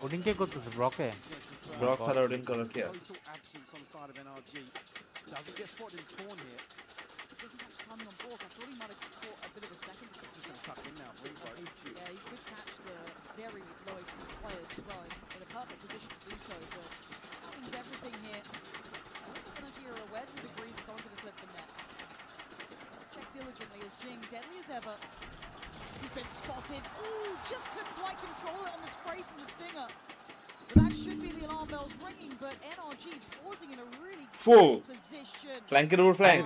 ওডিং কে করতেছে ব্রকে ব্রক ছাড়া ওডিং করার কি আছে? Total absence on the side of NRG. Doesn't get spotted in spawn here. Doesn't catch timing on balls. I thought he might have caught a bit of a second. He's just going to tuck in now for info. Yeah, he could catch the very low HP players as well in a perfect position to do so. But nothing's everything here. Most of Energy are aware to a degree that someone could have slipped the net. Check diligently as Jing, deadly as ever. He's been spotted. Ooh, just couldn't quite control it on the spray from the Stinger. That should be the alarm bells ringing, but NRG pausing in a really Full. good position. ফ্ল্যাঙ্কের উপর flank.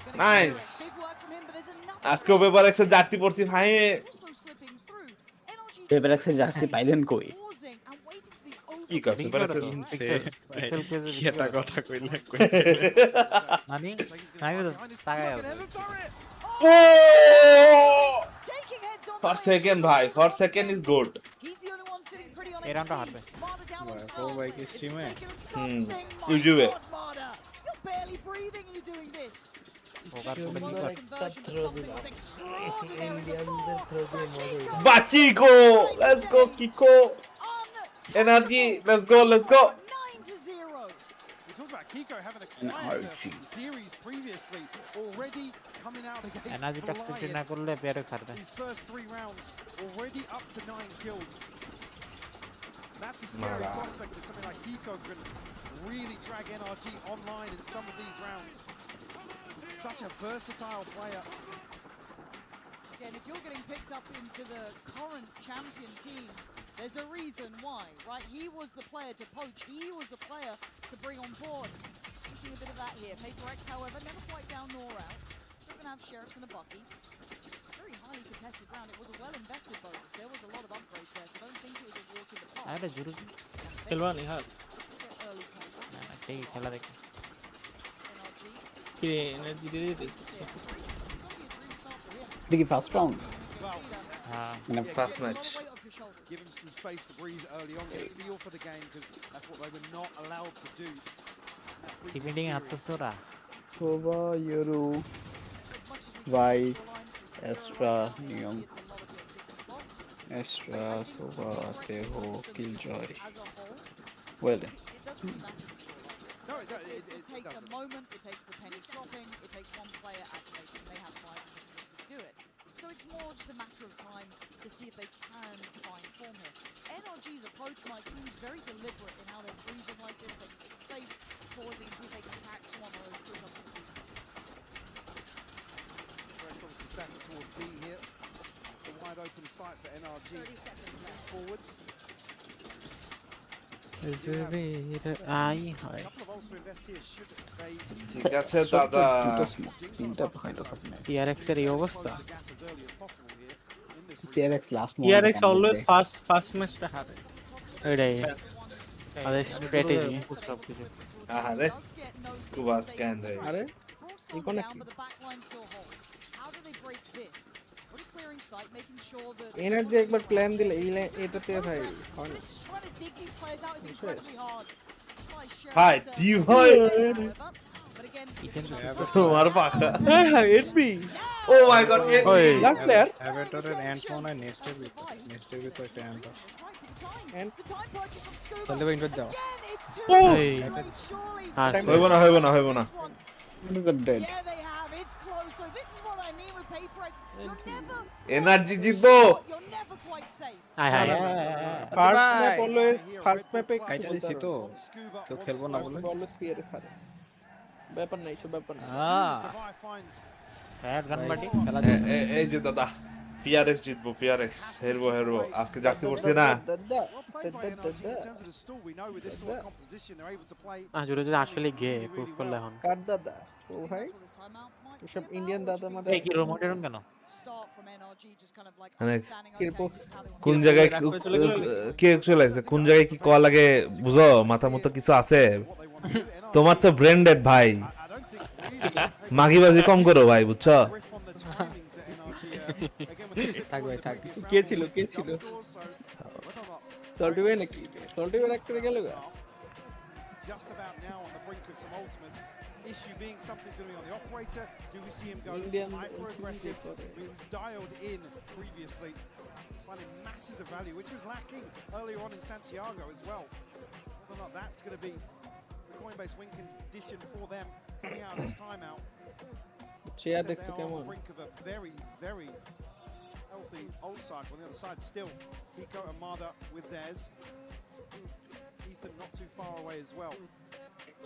Gonna Nice. get it. Big work from him, but there's another আজকেও paper এক্সের jersey পরছি ভাই। also slipping through. NRG paper এক্সের jersey পাইলেন কই? pausing and waiting for these over. কি কর পেপার এক্সের পিক্সেল কেজে এটা কথা কইলে মানে নাইও তাকায় Look at Heather turret. ও Taking heads on for the way. Second ভাই, for second is good. He's the only one sitting pretty on এই রাউন্ডটা HP. হারবে। Marder down on Right, 12. oh, like, it's It's team, eh? taken something. My YouTube it. God, Marder. You're barely breathing and you're doing this. ওকার Close শুনে conversion, but something was extraordinary before. Kiko বা Kiko, let's go Kiko. Energy, let's go, let's go. 9-0. We talked about Kiko having a quieter series previously, already coming out against energy practice না Farlight. করলে PRX হারবে His first 3 rounds already up to 9 kills. That's a scary prospect if something like Kiko can really drag NRG online in some of these rounds. Such a versatile player. Again, if you're getting picked up into the current champion team, there's a reason why, right? He was the player to poach. He was the player to bring on board. We're seeing a bit of that here. POPO, however, never quite down nor out. Still going to have Sheriffs and a Bucky. Very highly contested round. It was a well-invested bonus. There was a lot of upgrades there, so don't think it was a walk in the park. আরে জুরু খেলবা নি হাত Bit early contact. সেই খেলা দেখে NRG. কি energy দিয়ে দিতে This is it. It's got to be a dream start for him. এটা কি ফার্স্ট রাউন্ড? Well, হ্যাঁ মানে First First match. weight off your shoulders. give him some space to breathe early on, get a feel for the game, because that's what they were not allowed to do. Depending হাঁটতেছে ওরা সোভা euro As much as we can White, scoreline, Astra, 0-0, Neon. it's a lot of your ticks and box. Extra সোভা তেহো Killjoy As a whole, well it doesn't really matter the scoreline. No, It takes a doesn't. moment, it takes the penny dropping, it takes one player activating, they have 5 minutes to do it. So it's more just a matter of time to see if they can find form here. NRG's approach might seem very deliberate in how they're freezing like this, taking big space, pausing to see if they can catch one of those push-up moves. Press obviously standing towards B here. A wide open sight for NRG. 30 seconds left. Forwards. I হয় A couple of ults to invest here. Should they ঠিক আছে দাদা। তিনটা point of নেই PRX এর এই অবস্থা close the gap as early as possible here in this region? PRX last PRX always first ম্যাচটা হারে এটাই আরে স্ট্র্যাটেজি সব কিছু আরে Does get no Scuba tickets, they scan can there. strike. আরে Ball's এই gone কোন down, কি? but the back line still holds. How do they break this? Really clearing sight, making sure that energy একবার plan দিলে এই এটাতে ভাই হয় না This is trying to dig these players out is incredibly hard. Tries Sheriff ভাই to the save ভাই it, however. But again, তোমার পাখা। হ্যাঁ এডবি ও মাই গড ওই লাস্ট প্লেয়ার অ্যাভেটরের এন্ড মনে হয় নেক্সটের ভিতর একটা and It's right for the time. And- The time purchase from Scuba. তাহলে ইনভাইট দাও Again, it's too Hey. late, surely. আর হইব না হইব না হইব না। This one, dead yeah, they have. It's close. So this is what I mean with PRX. You're never, energy জিতবো। you're never quite safe. আয় হায় ফার্স্ট ম্যাচ অলওয়েজ ফার্স্ট ম্যাপে কাইটা দিছি তো Scuba কেউ wants খেলবো না বলে অলওয়েজ পিআরএফ হারে ব্যাপার নাই সব ব্যাপার না Scuba finds হ্যাঁ গান বাটি খেলা এই যে দাদা পিআরএক্স জিতবো পিআরএক্স হেরবো হেরবো আজকে জার্সি পরছি না। দাদা well played by NRG in terms of the stall. We know with this sort of composition they're able to play. জুড়ে যে আসলে গে প্রুফ করলে এখন কার দাদা ও ভাই That's what this timeout might এসব be ইন্ডিয়ান about. দাদা মাদা এই কি রোমোট এরকম কেন Start from NRG, just kind of like মানে understanding, okay, কিরকম- this is how they want কোন to জায়গায় কে চলে আসছে, কোন জায়গায় কি কল লাগে বুঝো, মাথা মতো কিছু আছে what they want to do. NRG, তোমার তো ব্র্যান্ডেড ভাই, I don't think really মাগিবাজি কম করো ভাই বুঝছো। grip on the timings that NRG again with the slip থাক ভাই, forward থাক। in the previous K round, ছিল, কে ছিল? double doors, so whether or not salty ভাই নাকি সল্টি ভাই একটা গেল গা just about now on the brink of some ultimates. Issue being something's going to be on the operator. Do we see him go Indian hyper aggressive? Indian He was dialed in previously. finding masses of value, which was lacking earlier on in Santiago as well. Whether or not that's going to be the Coinbase win condition for them coming out of this timeout. Chair They দেখছো are on কেমন the brink of a very, very healthy old cycle. On the other side, still, Hiko and Marda with theirs. Ethan not too far away as well.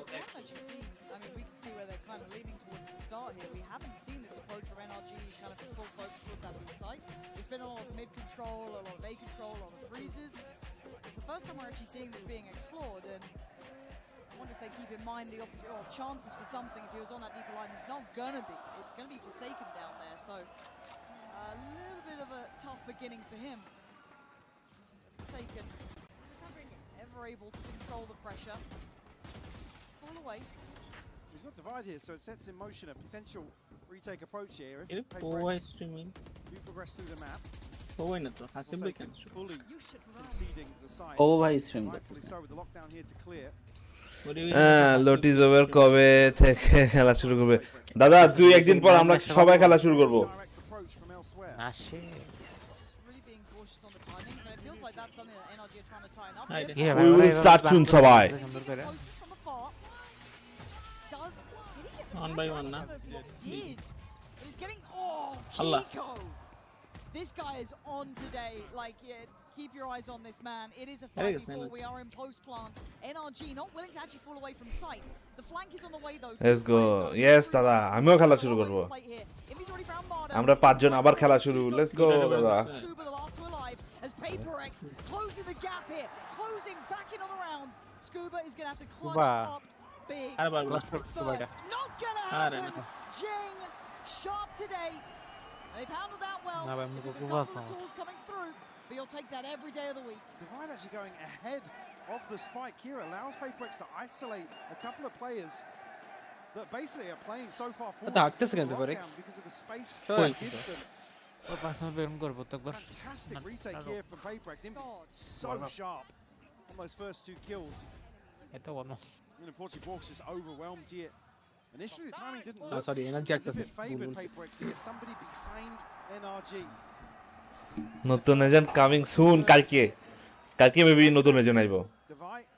We haven't actually seen, I mean, we can see where they're kind of leaning towards at the start here. We haven't seen this approach from NRG kind of full focus towards that B site. It's been a lot of mid control, a lot of A control, a lot of freezes. It's the first time we're actually seeing this being explored, and I wonder if they keep in mind the chances for something. If he was on that deeper line, he's not gonna be. It's gonna be Forsaken down there, so a little bit of a tough beginning for him. Forsaken, ever able to control the pressure. Fall away. He's got divide here, so it sets in motion a potential retake approach here. এর If পোভাই PRX streaming do progress through the map, পোভাই না তো হাসিব ভাই কেন Forsaken fully conceding the side. ও ভাই stream Rightfully করতেছে so with the lockdown here to clear. লটিজ over কবে থেকে খেলা শুরু করবে দাদা তুই একদিন পর আমরা সবাই খেলা শুরু করব Direct approach from elsewhere. আসে Just really being cautious on the timing, so it feels like that's something that NRG are trying to tighten up. Right. here. We will start soon, সবাই সুন্দর করে Posts from afar. Did he get the One tag by right? one, I nah. don't know if he did. But he's getting, Allah. Kiko. This guy is on today. Like, yeah, keep your eyes on this man. It is a There you go, 5v4. Simon. We are in post plant. NRG not willing to actually fall away from sight. The flank is on the way though. Let's go. Yes, দাদা আমিও খেলা শুরু করব আমরা পাঁচজন আবার খেলা শুরু লেটস গো দাদা Scuba the last to alive as PaperX closing the gap here, closing back in on the round. Scuba is going to have to clutch Scuba. up big. আরে বার Last First, Scuba-টা not gonna Are happen. Jing sharp today. They've handled that well. Na, It took a Scuba couple of są. tools coming through, but you'll take that every day of the week. Divide actually going ahead of the spike here allows PaperX to isolate a couple of players that basically are playing so far forward the because of against the PRX. lockdown, because of the space Sure. it gives them. ও পাঁচ minute বেরম করবো তো একবার Fantastic Not- retake not here from PaperX. God. So sharp on those first two kills. এত বলো And unfortunately, Bork's just overwhelmed here. Initially, the timing didn't Oh, look sorry, NRG as if access it favoured Google. PaperX to get somebody behind NRG. নতুন agent coming soon কালকে কালকে maybe নতুন agent আইবো Divide,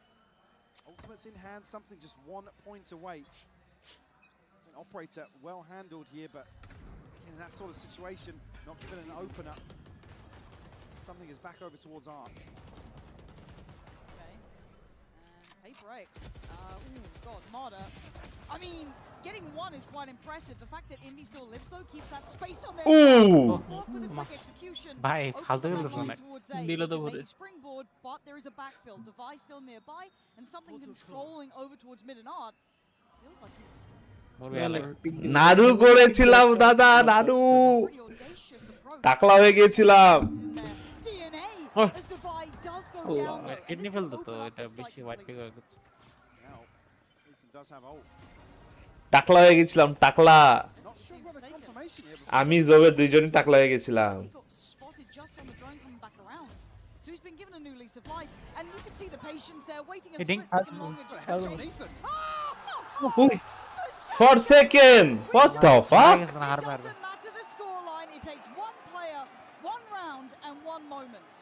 ultimates in hand, something just 1 point away. An operator well handled here, but in that sort of situation, not given an opener. Something is back over towards Arc. Okay. And PaperX. God, Marta. I mean, getting one is quite impressive. The fact that Indy still lives, though, keeps that space on their Ooh. Walk with a quick execution. ভাই Opens ফালতু up গেল that line শুনে towards A. Dilo He to can bode. make springboard, but there is a backfill. Device still nearby, and something controlling over towards mid and art. Feels like he's মরবে আলে নাড়ু করেছিলাম দাদা নাড়ু pretty audacious approach. টাকলা হয়ে গিয়েছিলাম This is in their DNA as Divide does go Oh, down though. Kidney And this ফেলতো can তো open up এটা the site বেশি হোয়াইট completely. হয়ে গেছে Now, Ethan does have ult. টাকলা হয়ে গেছিলাম টাকলা Not sure about the confirmation here. আমি জবে দুইজনই টাকলা হয়ে গেছিলাম He got spotted just on the drone coming back around. So he's been given a new lease of life. And you can see the patience there, waiting a Hitting. split second longer just to chase. Ethan, for second what the fuck গেছে না হার It মারবে doesn't matter the scoreline. It takes one player, one round, and one moment.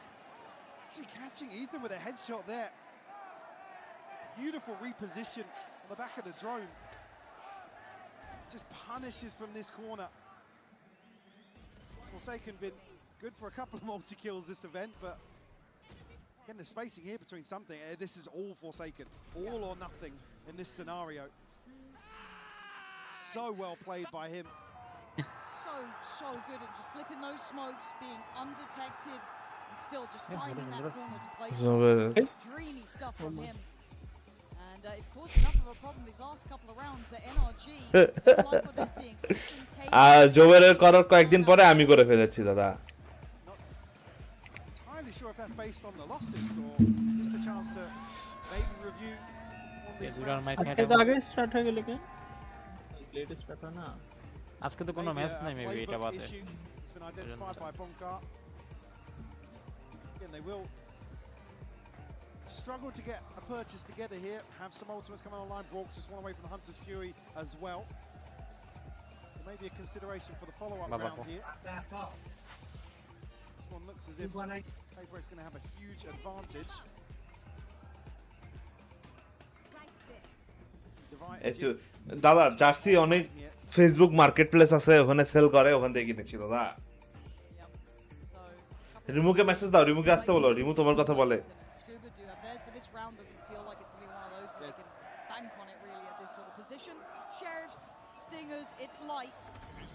actually catching Ethan with a headshot there. Beautiful reposition on the back of the drone. Just punishes from this corner. Forsaken been good for a couple of multi-kills this event, but again, the spacing here between something. This is all Forsaken. All or nothing in this scenario. So well played by him. So good at just slipping those smokes, being undetected, and still just finding that corner to play. Dreamy stuff from him. And it's caused enough of a problem these last couple of rounds that NRG don't like what they're seeing. আর জোবেরের করার কয়েকদিন পরে আমি করে ফেলেছি দাদা Entirely sure if that's based on the losses or just a chance to maybe review on these দুইটার rounds. Mic আজকে তো আগে স্টার্ট হয়ে গেল কেন লেট স্টার্ট হয় না আজকে তো কোনো Maybe ম্যাচ a নাই মেবি এটা playbook বাদে issue. It's been identified by Bonkar. Again, they will struggle to get a purchase together here. Have some ultimates coming online. Brock just one away from the Hunter's Fury as well. So maybe a consideration for the follow-up Baba round po. here. This one looks as if POPO is going to have a huge advantage. এই তো দাদা jersey অনেক Facebook market place আছে ওখানে sell করে ওখান থেকে কিনেছি দাদা Yep. So, couple রিমুকে মেসেজ দাও রিমুকে আসতে বলো রিমু তোমার কথা বলে Scuba do have theirs, but this round doesn't feel like it's going to be one of those that they can bank on it really at this sort of position. Sheriffs, Stingers, it's light.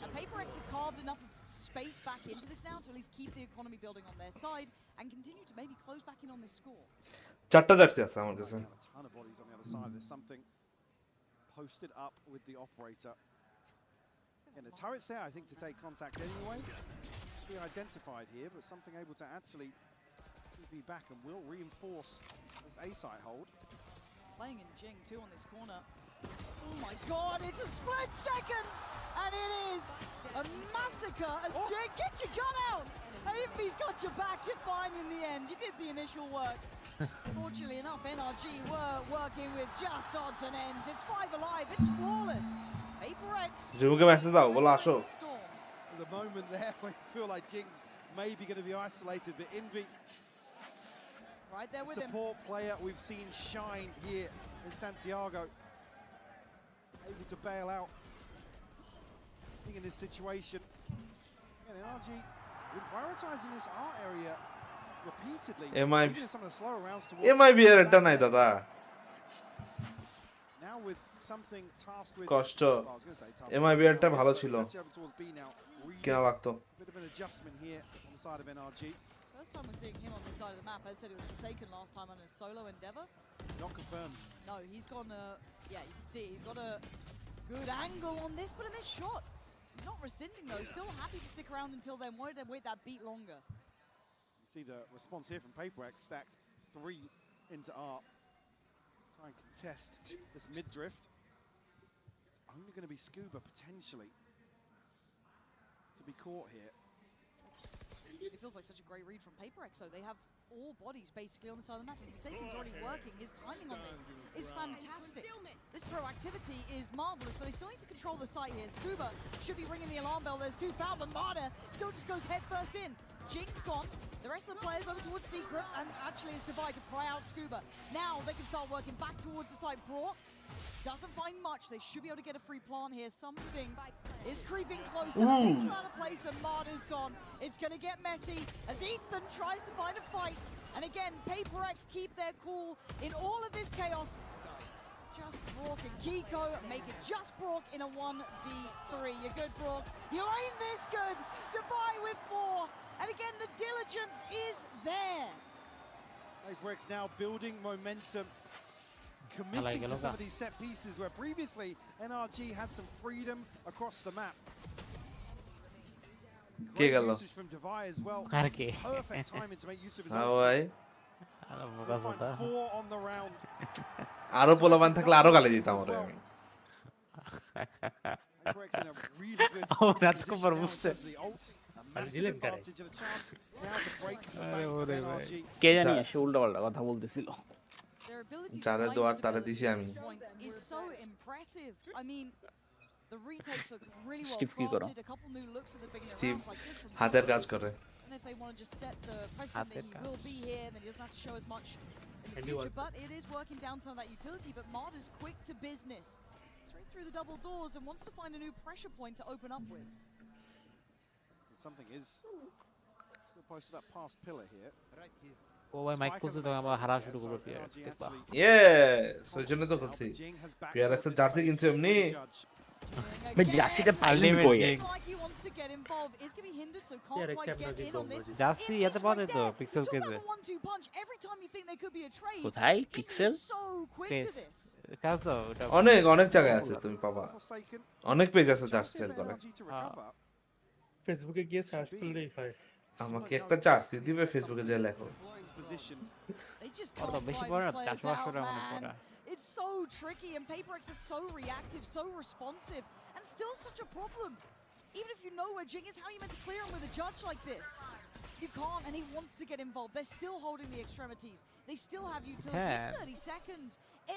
And PRX have carved enough space back into this now to at least keep the economy building on their side and continue to maybe close back in on this score. চারটা jersey আছে আমার কাছে A ton of bodies on the other side. There's something posted up with the operator. And the turret's there, I think, to take contact anyway. It's been identified here, but something able to actually be back and will reinforce this A-site hold. Playing in Jing too on this corner. Oh my god, it's a split second! And it is a massacre as Jing, get your gun out! And if he's got your back, you're fine in the end. You did the initial work. Fortunately enough, NRG were working with just odds and ends. It's 5 alive, it's flawless. PRX. রিমুকে message দাও বলো আসো Storm. There's a moment there where you feel like Jing's maybe going to be isolated, but Envy, Right there with him. support player we've seen shine here in Santiago, able to bail out Jing in this situation. And NRG been prioritizing this art area repeatedly, MI even in some of the slower rounds towards MIB এর এটা নাই দাদা now with something tasked with কষ্ট well, I was going to say tasked MIB with এরটা now, ভালো but ছিল let's over towards B now. Really কেনা লাগতো bit of an adjustment here on the side of NRG. First time we're seeing him on this side of the map. As I said, it was Forsaken last time on a solo endeavor. Not confirmed. No, he's gone, yeah, you can see he's got a good angle on this, but a missed shot. He's not rescinding though, still happy to stick around until then. Wanted to wait that beat longer. You see the response here from PRX, stacked 3 into art. Try and contest this mid drift. It's only going to be Scuba potentially to be caught here. It feels like such a great read from PRX, so they have all bodies basically on the side of the map. And Forsaken's already working. His timing on this is fantastic. This proactivity is marvelous, but they still need to control the site here. Scuba should be ringing the alarm bell. There's 2 found, but Marta still just goes head first in. Jing's gone. The rest of the players over towards Secret, and actually it's Divide to pry out Scuba. Now they can start working back towards the site. Brock doesn't find much. They should be able to get a free plant here. Something is creeping closer. The pixel out of place, and Marta's gone. It's going to get messy as Ethan tries to find a fight. And again, PRX keep their cool in all of this chaos. It's just Brock and Kiko make it just Brock in a 1v3. You're good, Brock. You ain't this good. Divide with 4. And again, the diligence is there. PRX now building momentum, committing to some of these set pieces where previously NRG had some freedom across the map. K Great গেল usage from Divide as well. আর কি Perfect timing to make use of his হ্যাঁ own. ভাই আরে He'll বোকা find কথা 4 on the round. আরো পোলাবান থাকলে আরো গালি দিতাম ওরে আমি PRX in a really good Oh, that's position super now in boosted. terms of the ult. A massive দিলেন কারে? advantage and a chance now to break the আরে bank of ওরে ভাই। NRG. কে জানি সে উল্টাপাল্টা কথা বলতেছিল Their ability to যারে play দোয়ার তারে stability দিছি at আমি this point is so impressive. I mean, the retakes look really well Steve কি করো? crafted. A couple new looks at the beginning of Steve rounds like this from হাতের Scuba. কাজ করে And if they want to just set the precedent that Hated he will guys. be here and that he doesn't have to show as much in the And future, you but it is working down some of that utility. But Mard is quick to business. Straight through the double doors and wants to find a new pressure point to open up with. Something is still posted up past pillar here. ও ভাই mic খুলছে তো আমরা হারা শুরু করবো PRX দেখবা yes ওই জন্য তো খুলছি Jing has backed PRX up এর this জার্সি space কিনছে for এমনি the judge. ভাই জার্সিটা পাইলেন Ultimate কই Jing. Like he wants to get involved, is going to be hindered, so can't PRX quite have get no in on this. control. Jersey In এত this পারে right তো there, pixel you talk কেজে about the 1-2 punch. Every time you think there could be a trade, কোথায় Envy pixel is so quick page to this. কাজ তো ওটা অনেক অনেক জায়গায় আছে তুমি পাবা Forsaken. অনেক পেজ আছে Chance jersey here sell for করে NRG to recover. ফেসবুকে গিয়ে সার্চ করলেই হয় আমাকে একটা জার্সি দিবে ফেসবুকে যে লেখো His position. They just ওর তো can't বেশি fly পড়ে না these players 400 out, টাকা মনে man. পড়ে It's so tricky, and PRX is so reactive, so responsive, and still such a problem. Even if you know where Jing is, how are you meant to clear him with a judge like this? You can't, and he wants to get involved. They're still holding the extremities. They still have utilities. Yeah. 30 seconds.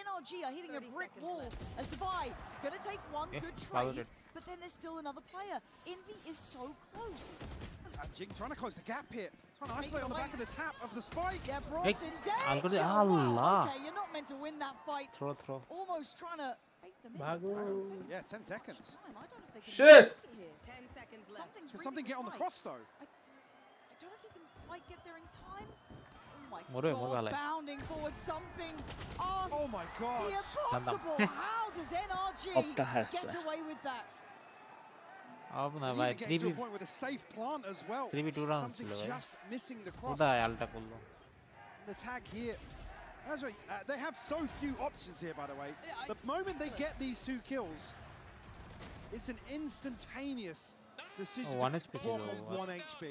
NRG are hitting a brick wall as Divide gonna take one good followed trade, it. but then there's still another player. Envy is so close. And Jing trying to close the gap here. Trying to isolate on the back of the tap of the spike. Yeah, Brock's in I'll go to danger. Allah. Wow, okay, you're not meant to win that fight. Throw. Almost trying to bait them in. Bhago. 13 seconds. Yeah, 10 seconds. Time. I don't know if they can Shit. make it here. 10 seconds left. Something's Can really something get on the tight. cross though? I don't know if you can quite get there in time. Oh my More god, like. bounding forward, something Oh my god. the impossible. How does NRG Opta has get away with that? अब ना And भाई even getting to a 3v point with a safe plant as well. 3v2 round Something ছিল ভাই just missing the cross. ওটা আলটা করলো The tag here. That's right. They have so few options here, by the way. Yeah, The moment they get these 2 kills, it's an instantaneous decision Oh, 1 to HP walk ছিল, on 1 HP.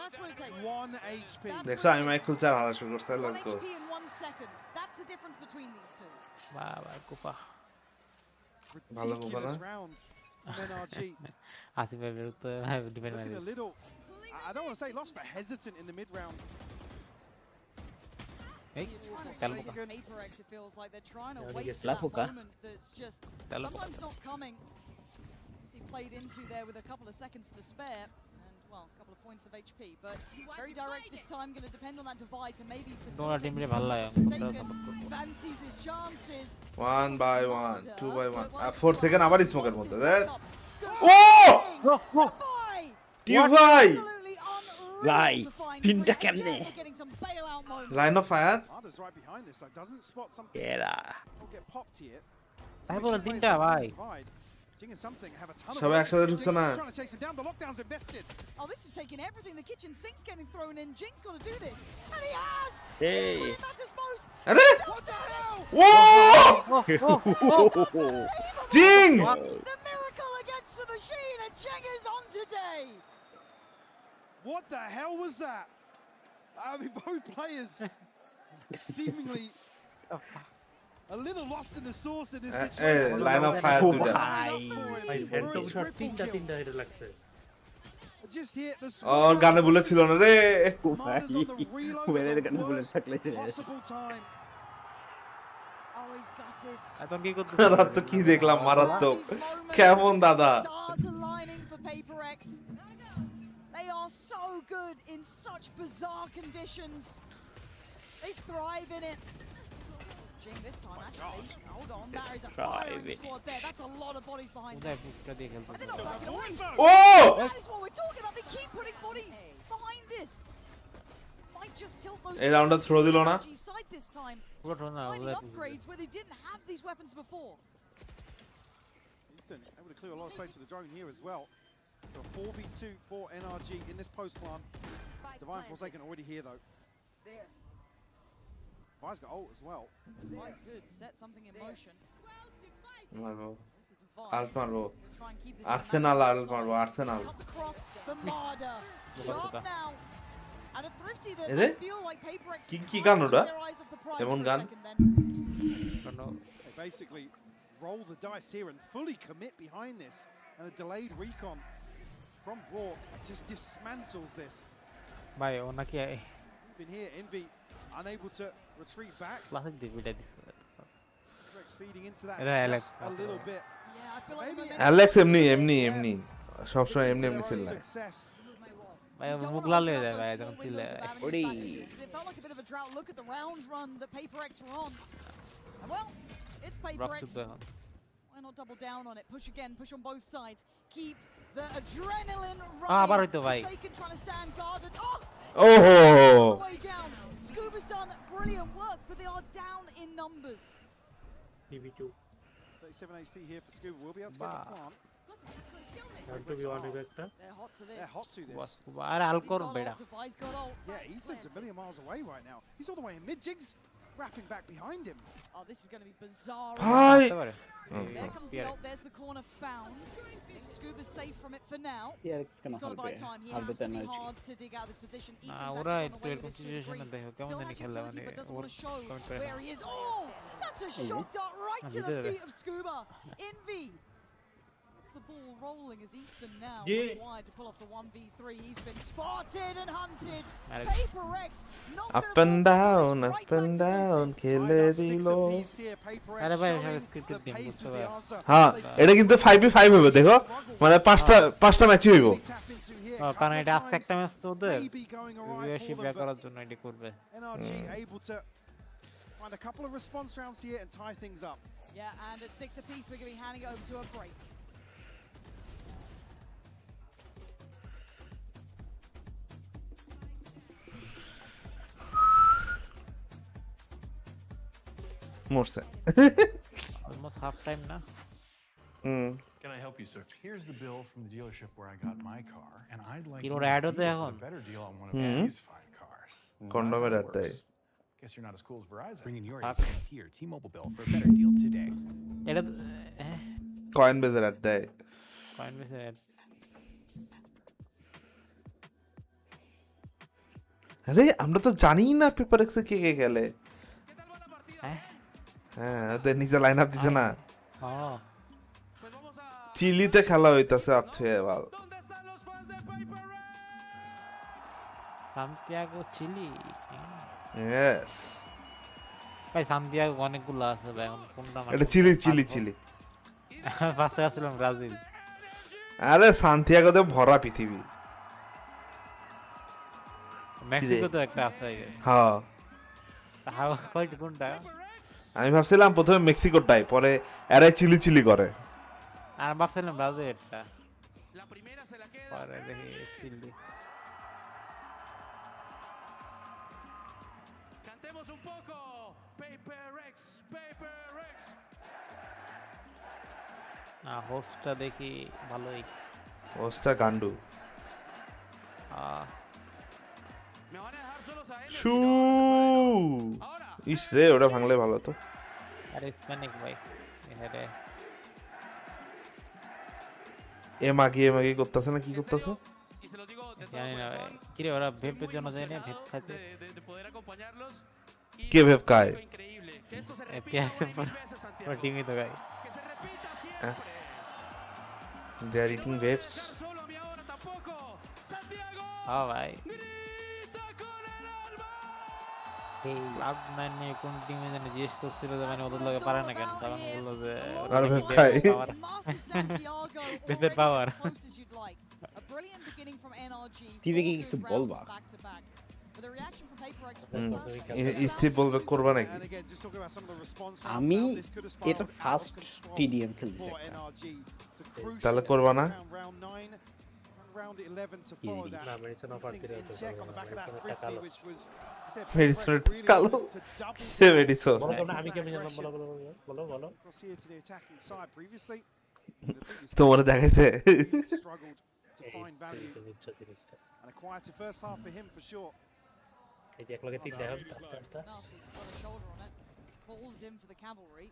That's what it takes. 1 HP. That's দেখছো আমি Michael চার হারা শুরু করতে 1 let's go HP in 1 second. That's the difference between these two. বাবা কুফা ভালো কথা Ridiculous না round from NRG. আসিফ ভাই বিরুদ্ধে defend Looking a match little, I don't want to say lost, but hesitant in the mid round. এই You're trying to তেল seize পোকা a PRX, it feels like they're trying to Yeah, wait yes. for that Lapuka. moment that's just Tell sometimes not coming. He played into there with a couple of seconds to spare and, well, a couple of points of HP, but very direct this time, going to depend on that divide to maybe তোমার team রে ভালো লাগে Forsaken fancies his chances. 1 by 1 2 by 1 But 4 second আবার স্মোকের মধ্যে দেখ ও টিভাই Absolutely unreal Lie. to find Pinta three. kemne. Again, they're getting some bailout moments. Line of fire Arda's right behind this, like doesn't spot something. এরা Will get popped here. ভাই বলো তিনটা ভাই Divide. Jing and something have a ton of সবাই work. একসাথে ঢুকছে না Trying to chase him down. The lockdown's invested. Oh, this is taking everything. The kitchen sink's getting thrown in. Jing's got to do this. And he has! Hey. Jing, when it matters most. আরে What the hell? ও Unbelievable. Jing The miracle against the machine, and Jing is on today. What the hell was that? I mean, both players seemingly a little lost in the sauce in this situation. line of fire Lining দুটা up for him ভাই for Phantom a shot triple kill. তিনটা হেডে লাগছে Just hit the ওর গানে bullet ছিল না রে Commanders on the reload Where at are they the gonna bullet worst থাকলে possible time. Oh, he's gutted. এখন কি করতে রাত তো কি দেখলাম মারাত্মক কেমন দাদা Stars aligning for PaperX. They are so good in such bizarre conditions. They thrive in it. Jing this time, actually. Hold on, that is a firing Thrive in squad there. That's a lot of bodies behind কোথায় this. পুকটা দিয়ে খেলতে And they're not backing away. O That is what we're talking about. They keep putting bodies behind this. Might just tilt those. এই রাউন্ডে throw দিল না NRG side this time. পুরো ঠোনা Finding upgrades where they didn't have these weapons before. Ethan able to clear a lot of space with the drone here as well. So a 4v2 for NRG in this post plant. Divine Forsaken already here though. There. Vi's got ult as well. Quite good. Set something in motion. মারবো There's the divide. Alt মারবো Gonna try and keep this Arsenal in the Alt মারবো Arsenal Cut the cross, the marder. Sharp now. And a thrifty that এরে? I feel like PaperX কি গান ওটা? their eyes off the prize এমন for a গান? second then. They basically roll the dice here and fully commit behind this. And a delayed recon from Brock just dismantles this. ভাই ও নাকি Been here, Envy unable to retreat back. Classic ডিভিডা দিছে Rex feeding into that Era Alex. just a little bit. Yeah, I feel like the Maybe momentum Alex এমনি Yeah. এমনি এমনি সবসময় এমনি এমনি Their ছিল own success. ভাই You don't মুখ wanna লাল open হয়ে up যায় those ভাই small যখন চিল্লে windows of avenues Odi. back into this, 'cause it felt like a bit of a drought. Look at the round run that PaperX were on. And well, it's rock PaperX. শুদ্ধ এখন Why not double down on it? Push again, push on both sides. Keep the adrenaline আবার running. হইতো ভাই। Forsaken trying to stand guarded. Oh! ওহো All the way down. Scuba's done brilliant work, but they are down in numbers. টিভি2 37 HP here for Scuba. We'll be able to get the plant. Had to be on একটা They're hot to this. They're hot to this. R Al He's কর got বেটা ult, Device got ult. Yeah, Ethan's a million miles away right now. He's all the way in mid. Jig's wrapping back behind him. Oh, this is going to be bizarre. ভাই আসতে পারে There comes the ult. There's the corner found. I think Scuba's safe from it for now. PRX কেন He's got to হারবে buy time. He হারবে has তো to be energy hard to dig out this position. না Ethan's ওরা actually একটু gone away এরকম with this to a situation degree. দেখো কেমন Still জানি has খেলে utility, মানে but doesn't or want to show comment করে where he is. Oh, that's a shot dart right to Ah, the did it. feet of Scuba. Envy. It's the ball rolling as Ethan now Yeah. required to pull off the 1v3. He's been spotted and hunted. Alex. Paper X not Up gonna and fall down, right up back and to down, business. খেলে Lined up দিল 6 apiece here. Paper X আরে ভাই, showing এখানে scripted the game pace বুঝতে is the per. answer. হ্যাঁ এটা কিন্তু 5v5 হবে দেখো মানে পাঁচটা ম্যাচ হইব Really tap into here. কারণ Couple এটা of আজকে একটা times ম্যাচ তো ওদের maybe going awry viewership for back them, করার জন্য এটি করবে। but NRG able to find a couple of response rounds here and tie things up. Yeah, and at 6 apiece, we're going to be handing it over to a break. মরছে almost half time না? Can I help you, sir? Here's the bill from the dealership where I got my car, and I'd like Kiloর you to ad হতে beat it এখন? with a better deal on one of these fine cars. কন্ডমের That ad দেয়। works. Guess you're not as cool as Verizon. Bring in your Fuck. AT&T or T-Mobile bill for a better deal today. এটা coin বেজের add দেয় coin বেসে আরে আমরা তো জানি না পেপার এক্সে কে কে গেলে হ্যাঁ হ্যাঁ ওদের নিজে লাইন আপ দিছে না হ্যাঁ চিলিতে খেলা হইতাছে আথুয়ে বাল সান্তিয়াগো চিলি ইয়েস ভাই সান্তিয়াগো অনেকগুলো আছে ভাই এখন কোনটা না এটা চিলি চিলি চিলি ফার্স্টে আসছিলাম ব্রাজিল আরে সান্তিয়াগোতে ভরা পৃথিবী মেক্সিকো তো একটা আছে হ্যাঁ তাও কয়টা কোনটা আমি ভাবছিলাম প্রথমে মেক্সিকোটাই পরে এরাই চিলি চিলি করে আর ভাবছিলাম ব্রাজিল একটা পরে দেখি chilli Cantemos un poco. PRX, PRX. না হোস্টটা দেখি ভালোই ওস্টা গান্ডু Me van a dejar solos a él. Shoe Ahora. ইস রে ওটা ভাঙলে ভালো তো আরে স্প্যানিক ভাই এখানে এমাগি করতেছে না কি করতেছে Y se los digo de todo জানি না ভাই corazón. কিরে ওরা Estoy ভেপের muy জন্য যায় না ভেপ emocionado খাইতে de poder acompañarlos. Y কে ভেপ খায় algo increíble. Que esto se repita PRX una y mil veces, Santiago. ওর টিমই তো ভাই Que se repita siempre. They are eating vapes Dejar solo a mí ahora tampoco. Santiago. হ্যাঁ ভাই Grita con el alma. এই লাভ nine নিয়ে কোন টিমে জানি জিজ্ঞেস করছিল যে মানে ওদের লগে পারে না কেন তখন বললো যে আর ভেপ খায় ভেপের পাওয়ার Steve কি কিছু বলবা? স্থির বলবে করবা নাকি And again, just talking about some of the response rounds আমি now, this could have spiraled এটা out of first control TDM খেলতেছি for একটা NRG. So crucial তাহলে করবা না round 9 and round 11 to follow that. Things in check on the back of that Thrifty, which was Medicine really কালো to double সে বেডিছো আমি কেমন জানলাম বলো across here to the attacking side previously. The previous তোমার দেখাইছে struggled to find value and a quieter first half for him for sure. এই যে একলগে তিন দেখা Enough, he's got a shoulder on it. Falls in for the cavalry.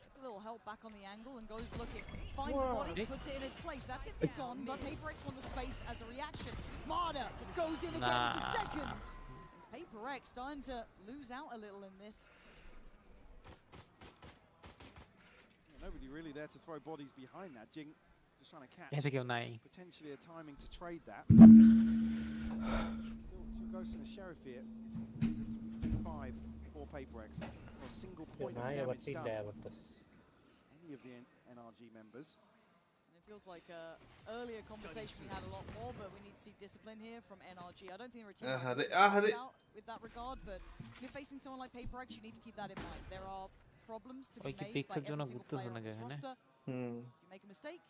Gets a little help back on the angle and goes looking. Finds a body, puts it in its place. That's it, they're gone, but Paper X won the space as a reaction. Marder goes in again for Nah. seconds. It's Paper X starting to lose out a little in this. Nobody really there to throw bodies behind that. Jing just trying to catch এতে কেউ নাই potentially a timing to trade that. Still two ghosts and a sheriff here. It's a 3-5 for Paper X. For a single point of ভাই আবার damage তিন done. দেখা করতেছে Any of the NRG members. And it feels like earlier conversation we had a lot more, but we need to see discipline here from NRG. I don't think they're a team out with that regard, but if you're facing someone like Paper X, you need to keep that in mind. There are problems to be ওই কি made by পিক্সের জন্য every single ঘুরতেছে player on নাকি this এখানে roster. Hmm If you make a mistake,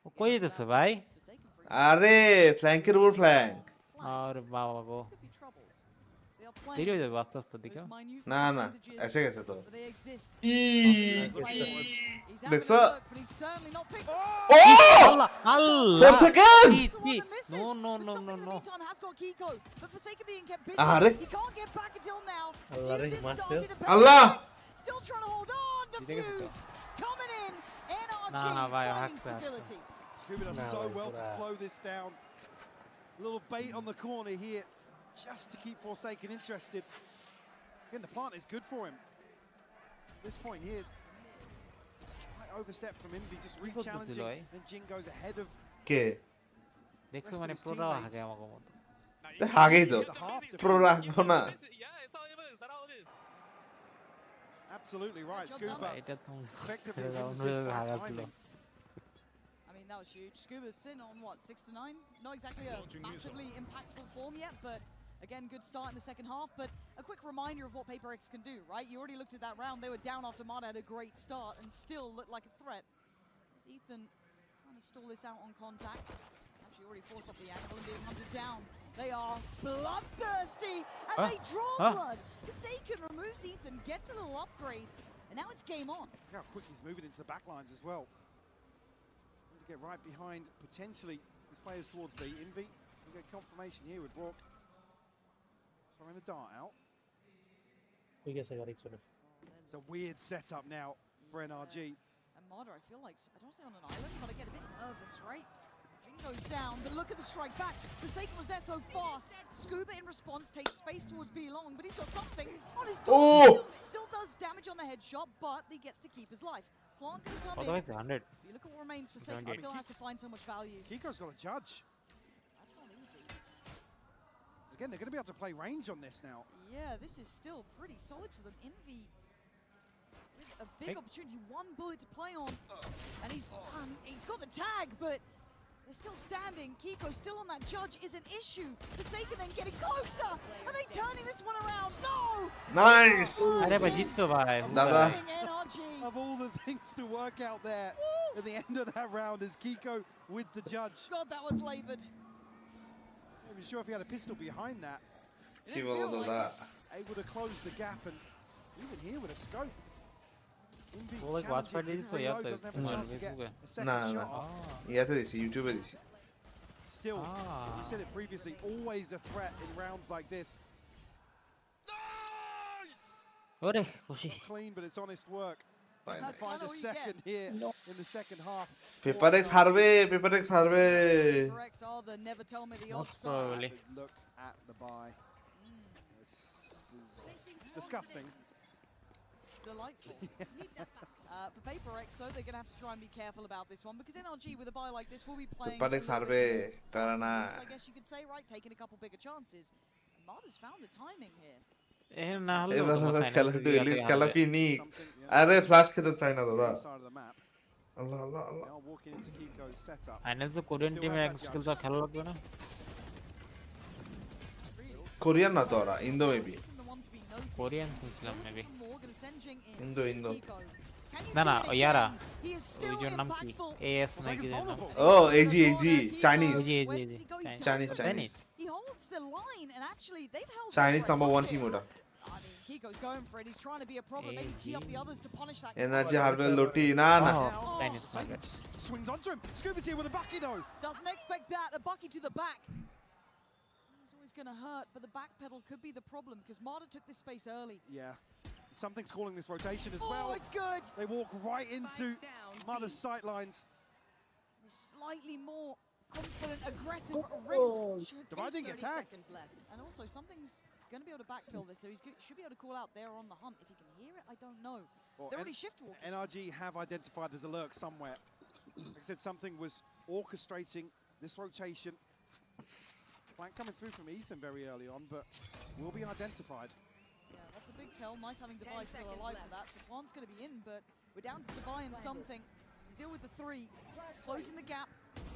ও কই যেতেছে ভাই Forsaken, for example, আরে ফ্ল্যাঙ্কের উপর ফ্ল্যাঙ্ক আরে বাবা গো could be troubles. They are দেরি হয়ে playing যাবে আস্তে আস্তে দিকে those minute না না percentages, এসে গেছে তো but they exist. E He's having দেখছো? a look, but he's certainly not picked. ও আল্লাহ 4 second He's the one that misses, No, no, but no, something no, in the no. meantime has got Kiko, but Forsaken being kept busy. Are? He can't get back until now. Allah, Fuse is Master. starting to Allah. Still trying to hold on to think it's Fuse. Coming in, NRG Nah, bhai, finding hack that. stability. Scuba does No, so it's well to alright. slow this down. A little bait on the corner here, just to keep Forsaken interested. Again, the plant is good for him. At this point here, slight overstep from Envy, just কি করতেছিল re-challenging, ভাই? and Jin goes ahead of কে দেখছো rest of মানে his পুরো teammates. হাগে আমাকে মতো আগেই তো The half প্রো defense. রাখবো না Absolutely right, Job done. Scuba এটা তুমি effectively এটা wins this অন্যভাবে by হাগাচ্ছিল timing. I mean, that was huge. Scuba's sitting on what, 6-9? Not exactly a massively impactful form yet, but again, good start in the second half. But a quick reminder of what PaperX can do, right? You already looked at that round. They were down after Mada had a great start and still looked like a threat. As Ethan trying to stall this out on contact. Actually already forced off the angle and being hunted down. They are bloodthirsty and they draw blood. Forsaken removes Ethan, gets a little upgrade, and now it's game on. Look how quick he's moving into the back lines as well. Need to get right behind potentially his players towards B. Envy, we get confirmation here with Brock. Throwing the dart out. It's a weird setup now for NRG. And Marder, I feel like, I don't say on an island, but I get a bit nervous, right? Jin goes down, but look at the strike back. Forsaken was there so fast. Scuba in response takes space towards B long, but he's got something on his door. Oh! Still does damage on the headshot, but he gets to keep his life. Plant can come কত in. হয়েছে 100 If you look at what remains, Forsaken still has to find so much value. Kiko's got a judge. That's not easy. Again, they're going to be able to play range on this now. Yeah, this is still pretty solid for them. Envy with a big Hey. opportunity, one bullet to play on, and he's got the tag, but they're still standing. Kiko still on that judge is an issue. Forsaken then getting closer. Are they turning this one around? No! Nice আরে ভাই জিততো ভাই দাদা NRG. Of all the things to work out there at the end of that round is Kiko with the judge. God, that was labored. Not even sure if he had a pistol behind that. It কি didn't বলবো feel like দাদা it. Able to close the gap and even here with a scope. Envy ও like watch challenging, party didn't দিছো reload, ইয়াতে doesn't have a chance to get ফেসবুকে a second না না shot. ইয়াতে দিছি ইউটিউবে দিছি Still, Ah. we said it previously, always a threat in rounds like this. ওরে খুশি Clean, but it's honest work. Fine. That's Find kinda a what you second get. here in the second half. পেপারেক্স হারবে পেপারেক্স হারবে PRX are the never tell me the odds Most side. probably. Look at the buy. This is disgusting. Delightful. For PaperX, so they're going to have to try and be careful about this one because NRG with a buy like this will be playing. পেপারেক্স a little হারবে bit more কারণ না loose, I guess you could say, right? Taking a couple bigger chances. Marder's found a timing here. এ না হলে এবার খেলা ডুয়েলিস খেলা ফিনিক আরে flash খেতে চাই না দাদা Other side of the map. Allah Allah Allah Now walking into Kiko's setup. Final তো কোরিয়ান টিমের এক স্কিল তো খেলা লাগবে না Really. কোরিয়ান না তো ওরা Indo maybe From the one to be noted. Korean Still শুনছিলাম looking maybe for more, gonna send Jing in. Indo Indo Kiko. Can you না do না it ইয়ারা again? He is ওই still যে নাম কি impactful. এএস Well, নাকি Sagan's যেন নাম vulnerable. ও এজি এজি চাইনিজ জি, জি, Where জি, does he go? He Chinese, does Chinese. He holds the line, and actually they've held. Chinese PaperX number off 1 here. Team ওটা I mean, Kiko's going for it. He's trying to be a problem. Maybe tee up the others to punish that. Energy হারবে লটি না না ও Now, Chinese Sagan just swings onto him. Scuba's here with a bucky though. Doesn't expect that. A bucky to the back. It's always going to hurt, but the back pedal could be the problem because Marta took this space early. Yeah. Something's calling this rotation as Oh, well. it's good. They walk right into Mother's sightlines. Slightly more confident, aggressive risk. Should Divide be didn't get 30 tagged. seconds left. And also, something's going to be able to backfill this, so he should be able to call out there on the hunt. If he can hear it, I don't know. Well, They're already shift walking. NRG have identified there's a lurk somewhere. Like I said, something was orchestrating this rotation. Flank coming through from Ethan very early on, but will be identified. Yeah, that's a big tell. Nice having Devi still alive for that. So Plan's going to be in, but we're down to Devi and something to deal with the three. Closing the gap,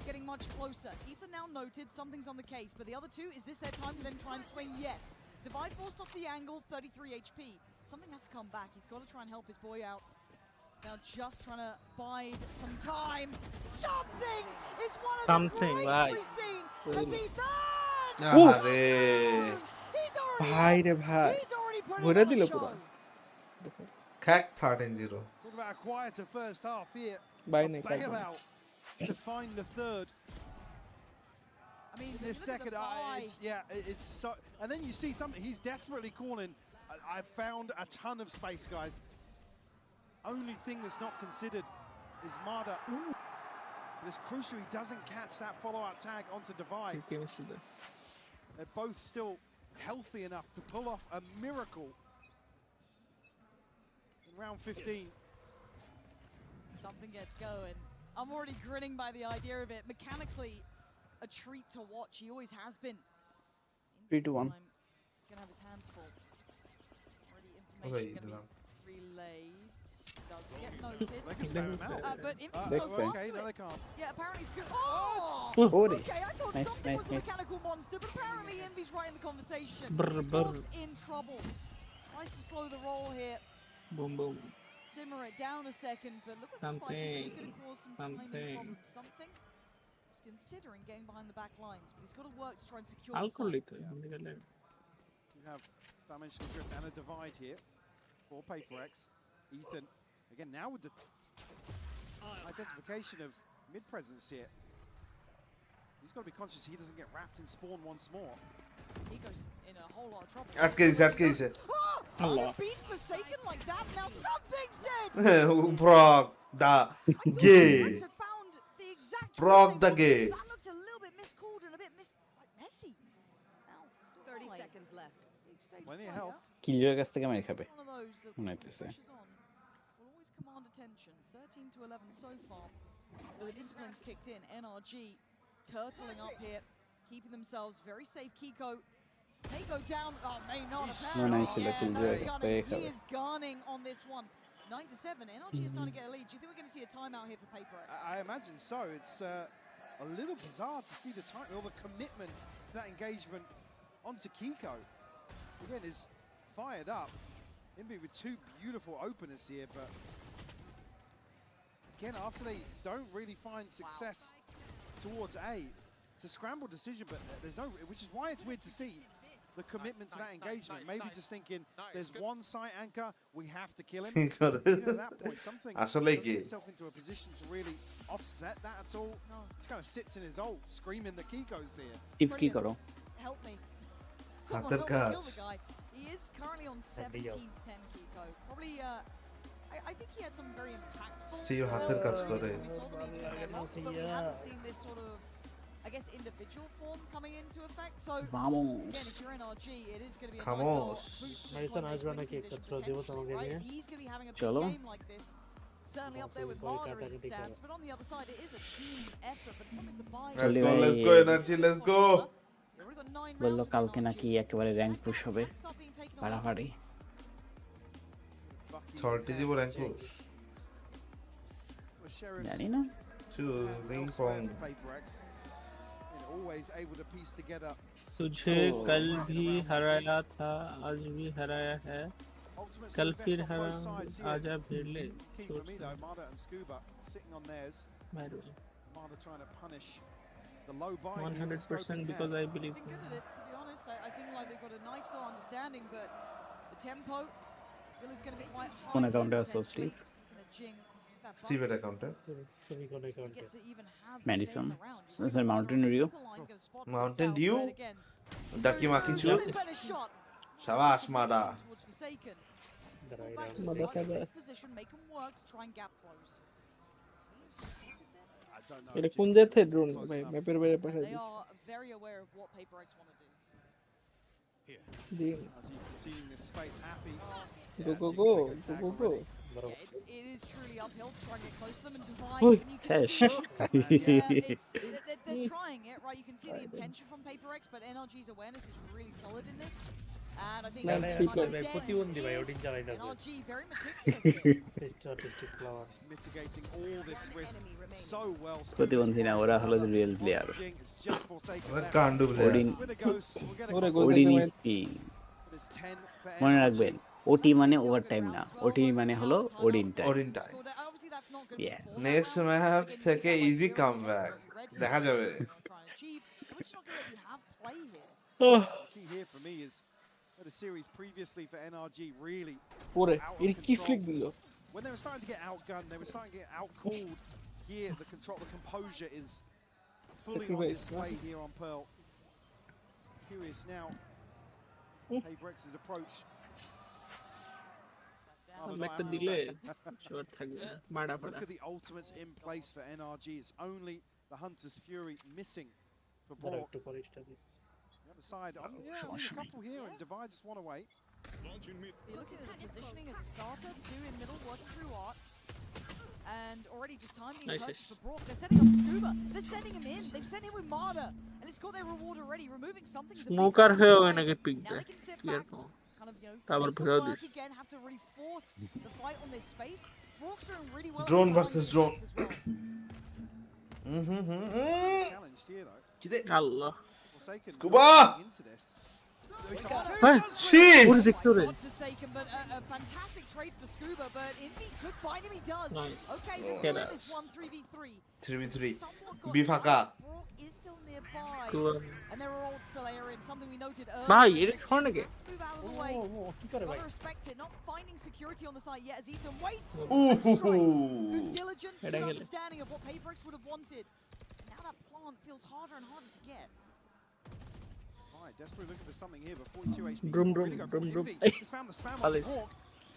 getting much closer. Ethan now noted something's on the case, but the other two, is this their time to then try and swing? Yes. Devi forced off the angle, 33 HP. Something has to come back. He's got to try and help his boy out. Now just trying to bide some time. Something is one of Something, the greats right. we've seen. As Ethan! আরে He's already ভাই রে ভাই He's already putting ভরে on a দিল show. পুরো খ্যাক 13-0 Talk about a quieter first half here. By A নাই bailout to find the third. I mean, In this second, it's so. And then you see something. He's desperately calling. I've found a ton of space, guys. Only thing that's not considered is Marda. But it's crucial he doesn't catch that follow-up tag onto Devi. They're both still healthy enough to pull off a miracle in round 15. something gets going. I'm already grinning by the idea of it. Mechanically, a treat to watch. He always has been. In 3 this to 1. time, he's gonna have his hands full. Already information gonna be relayed. Does get noted. They can spam him out. But Impy's Next so time. close Okay, to no, it. they can't. Yeah, apparently he's good. Oh! Oh, Okay, I thought Nice, something nice, was the nice. mechanical monster, but apparently Envy's right in the conversation. Brr, brr. Dog's in trouble. Tries to slow the roll here. Boom, boom. Simmer it down a second, but look what the spike is. It is going to cause some timing problems. Something. He's considering getting behind the back lines, but he's got to work to try and secure the Alcohol site. You have dimensional drift and a divide here for PaperX. Ethan, again, now with the identification of mid-presence here. He's got to be conscious he doesn't get wrapped in spawn once more. He goes in a whole lot of trouble. আটকে দিছে Oh! Allah. You're being forsaken like that? Now something's dead! Brock the gay. PRX had found the exact Brock route the they gay. wanted. That looked a little bit miscalled and a bit messy. Now, 30 why? seconds left. Big stage Plenty of player. health. কিলজয়ের কাছ থেকে মেরে খাবে It's one of those that মনে when the হইতেছে pressure's on, will always command attention. 13 to 11 so far. But the discipline's kicked in. NRG turtling up here, keeping themselves very safe. Kiko may go down. Oh, may not. Apparently. nice Yeah, little no, Joy. he's gunning. He Very is gunning on this one. 9 to 7. NRG is trying to get a lead. Do you think we're going to see a timeout here for PaperX? I imagine so. It's a little bizarre to see the time or the commitment to that engagement onto Kiko. Again, is fired up. Imbi with two beautiful openers here, but again, after they don't really find success towards A, it's a scramble decision, but there's no, which is why it's weird to see the commitment to that engagement. Maybe just thinking there's one site anchor, we have to kill him. You know, at that point, something আসলে doesn't কি get himself into a position to really offset that at all. No. Just kind of sits in his ult, screaming that Kiko's here. টিপ কি করো Help me. Someone হাতের help me kill কাজ। the guy. He is currently on 17 to 10 Kiko. Probably, I think he had some very impactful. Steve হাতের কাজ করে। We saw them even in their loss, but we haven't seen this sort of, I guess, individual form coming into effect. So, again, Vamos. if you're NRG, it is going to be a Vamos. nice little boost to the point-based win condition potentially, right? If he's going to be having a big Chalo. game like this, certainly up there with Marder as it stands, but on the other side, it is a team effort. But the problem is the buy. Let's go energy, let's go. বললো কালকে নাকি একেবারে rank push হবে পাড়াপাড়ি ছলটি দিব rank push জানি না to ring পং Always able to piece together. तुझे कल भी हराया था आज भी हराया है कल फिर हरा आजा भिड़ ले Key for me though, Marder and Scuba sitting on theirs. Marder trying to punish the low buy. 100% because I believe Been good at it, to be honest. I think like they've got a nice little understanding, but the tempo still is going to be quite high. কোন here অ্যাকাউন্টে আছো potentially. Steve Gonna jing that স্টিভের bucket অ্যাকাউন্টে to get to even have his say in Madison the round. Sir Mountain Dew Line gonna spot Mountain this Dew? out, but again, ডাকি মাকি চুর really better shot. শাবাশ মাদা Towards Forsaken. Pull back to Mother such a Kada. good position, make them work to try and gap close. I don't know. এটা if কোন Jinx জায়গা থেকে is drone close ভাই enough. ম্যাপের বাইরে পাঠিয়ে They this are very aware of what PaperX want to do. দিন RG conceding this space happy. Go Yeah, go Jinx go taking a go tag go go already. Yeah, it is truly uphill to try and get close to them and divide. Oi, And you can cash. see they're trying it, right? You can see the intention from PaperX, but NRG's awareness is really solid in this. And I think Man, NRG people, NRG very meticulous here. Just mitigating all this risk so well. প্রতিবন্ধী না ওরা হলো real player Jinx is just forsaken ওরা left. কান্ডু player Odin With a ghost, we'll get a Ore close go. Odin দেখে is king It's 10 for মনে NRG. রাখবেন ওটি মানে ওভার টাইম না ওটি মানে হলো Odin time Odin time Obviously, that's not going to Yeah. be forced. Next match Again, you থেকে get that easy like comeback zero minutes, দেখা যাবে trying to achieve. We're just not going to let you have play here. Key here for me is the series previously for NRG really ওরে out এর of কি control. Flick দিল When they were starting to get outgunned, they were starting to get outcalled. Here, the control, the composure is fully on display here on Pearl. Curious now, PaperX's approach. একটা দিলে short থাকবে মারা Look পড়া at the ultimates in place for NRG. It's only the Hunter's Fury missing for Brock. The other side, yeah, I mean, a couple here, and Divide just one away. You're looking at the positioning as a starter, 2 in middle, working through art. And already just time being Nice. purchased for Brock. They're setting up Scuba. They're sending him in. They've sent him with Marder. And it's got their reward already. Removing something is a big Smoker step হয়ে away. নাকি pick Now দেয় they can sit টিয়ার back, কম kind of, তারপর make it ফেরত work this again, have to really force the fight on this space. Brock's doing really well. Drone at versus behind drone. as well. Challenged here though. Allah Forsaken Scuba! going into this. হ্যাঁ Jeez! ওরে দেখতে রে Not Forsaken, but a fantastic trade for Scuba. But Envy could find him. He does. Nice. Okay, this Get time us. is 1-3v3. 3v3 Somewhat got Bifaka. tight. Brock is still nearby. Cool. And there are all still airing. Something we noted earlier. ভাই in এটা this হয় game. নাকি Has to move out of the way. Gotta respect it. Not finding security on the site yet as Ethan waits and strikes. Good diligence, good Get it. understanding of what PRX would have wanted. Now that plant feels harder and harder to get. Right, desperately looking for something here, but 42 HP. Drum, Really drum, go for drum, Envy. drum. He's found the spam on Alice. the walk.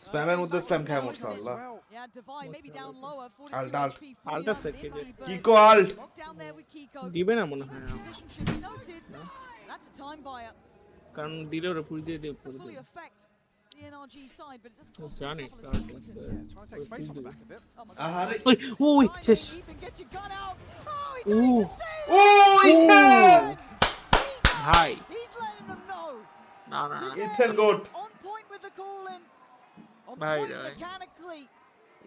স্প্যামের মধ্যে spam খায় মরছে As Allah well. Yeah, Divine maybe down lower. 42 Alt, alt. HP. Alt 49 effect, Envy, but Kiko alt. locked down there with Kiko. দিবে না মনে হয় Ethan's position should be noted. That's a time buyer. কারণ দিলে ওরা পুরি দিয়ে দিয়ে To করে fully দেবে affect the NRG side, but it doesn't cost জানি a couple of কারণ seconds. Trying to take space on the back of it. Oh my আহারে god. ওই ওই Fine, শেষ Ethan, get your gun out. Oh, he Ooh. didn't even say ও Ethan ভাই He's letting them know. না না না Ethan goat On point with the call-in. On Bye, point bye. mechanically.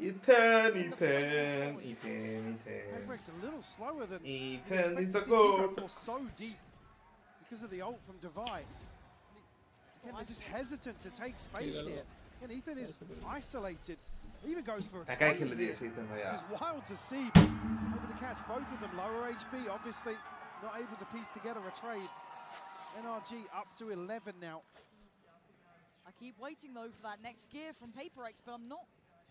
Ethan Ethan Ethan Ethan PRX a little slower than Ethan you'd is expect the to see Kiko goat. force so deep because of the ult from Divide. Again, they're just hesitant to take space here. And Ethan is isolated. He even goes for a একাই trade খেলে here, দিয়েছে ethane ভাইয়া which is wild to see. Able to catch both of them lower HP, obviously not able to piece together a trade. NRG up to 11 now. I keep waiting though for that next gear from PaperX, but I'm not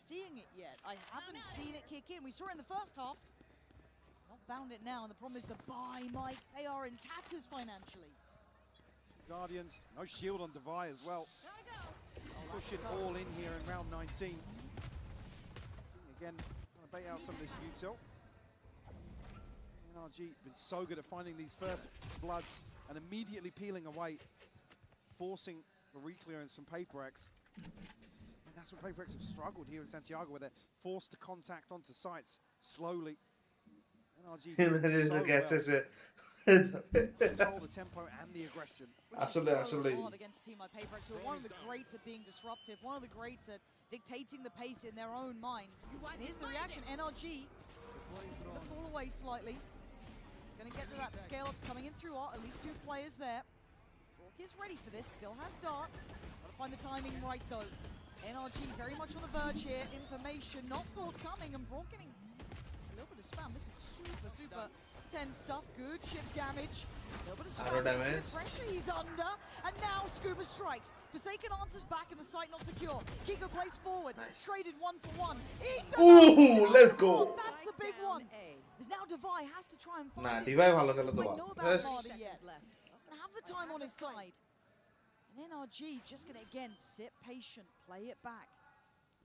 seeing it yet. I haven't seen it kick in. We saw it in the first half. Not found it now, and the problem is the buy, Mike. They are in tatters financially. Guardians, no shield on Divide as well. Push it all in here in round 19. Again, trying to bait out some of this util. NRG been so good at finding these first bloods and immediately peeling away, forcing the reclearance from PaperX. And that's when PaperX have struggled here in Santiago, where they're forced to contact onto sites slowly. NRG doing so well. Control the tempo and the aggression. আসলে So আসলে hard against a team like PaperX, who are one of the greats at being disruptive, one of the greats at dictating the pace in their own minds. And here's the reaction. NRG gonna fall away slightly. Gonna get to that scale ups coming in through at least 2 players there. Brock is ready for this, still has dart. Gotta find the timing right though. NRG very much on the verge here. Information not forthcoming, and Brock getting a little bit of spam. This is super tense stuff. Good chip damage. A little bit of spam. Arrow damage. The pressure he's under, and now Scuba strikes. Forsaken answers back, and the site not secure. Kiko plays forward. Nice. Traded 1 for 1. Ethan! Ooh, let's go. That's the big one. Because now Divide has to try and find না it. ডিভাই ভালো খেলে তো Doesn't know about Marder yet. Doesn't have the time on his side. And NRG just going to again sit patient, play it back.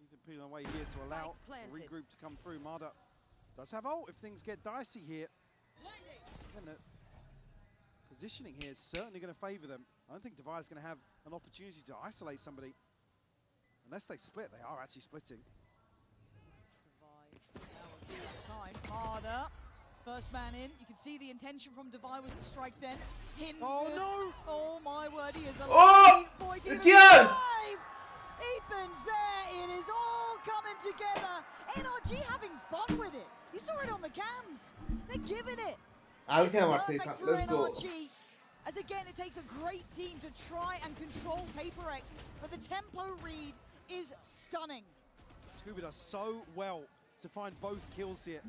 Ethan peeling away here to allow the regroup to come through. Marder does have ult if things get dicey here. And the positioning here is certainly going to favour them. I don't think Divide's going to have an opportunity to isolate somebody. Unless they split, they are actually splitting. Time. Marder. First man in. You can see the intention from Divide was to strike then. Hindered. Oh no! Oh my word, he is Oh! alive. Boy, Etienne! alive! Ethan's there. It is all coming together. NRG having fun with it. You saw it on the cams. They're giving it. আলকে It's মারছে perfect Ethan for let's go NRG. As again, it takes a great team to try and control PaperX, but the tempo read is stunning. Scuba does so well to find both kills here.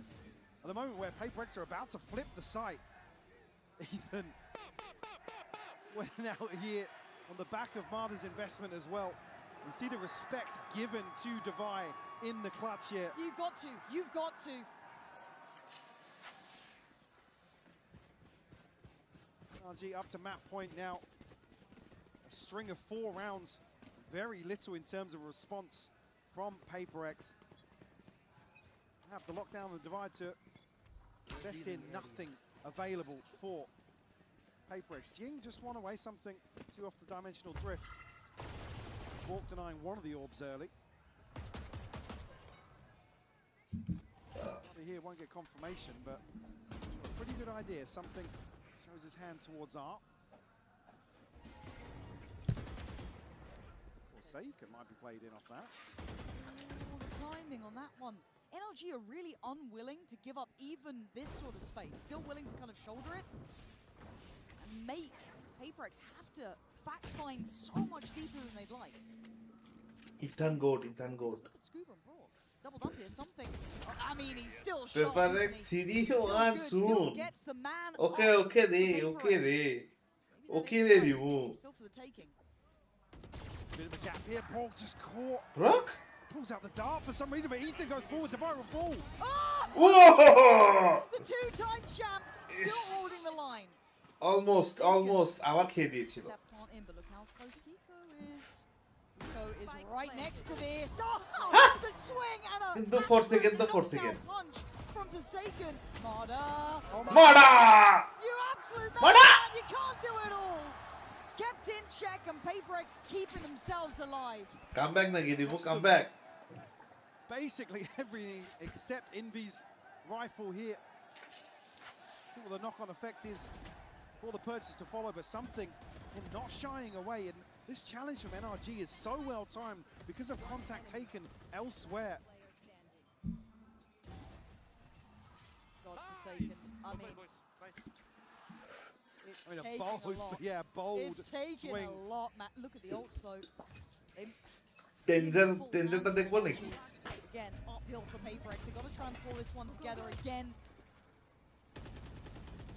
At the moment where PaperX are about to flip the site, Ethan went out here on the back of Marder's investment as well. You see the respect given to Divide in the clutch here. You've got to. You've got to. NRG up to map point now. A string of 4 rounds. Very little in terms of response from PaperX. Have the lockdown and the Divide to invest in. Nothing available for PaperX. Jing just won away something 2 off the dimensional drift. Walk denying one of the orbs early. here won't get confirmation, but a pretty good idea. Something shows his hand towards Art. Forsaken might be played in off that. Oh, the timing on that one. NRG are really unwilling to give up even this sort of space. Still willing to kind of shoulder it and make PRX have to fact find so much deeper than they'd like. Ethan Goat. Look at Scuba and Brawl. Doubled up here, something. I mean, he's still shot. PRX 3 on soon. Gets the man Okay, on okay, the re, okay, PRX. re. Maybe Okay, that re, is you. still for the taking. Bit of a gap here. Brawl just caught. Rock? Pulls out the dart for some reason, but Ethan goes forward. Devar will fall. Ah! Whoa! The two-time champ still holding the line. Almost. আবার খেয়ে দিয়েছিল। That plant in, but look how close Kiko is. Kiko is right next to this. Oh, the swing and a The 4 second, the 4 knockout second. punch from Forsaken. Marda. Mada! You absolute Marda! man, you can't do it all. Kept in check and PRX keeping themselves alive. Come back, Nagirimu, come back. Basically everything except Envy's rifle here. See what the knock-on effect is for the purchase to follow, but something in not shying away. And this challenge from NRG is so well timed because of contact taken elsewhere. God Forsaken. I mean, it's I mean, taking a bold, a lot. yeah, bold It's taking swing. a lot, Matt. Look at the ults though. Tenzer দেখবো নাকি? Again, uphill for PRX. They've got to try and pull this one together again.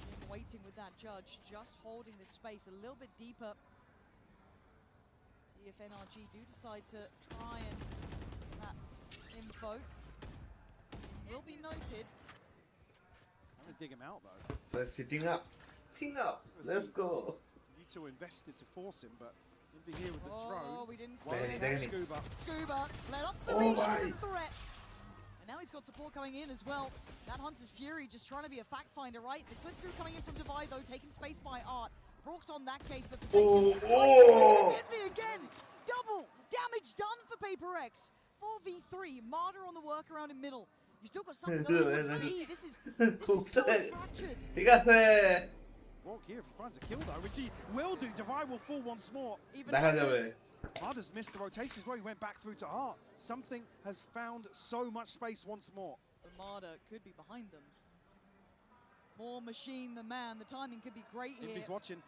Jim waiting with that judge, just holding this space a little bit deeper. See if NRG do decide to try and get that info. Will be noted. I'm gonna dig him out though. They're sitting up. Let's go. You two invested to force him, but Envy here with the Oh, drone. we didn't Well, Danny, that's Danny. Scuba. let up the Oh reach my. of the threat. And now he's got support coming in as well. That Hunter's Fury just trying to be a fact finder, right? The slip through coming in from Divide though, taking space by Art. Brook's on that case, but Forsaken. Oh. Envy again. Double damage done for PRX. 4v3. Martyr on the workaround in middle. You still got something going on. This is so fractured. ঠিক আছে। Walk here if he finds a kill though, which he will do. Divide will fall once more. Even দেখা Atlas, যাবে। Marder's missed the rotation as well. He went back through to Art. Something has found so much space once more. Armada could be behind them. More machine than man. The timing could be great here. Envy's watching.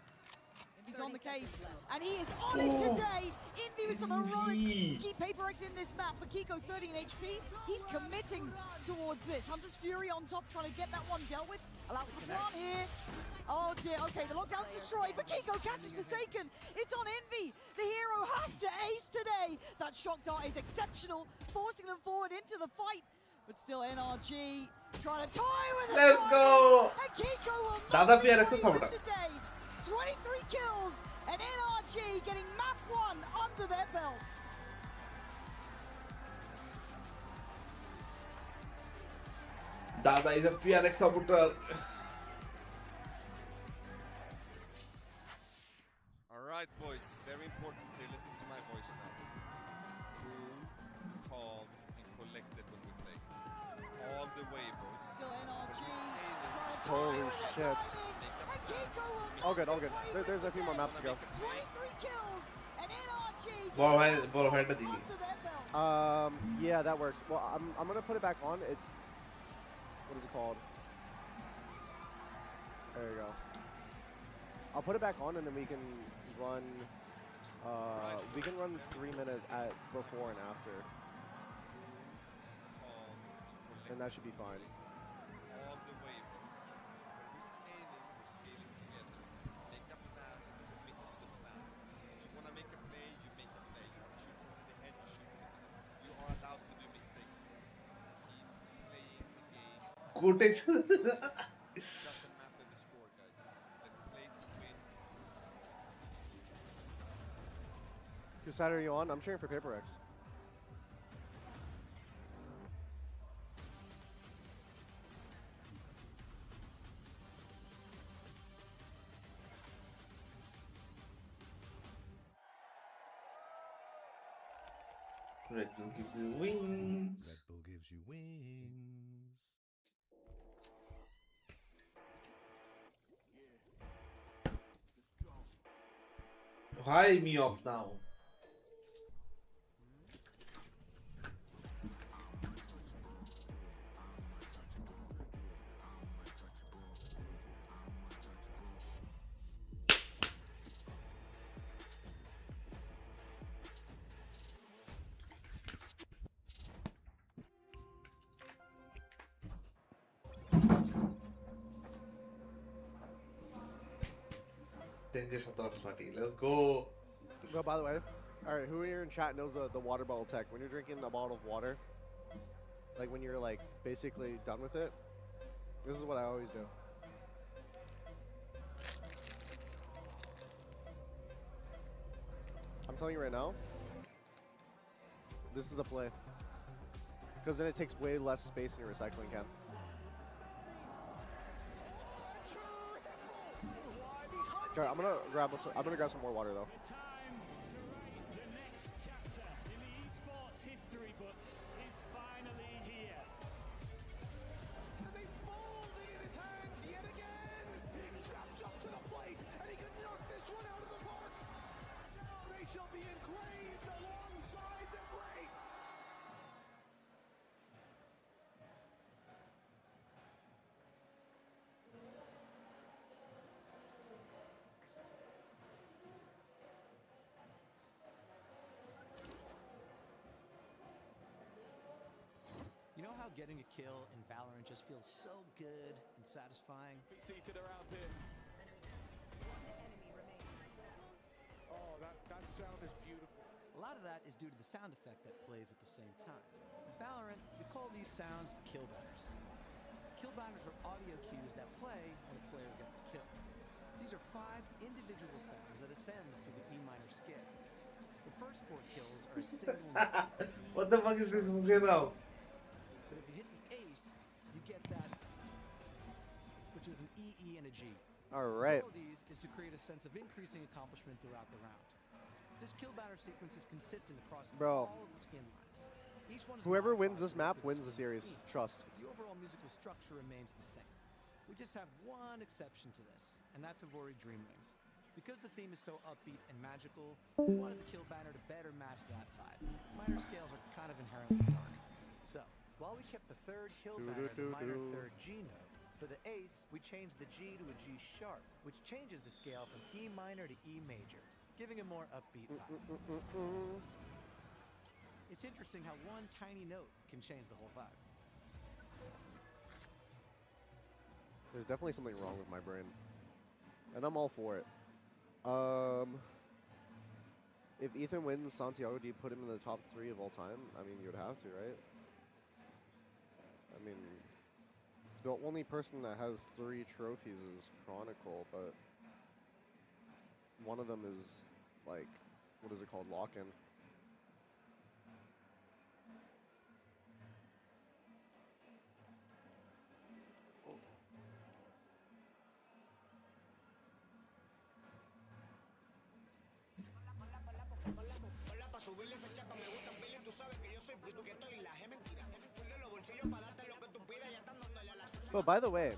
Envy's on the case, and he is on it today. Envy with some heroics to keep PRX in this map. But Kiko 30 in HP. He's committing towards this. Hunter's Fury on top, trying to get that one dealt with. Allow for the plant here. Oh dear, okay, the lockdown's destroyed, but Kiko catches Forsaken. It's on Envy. The hero has to ace today. That shock dart is exceptional, forcing them forward into the fight. But still NRG trying to toy with it. Let's go. And Kiko will not Dada be PRX free support. with today. 23 kills, and NRG getting map 1 under their belt. Dada is a PRX supporter. Alright boys, very important here, listen to my voice now. Cool, calm, and collected when we play. All the way boys. Still NRG trying to Holy toy with the shit. timing, and Kiko will not All good, all be good. free There's a with few more today. maps to go. 23 kills, and NRG বড় ভাইটা দিবি। under their belt. Yeah, that works. Well, I'm gonna put it back on. It. What is it called? There you go. I'll put it back on, and then we can run. We can run 3 minutes at before and after, and that should be fine. All the way boys. When we're scaling together. Make a plan, commit to the plan. You wanna make a play, you make a play. You wanna shoot someone in the head, you shoot him in the head. You are allowed to do mistakes. Keep playing the game. Cortex. Doesn't matter the score, guys. Let's play to win. Whose side are you on? I'm cheering for PRX. Red Bull gives you wings. Red Bull gives you wings. Why me off now? Let's go. No, by the way, all right, who here in chat knows the water bottle tech? When you're drinking a bottle of water, like when you're like basically done with it, this is what I always do. I'm telling you right now, this is the play. Because then it takes way less space in your recycling can. Okay, I'm gonna grab some more water though. Time to write the next chapter in the esports history books is finally here. And they fold it in his hands yet again. He steps up to the plate, and he can knock this one out of the park. Now they shall be engraved alongside the greats. You know how getting a kill in Valorant just feels so good and satisfying? Seated around him. Oh, that sound is beautiful. A lot of that is due to the sound effect that plays at the same time. In Valorant, we call these sounds kill banners. Kill banners are audio cues that play when a player gets a kill. These are 5 individual sounds that ascend through the E minor scale. The first 4 kills are a single note. What the fuck is this movie now? But if you hit the ace, you get that, which is an EE and a G. All right. The goal of these is to create a sense of increasing accomplishment throughout the round. This kill banner sequence is consistent across all of the skin lines. Each one is Whoever wins modified this map with wins the specific series. theme, Trust. But the overall musical structure remains the same. We just have one exception to this, and that's Avori Dreamwings. Because the theme is so upbeat and magical, we wanted the kill banner to better match that vibe. Minor scales are kind of inherently dark. So, while we kept the third kill banner the minor third G note, for the ace, we changed the G to a G sharp, which changes the scale from E minor to E major, giving a more upbeat vibe. It's interesting how one tiny note can change the whole vibe. There's definitely something wrong with my brain. And I'm all for it. If Ethan wins Santiago, do you put him in the top 3 of all time? I mean, you would have to, right? I mean, the only person that has 3 trophies is Chronicle, but one of them is, like, what is it called? Lock-in. Oh, by the way,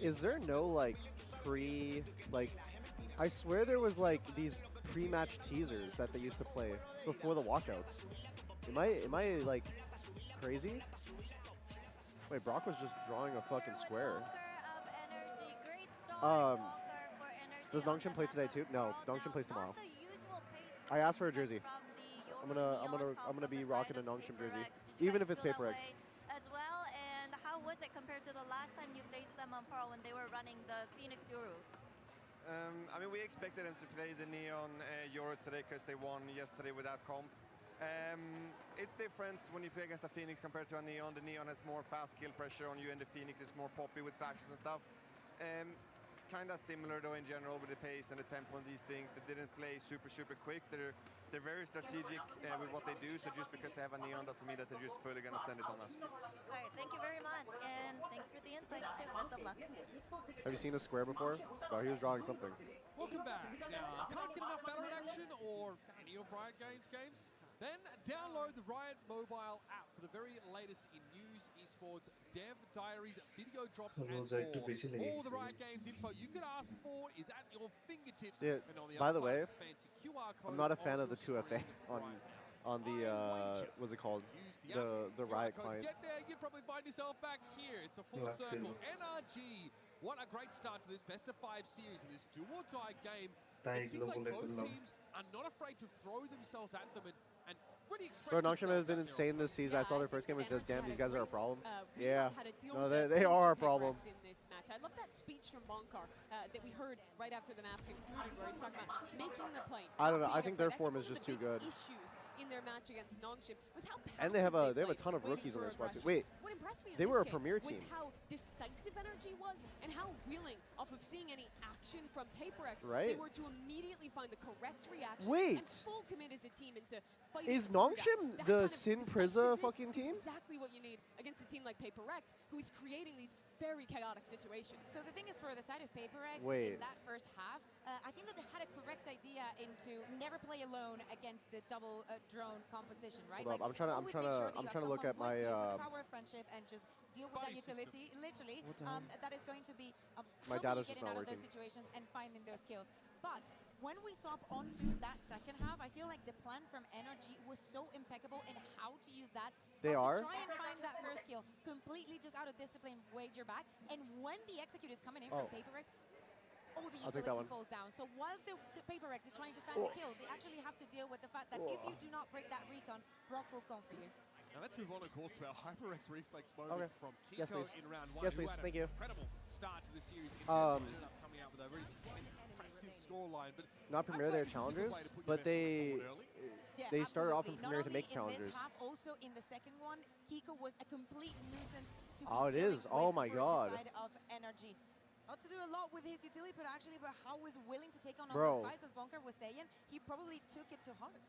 is there no like I swear there was like these pre-match teasers that they used to play before the walkouts. Am I like crazy? Wait, Brock was just drawing a fucking square. Does Nongshim play today too? No, Nongshim plays tomorrow. I asked for a jersey. I'm gonna be rocking a Nongshim jersey, even if it's PRX. As well, and how was it compared to the last time you faced them on Pearl when they were running the Phoenix Euro? I mean, we expected them to play the Neon Euro today because they won yesterday without comp. It's different when you play against a Phoenix compared to a Neon. The Neon has more fast kill pressure on you, and the Phoenix is more poppy with flashes and stuff. Kind of similar though in general with the pace and the tempo on these things. They didn't play super quick. They're very strategic with what they do, so just because they have a Neon doesn't mean that they're just fully gonna send it on us. Alright, thank you very much, and thanks for the insights too. Best of luck. Have you seen a square before? Oh, he was drawing something. Welcome back. Now, can't get enough Valorant action or any of Riot Games games? Then Download the Riot mobile app for the very latest in news, esports, dev, diaries, video drops, and more. All the Riot Games info you could ask for is at your fingertips. Yeah, And on the by other the way, side, this fancy QR code I'm not a fan on of the your 2FA screen on the what's it called? The Riot client. Get there, you'd probably find yourself back here. It's a full circle. NRG, what a great start to this best of 5 series in this do or die game. It seems like both teams are not afraid to throw themselves at them and really express Bro, Nongshim has been insane this season. I saw their first game and just, damn, these guys are a problem. Yeah, no, they are a problem. In this match. I love that speech from Bonkar that we heard right after the map concluded, where he's talking about making the play. I don't know. I think their form is just too good. Issues in their match against Nongshim was how and they have a ton of rookies on their squad too. Wait, what impressed me in they were a this premier game team. was how decisive NRG was and how willing, off of seeing any action from PaperX, Right. they were to immediately find the correct reaction Wait. and full commit as a team into fighting. Is Nongshim the Sin Priza fucking team? Exactly what you need against a team like PaperX, who is creating these very chaotic situations. So the thing is, for the side of PaperX, Wait. in that first half, I think that they had a correct idea into never play alone against the double drone composition, right? Hold up, I'm trying to look at my the power of friendship and just deal with that utility. Literally, that is going to be My helping data's you just getting not out of those working. situations and finding those kills. But when we swap onto that second half, I feel like the plan from NRG was so impeccable in how to use that. They how are. to try and find that first kill, completely just out of discipline, wager back. And when the execute is coming in from PaperX, all the I'll take that utility one. falls down. So whilst the PaperX is trying to find the kill, they actually have to deal with the fact that if you do not break that recon, Brock will come for you. Now let's move on, of course, to our HyperX reflex moment from Kiko Yes, please. in round 1. Yes, who please. had Thank an you. incredible start to the series. In general, ended up coming out with a very impressive scoreline. But Not Premier, they're challengers, but they started off in Premier to make challengers. In this half, also in the second one, Kiko was a complete nuisance to be Oh, it dealing is. Oh with my for God. the side of NRG. Not to do a lot with his utility, but actually but how was willing to take on all Bro. those fights, as Bonker was saying. He probably took it to heart.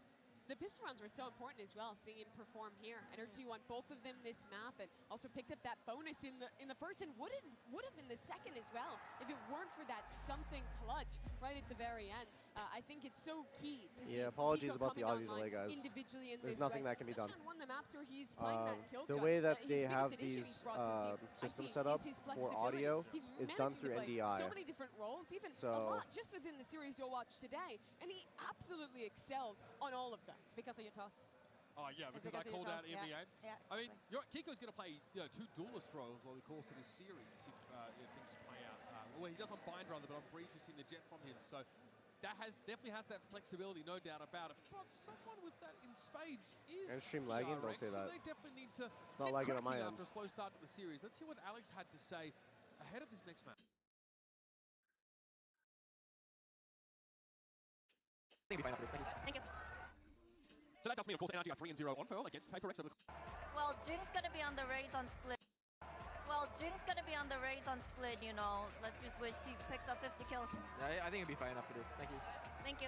The pistol rounds were so important as well, seeing him perform here. NRG won both of them this map and also picked up that bonus in the first and would have in the second as well if it weren't for that something clutch right at the very end. I think it's so key to see apologies Kiko about the coming audio online delay, guys. individually in There's this nothing way. that can be done. Especially on one of the maps where he's playing that kill The shot. way that His they biggest have addition these he's brought to the team, I systems see, set up is his for flexibility. audio He's is done managing through to play NDI. so many different roles, even a So- lot just within the series you'll watch today, and he absolutely excels on all of them. It's because of your toss. Oh yeah, because I called out NBA. I mean, Kiko's going to play 2 duelist roles over the course of this series if things play out. Well, he does on bind rather, but I'm briefly seeing the jet from him. So that definitely has that flexibility, no doubt about it. But someone with that in spades is And stream lagging? Don't PRX, say that. So they definitely need to It's not get lagging on my cracking end. after a slow start to the series. Let's hear what Alex had to say ahead of this next match. Thank you. So that does mean, of course, NRG are 3-0 on Pearl against PaperX over the... Well, Jin's gonna be on the race on split. You know. Let's just wish she picks up 50 kills. Yeah, I think it'll be fine after this. Thank you. Thank you.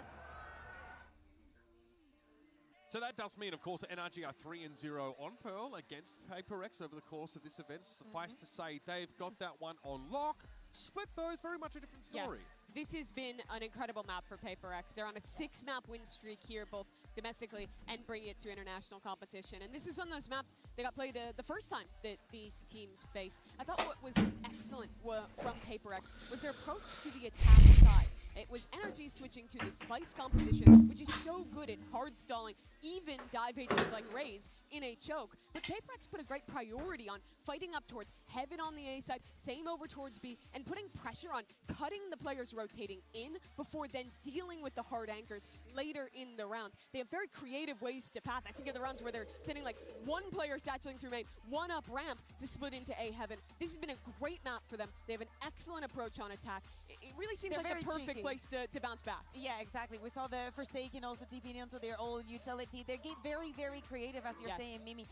So that does mean, of course, that NRG are 3-0 on Pearl against PaperX over the course of this event. Suffice to say, they've got that one on lock. Split, though, is very much a different story. Yes, this has been an incredible map for PaperX. They're on a 6-map win streak here, both domestically and bringing it to international competition. And this is one of those maps that got played the first time that these teams faced. I thought what was excellent from PaperX was their approach to the attack side. It was NRG switching to this Vice composition, which is so good at hard stalling even dive agents like Raze in a choke. But PaperX put a great priority on fighting up towards Heaven on the A side, same over towards B, and putting pressure on cutting the players rotating in before then dealing with the hard anchors later in the round. They have very creative ways to path. I think of the rounds where they're sending like one player satcheling through main, one up ramp to split into A Heaven. This has been a great map for them. They have an excellent approach on attack. It really seems They're like very a perfect cheeky. place to bounce back. Yeah, exactly. We saw the Forsaken also TPing into their old utility. They get very, very creative, as you're saying, Mimi,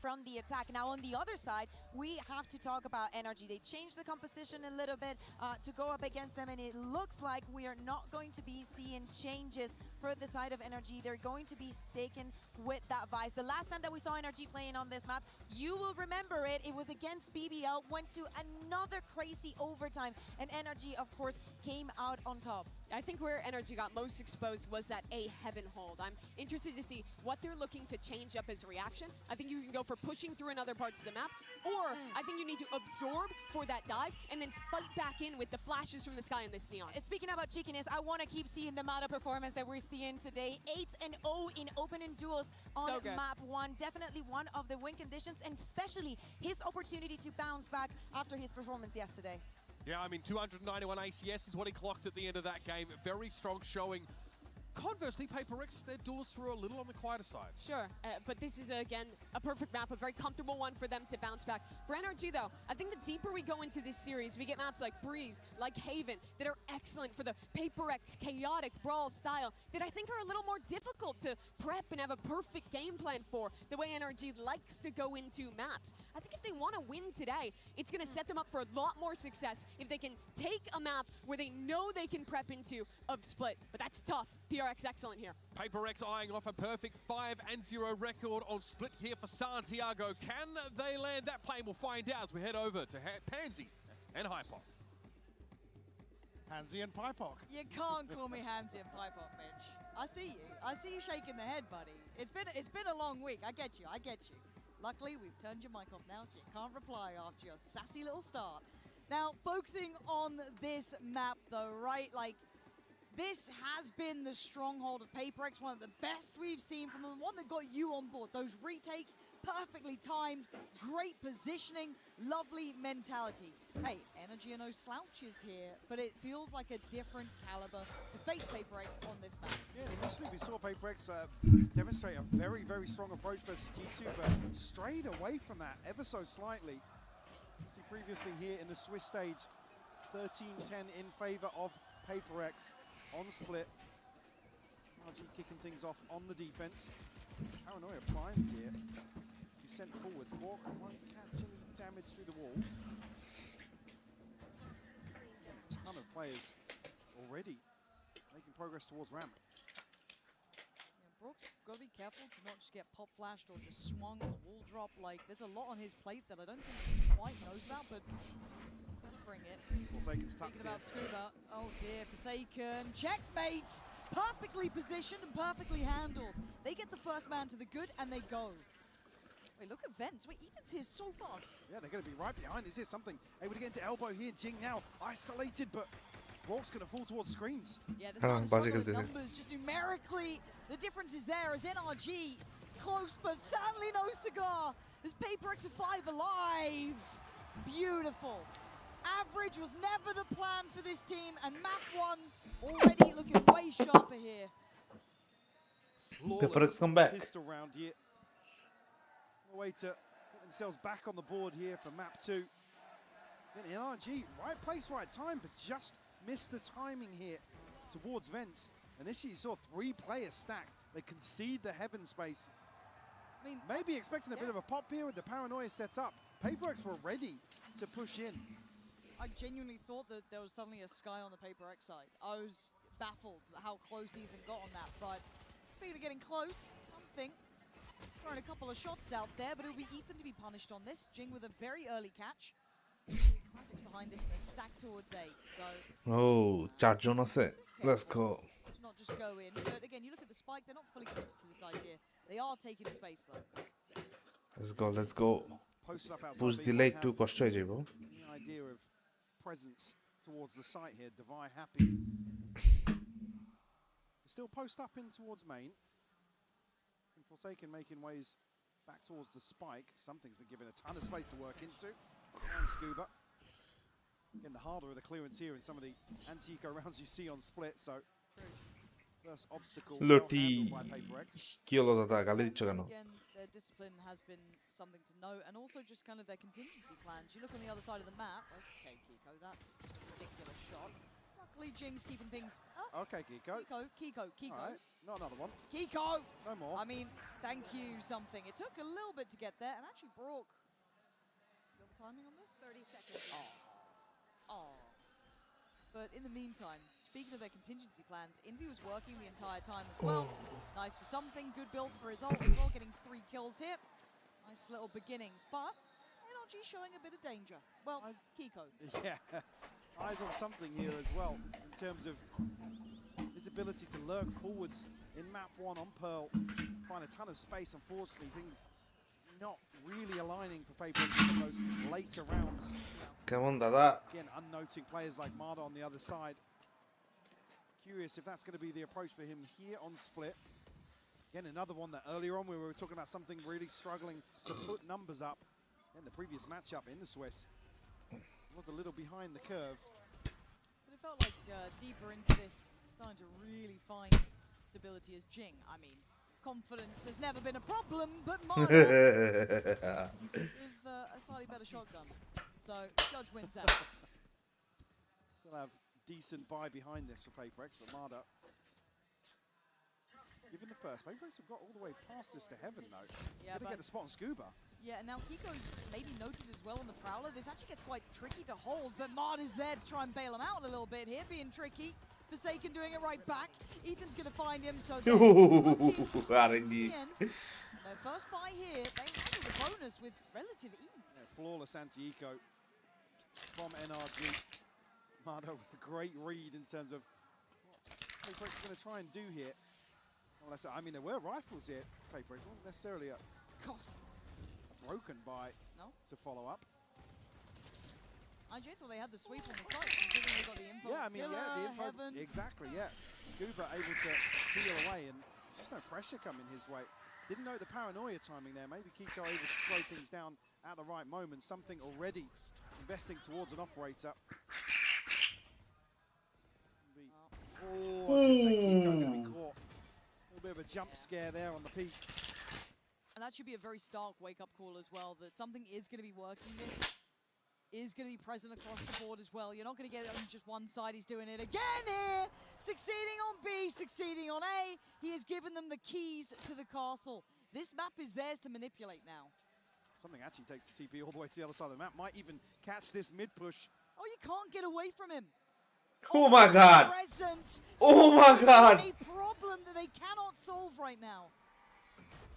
from the attack. Now, on the other side, we have to talk about NRG. They changed the composition a little bit to go up against them, and it looks like we are not going to be seeing changes for the side of NRG. They're going to be sticking with that Vice. The last time that we saw NRG playing on this map, you will remember it. It was against BBL, went to another crazy overtime, and NRG, of course, came out on top. I think where NRG got most exposed was at A heaven hold. I'm interested to see what they're looking to change up as reaction. I think you can go for pushing through in other parts of the map, or I think you need to absorb for that dive and then fight back in with the flashes from the sky in this neon. Speaking about cheekiness, I want to keep seeing the amount of performance that we're seeing today. 8-0 in opening duels on map 1. Definitely one of the win conditions, and especially his opportunity to bounce back after his performance yesterday. Yeah, I mean, 291 ACS is what he clocked at the end of that game. Very strong showing. Conversely, PaperX, their duels through a little on the quieter side. Sure, but this is, again, a perfect map, a very comfortable one for them to bounce back. For NRG, though, I think the deeper we go into this series, we get maps like Breeze, like Haven, that are excellent for the PaperX chaotic brawl style that I think are a little more difficult to prep and have a perfect game plan for, the way NRG likes to go into maps. I think if they want to win today, it's going to set them up for a lot more success if they can take a map where they know they can prep into of Split, but that's tough. PRX excellent here. PaperX eyeing off a perfect 5-0 record on Split here for Santiago. Can they land that plane? We'll find out as we head over to Pansy and Hypop. Hansy and Pypok. You can't call me Hansy and Pypok, Mitch. I see you. I see you shaking the head, buddy. It's been a long week. I get you. Luckily, we've turned your mic off now, so you can't reply after your sassy little start. Now, focusing on this map, though, right? Like, this has been the stronghold of PaperX, one of the best we've seen from them, one that got you on board. Those retakes, perfectly timed, great positioning, lovely mentality. Hey, NRG are no slouches here, but it feels like a different caliber to face PaperX on this map. Yeah, initially we saw PaperX demonstrate a very, very strong approach versus G2, but strayed away from that ever so slightly. See previously here in the Swiss stage, 13-10 in favor of PaperX. On Split, NRG kicking things off on the defense. Paranoia primed here. He sent forward. Walk won't catch any damage through the wall. A ton of players already making progress towards ramp. Yeah, Brooks got to be careful to not just get pop flashed or just swung on the wall drop. Like, there's a lot on his plate that I don't think he quite knows about, but bring it. Forsaken's tucked Speaking about Scuba, oh dear, Forsaken, checkmate! Perfectly positioned and perfectly handled. They get the first man to the good and they go. Wait, look at Vents. Wait, Ethan's here so fast. Yeah, they're going to be right behind. Is there something able to get into elbow here? Jing now isolated, but Rourke's going to fall towards screens. Yeah, there's not a struggle with numbers, just numerically. The difference is there as NRG close, but sadly no cigar. There's PaperX with 5 alive. Beautiful. Average was never the plan for this team, and map 1 already looking way sharper here. PaperX come back. Pistol round here. A way to get themselves back on the board here for map 2. Then NRG, right place, right time, but just missed the timing here towards Vents. Initially, you saw 3 players stacked. They concede the heaven space. I mean, maybe expecting a bit of a pop here with the Paranoia set up. PaperX were ready to push in. I genuinely thought that there was suddenly a sky on the PaperX side. I was baffled at how close Ethan got on that, but speaking of getting close, something. Throwing a couple of shots out there, but it'll be Ethan to be punished on this. Jing with a very early catch. Classics behind this and a stack towards A, so... Oh, চারজন আছে. Let's go. To not just go in, but again, you look at the spike, they're not fully committed to this idea. They are taking space, though. Let's go. Push দিলে একটু কষ্ট হয়ে যাবে. The idea of presence towards the site here. Devi happy. Still post up in towards main. And Forsaken making ways back towards the spike. Something's been given a ton of space to work into. And Scuba. Again, the harder of the clearance here in some of the anti-eco rounds you see on Split. So first obstacle well handled by PaperX. কি হলো দাদা গালি দিচ্ছ কেন? Again, their discipline has been something to note, and also just kind of their contingency plans. You look on the other side of the map. Okay, Kiko, that's just a ridiculous shot. Luckily, Jing's keeping things up. Okay, Kiko. Kiko. All right, not another one. Kiko! No more. I mean, thank you, something. It took a little bit to get there, and actually Brook. You got the timing on this? 30 seconds. Oh. But in the meantime, speaking of their contingency plans, Envy was working the entire time as well. Nice for something, good build for his ult as well, getting 3 kills here. Nice little beginnings, but NRG showing a bit of danger. Well, Kiko. Yeah, eyes on something here as well in terms of his ability to lurk forwards in map 1 on Pearl. Find a ton of space, unfortunately, things not really aligning for Paper in those later rounds. Come on, Dada. Again, unnoting players like Marda on the other side. Curious if that's going to be the approach for him here on Split. Again, another one that earlier on we were talking about something really struggling to put numbers up. In the previous matchup in the Swiss, was a little behind the curve. But it felt like deeper into this, starting to really find stability as Jing. I mean, confidence has never been a problem, but Marda with a slightly better shotgun. So Judge wins out. Still have decent buy behind this for PaperX, but Marda given the first. PaperX have got all the way past this to heaven though. Yeah, Gonna get the spot on Scuba. Yeah, and now Kiko's maybe noted as well on the Prowler. This actually gets quite tricky to hold, but Marda's there to try and bail him out a little bit here, being tricky. Forsaken doing it right back. Ethan's gonna find him, so RNG. Their first buy here, they handle the bonus with relative ease. Yeah, flawless anti-eco from NRG. Marda with a great read in terms of what PaperX is gonna try and do here. Well, I mean, there were rifles here. PaperX wasn't necessarily a broken buy to follow up. IJ thought they had the sweep on the site, considering they got the info. Yeah, I mean, Killer, the info. Heaven. Exactly, yeah. Scuba able to peel away and just no pressure coming his way. Didn't know the paranoia timing there. Maybe Kiko able to slow things down at the right moment. Something already investing towards an operator. Oh, I was going to say Kiko going to be caught. A little bit of a jump scare there on the peak. And that should be a very stark wake-up call as well, that something is going to be working. This is going to be present across the board as well. You're not going to get it on just one side. He's doing it again here. Succeeding on B, succeeding on A. He has given them the keys to the castle. This map is theirs to manipulate now. Something actually takes the TP all the way to the other side of the map. Might even catch this mid-push. Oh, you can't get away from him. Oh my god. Present. Oh my god. A problem that they cannot solve right now.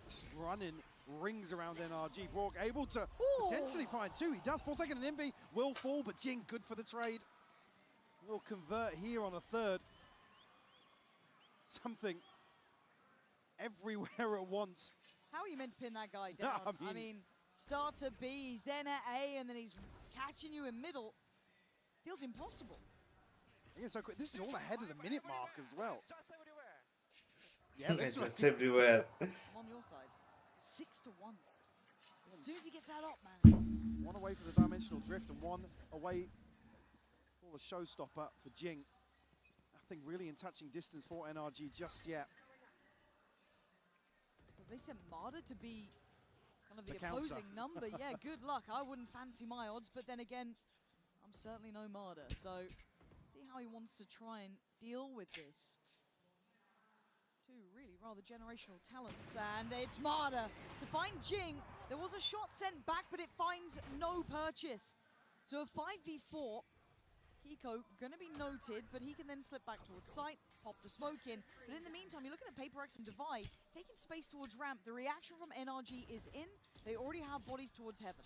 Just running rings around NRG. Borg able to potentially find 2. He does. 4 seconds and Envy will fall, but Jing good for the trade. Will convert here on a 3rd. Something everywhere at once. How are you meant to pin that guy down? I mean, start to B, he's then at A, and then he's catching you in middle. Feels impossible. Yeah, so quick. This is all ahead of the minute mark as well. Yeah, it's just everywhere. I'm on your side. 6-1. As soon as he gets that up, man. 1 away for the dimensional drift and 1 away for the showstopper for Jing. Nothing really in touching distance for NRG just yet. So they sent Marda to be kind of the counter. opposing number. Yeah, good luck. I wouldn't fancy my odds, but then again, I'm certainly no Marda. So see how he wants to try and deal with this. 2 really rather generational talents, and it's Marda to find Jing. There was a shot sent back, but it finds no purchase. So a 5v4. Kiko gonna be noted, but he can then slip back towards site, pop the smoke in. But in the meantime, you're looking at PaperX and Divide taking space towards ramp. The reaction from NRG is in. They already have bodies towards heaven.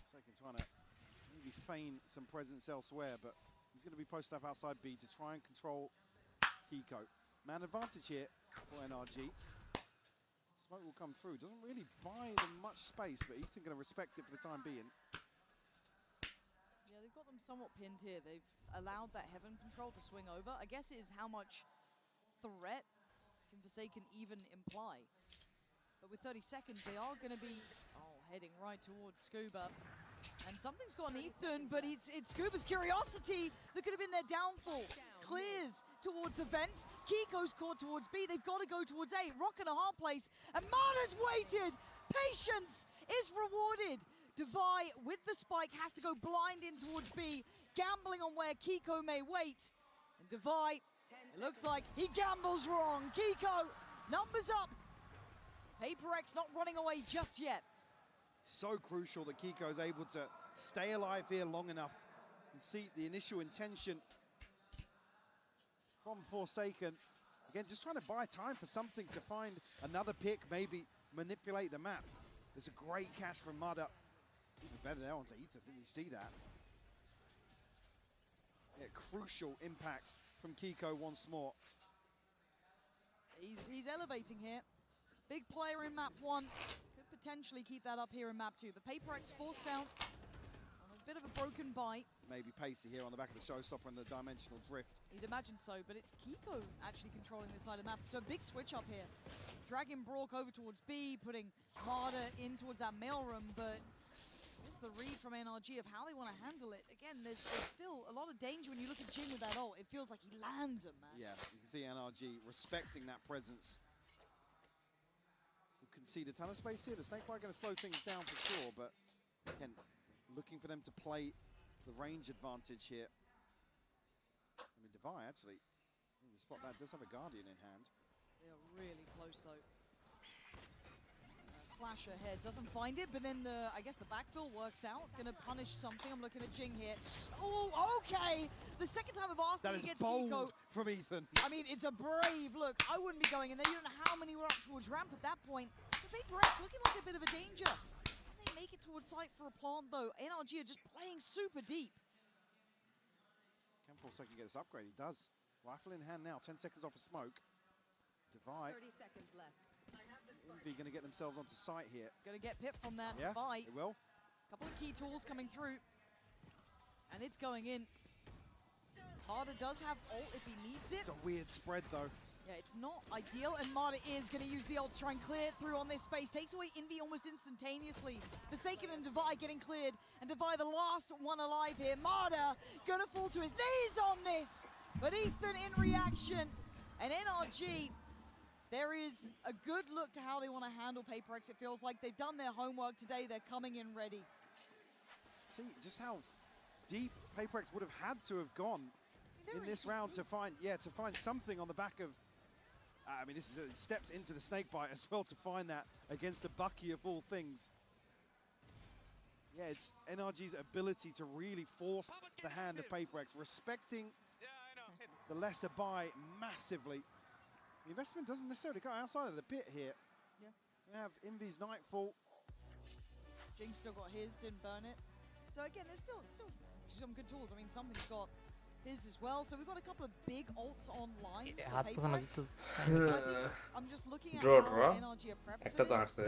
Second trying to maybe feign some presence elsewhere, but he's going to be posted up outside B to try and control Kiko. Man advantage here for NRG. Smoke will come through. Doesn't really buy them much space, but Ethan going to respect it for the time being. Yeah, they've got them somewhat pinned here. They've allowed that heaven control to swing over. I guess it is how much threat can Forsaken even imply. But with 30 seconds, they are going to be heading right towards Scuba. And something's gone Ethan, but it's Scuba's curiosity that could have been their downfall. Clears towards the vents. Kiko's caught towards B. They've got to go towards A. Rock in a hard place. And Marda's waited. Patience is rewarded. Devi with the spike has to go blind in towards B, gambling on where Kiko may wait. And Devi, it looks like he gambles wrong. Kiko, numbers up. PaperX not running away just yet. So crucial that Kiko is able to stay alive here long enough You see the initial intention from Forsaken. Again, just trying to buy time for something to find another pick, maybe manipulate the map. There's a great catch from Mudder. Even better there onto Ethan, didn't you see that? Yeah, crucial impact from Kiko once more. He's elevating here. Big player in map 1. Could potentially keep that up here in map 2. The PaperX forced down on a bit of a broken bite. Maybe pacey here on the back of the showstopper and the dimensional drift. You'd imagine so, but it's Kiko actually controlling this side of the map. So a big switch up here. Dragging Brock over towards B, putting Marder in towards that mailroom, but is this the read from NRG of how they want to handle it? Again, there's still a lot of danger when you look at Jing with that ult. It feels like he lands him, man. Yeah, you can see NRG respecting that presence. You can see the ton of space here. The Snakebite going to slow things down for sure, but again, looking for them to play the range advantage here. I mean, Devi actually, you spot that, does have a Guardian in hand. They are really close though. Flash ahead, doesn't find it, but then I guess the backfill works out. Gonna punish something. I'm looking at Jing here. Oh, okay. The second time I've asked That he is gets bold Kiko. from Ethan. I mean, it's a brave look. I wouldn't be going in there. You don't know how many were up towards ramp at that point. The PRX looking like a bit of a danger. Can they make it towards site for a plant though? NRG are just playing super deep. Can Forsaken get this upgrade? He does. Rifle in hand now, 10 seconds off a smoke. Devi. 30 seconds left. Envy going to get themselves onto site here. Gonna get pipped from that Yeah, fight. they will. Couple of key tools coming through. And it's going in. Marder does have ult if he needs it. It's a weird spread though. Yeah, it's not ideal, and Marder is going to use the ult to try and clear it through on this space. Takes away Envy almost instantaneously. Forsaken and Devi getting cleared, and Devi the last one alive here. Marder going to fall to his knees on this, but Ethan in reaction, and NRG, there is a good look to how they want to handle PaperX. It feels like they've done their homework today. They're coming in ready. See just how deep PaperX would have had to have gone in this round to find something on the back of. I mean, this is steps into the Snakebite as well to find that against a Bucky of all things. Yeah, it's NRG's ability to really force the hand of PaperX, respecting the lesser buy massively. The investment doesn't necessarily go outside of the pit here. Yeah. We have Envy's Nightfall. Jing still got his, didn't burn it. So again, there's still some good tools. I mean, something's got his as well. So we've got a couple of big ults online for PaperX. I'm just looking at how NRG are prepped for this.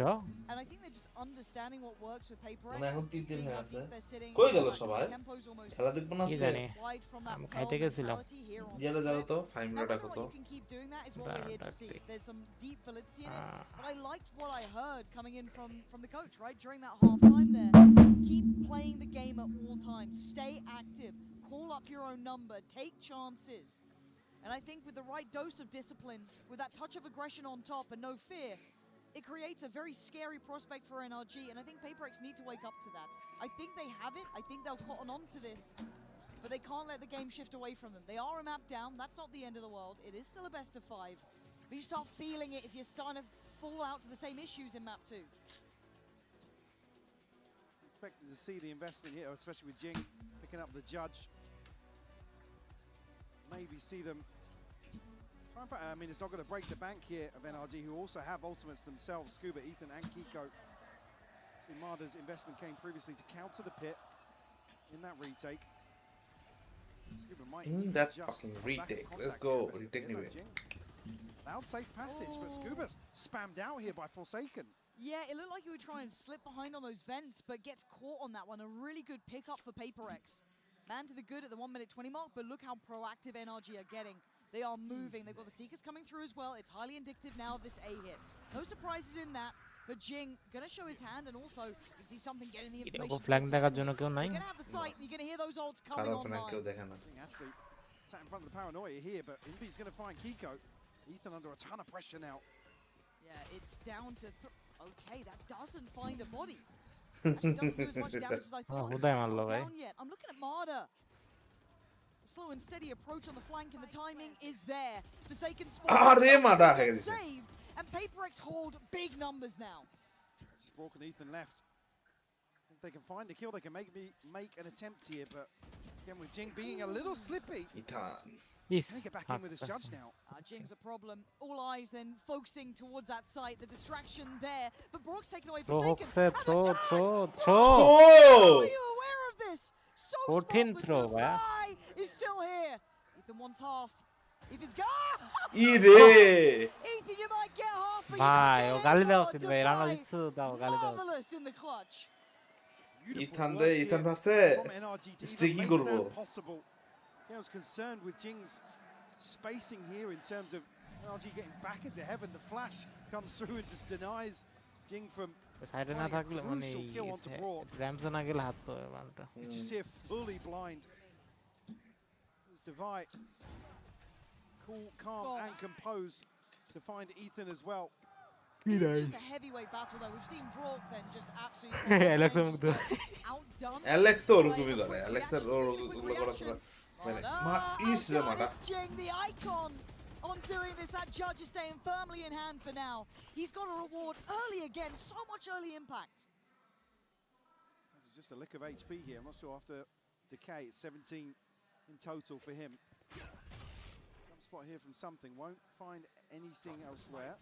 And I think they're just understanding what works with PaperX. Just seeing how deep they're sitting. Tempo's almost wide from that pearl mentality here on Split. Now, whether or not you can keep doing that is what we're here to see. There's some deep validity in it. But I liked what I heard coming in from the coach, right? During that half time there. Keep playing the game at all times. Stay active. Call up your own number, take chances. And I think with the right dose of discipline, with that touch of aggression on top and no fear, it creates a very scary prospect for NRG, and I think PaperX need to wake up to that. I think they have it, I think they'll cotton on to this, but they can't let the game shift away from them. They are a map down, that's not the end of the world, it is still a best of 5. But you start feeling it if you're starting to fall out to the same issues in map 2. Expecting to see the investment here, especially with Jing picking up the judge. Maybe see them try and I mean, it's not going to break the bank here of NRG, who also have ultimates themselves, Scuba, Ethan, and Kiko. So Marder's investment came previously to counter the pit in that retake. Scuba might In that fucking retake. Let's go. Retake anyway. Loud safe passage, but Scuba spammed out here by Forsaken. Yeah, it looked like he would try and slip behind on those vents, but gets caught on that one. A really good pickup for PaperX. Man to the good at the 1:20 mark, but look how proactive NRG are getting. They are moving. They've got the Seekers coming through as well. It's highly indicative now of this A hit. No surprises in that, but Jing gonna show his hand, and also you can see something getting the information. You're gonna have the sight, and you're gonna hear those ults coming online. Actually sat in front of the paranoia here, but Envy's gonna find Kiko. Ethan under a ton of pressure now. Yeah, it's down to okay, that doesn't find a body. Actually doesn't do as much damage as I thought. It's not down yet. I'm looking at Marder. Slow and steady approach on the flank, and the timing is there. Forsaken spot saved, and PaperX hold big numbers now. Just Brock and Ethan left. they can find a kill, they can make an attempt here, but again with Jing being a little slippy. Yes. Can he get back in with his judge now? Jing's a problem. All eyes then focusing towards that site. The distraction there, but Brock's taken away Forsaken. throw. Are you aware of this? So smart, but throw, Dubai is still here. Ethan wants half. Ethan's gone. İyi de. Ethan, you might get half. but you ভাই ও don't গালি get দাও it. সিদ্ধ ভাই রান্না Dubai, দিচ্ছে দাও গালি দাও marvelous in the clutch. Ethan ভাবছে From NRG to stay even কি make করব that possible. I was concerned with Jing's spacing here in terms of NRG getting back into heaven. The flash comes through and just denies Jing from সাইডে না finding a থাকলে মানে crucial kill onto Brock. Ramsay না গেলে হাত পাবে মানটা You just see it fully blind. There's Divide. Cool, calm, and composed to find Ethan as well. It's just a heavyweight battle though. We've seen Brock then just absolutely Alex outdone. Alex তো ওরকমই করে অ্যালেক্সের ওগুলো করা মানে মা ইস রে মাটা Jing, the icon on doing this. That judge is staying firmly in hand for now. He's got a reward early again. So much early impact. That's just a lick of HP here. I'm not sure after decay. It's 17 in total for him. Jump spot here from something. Won't find anything elsewhere.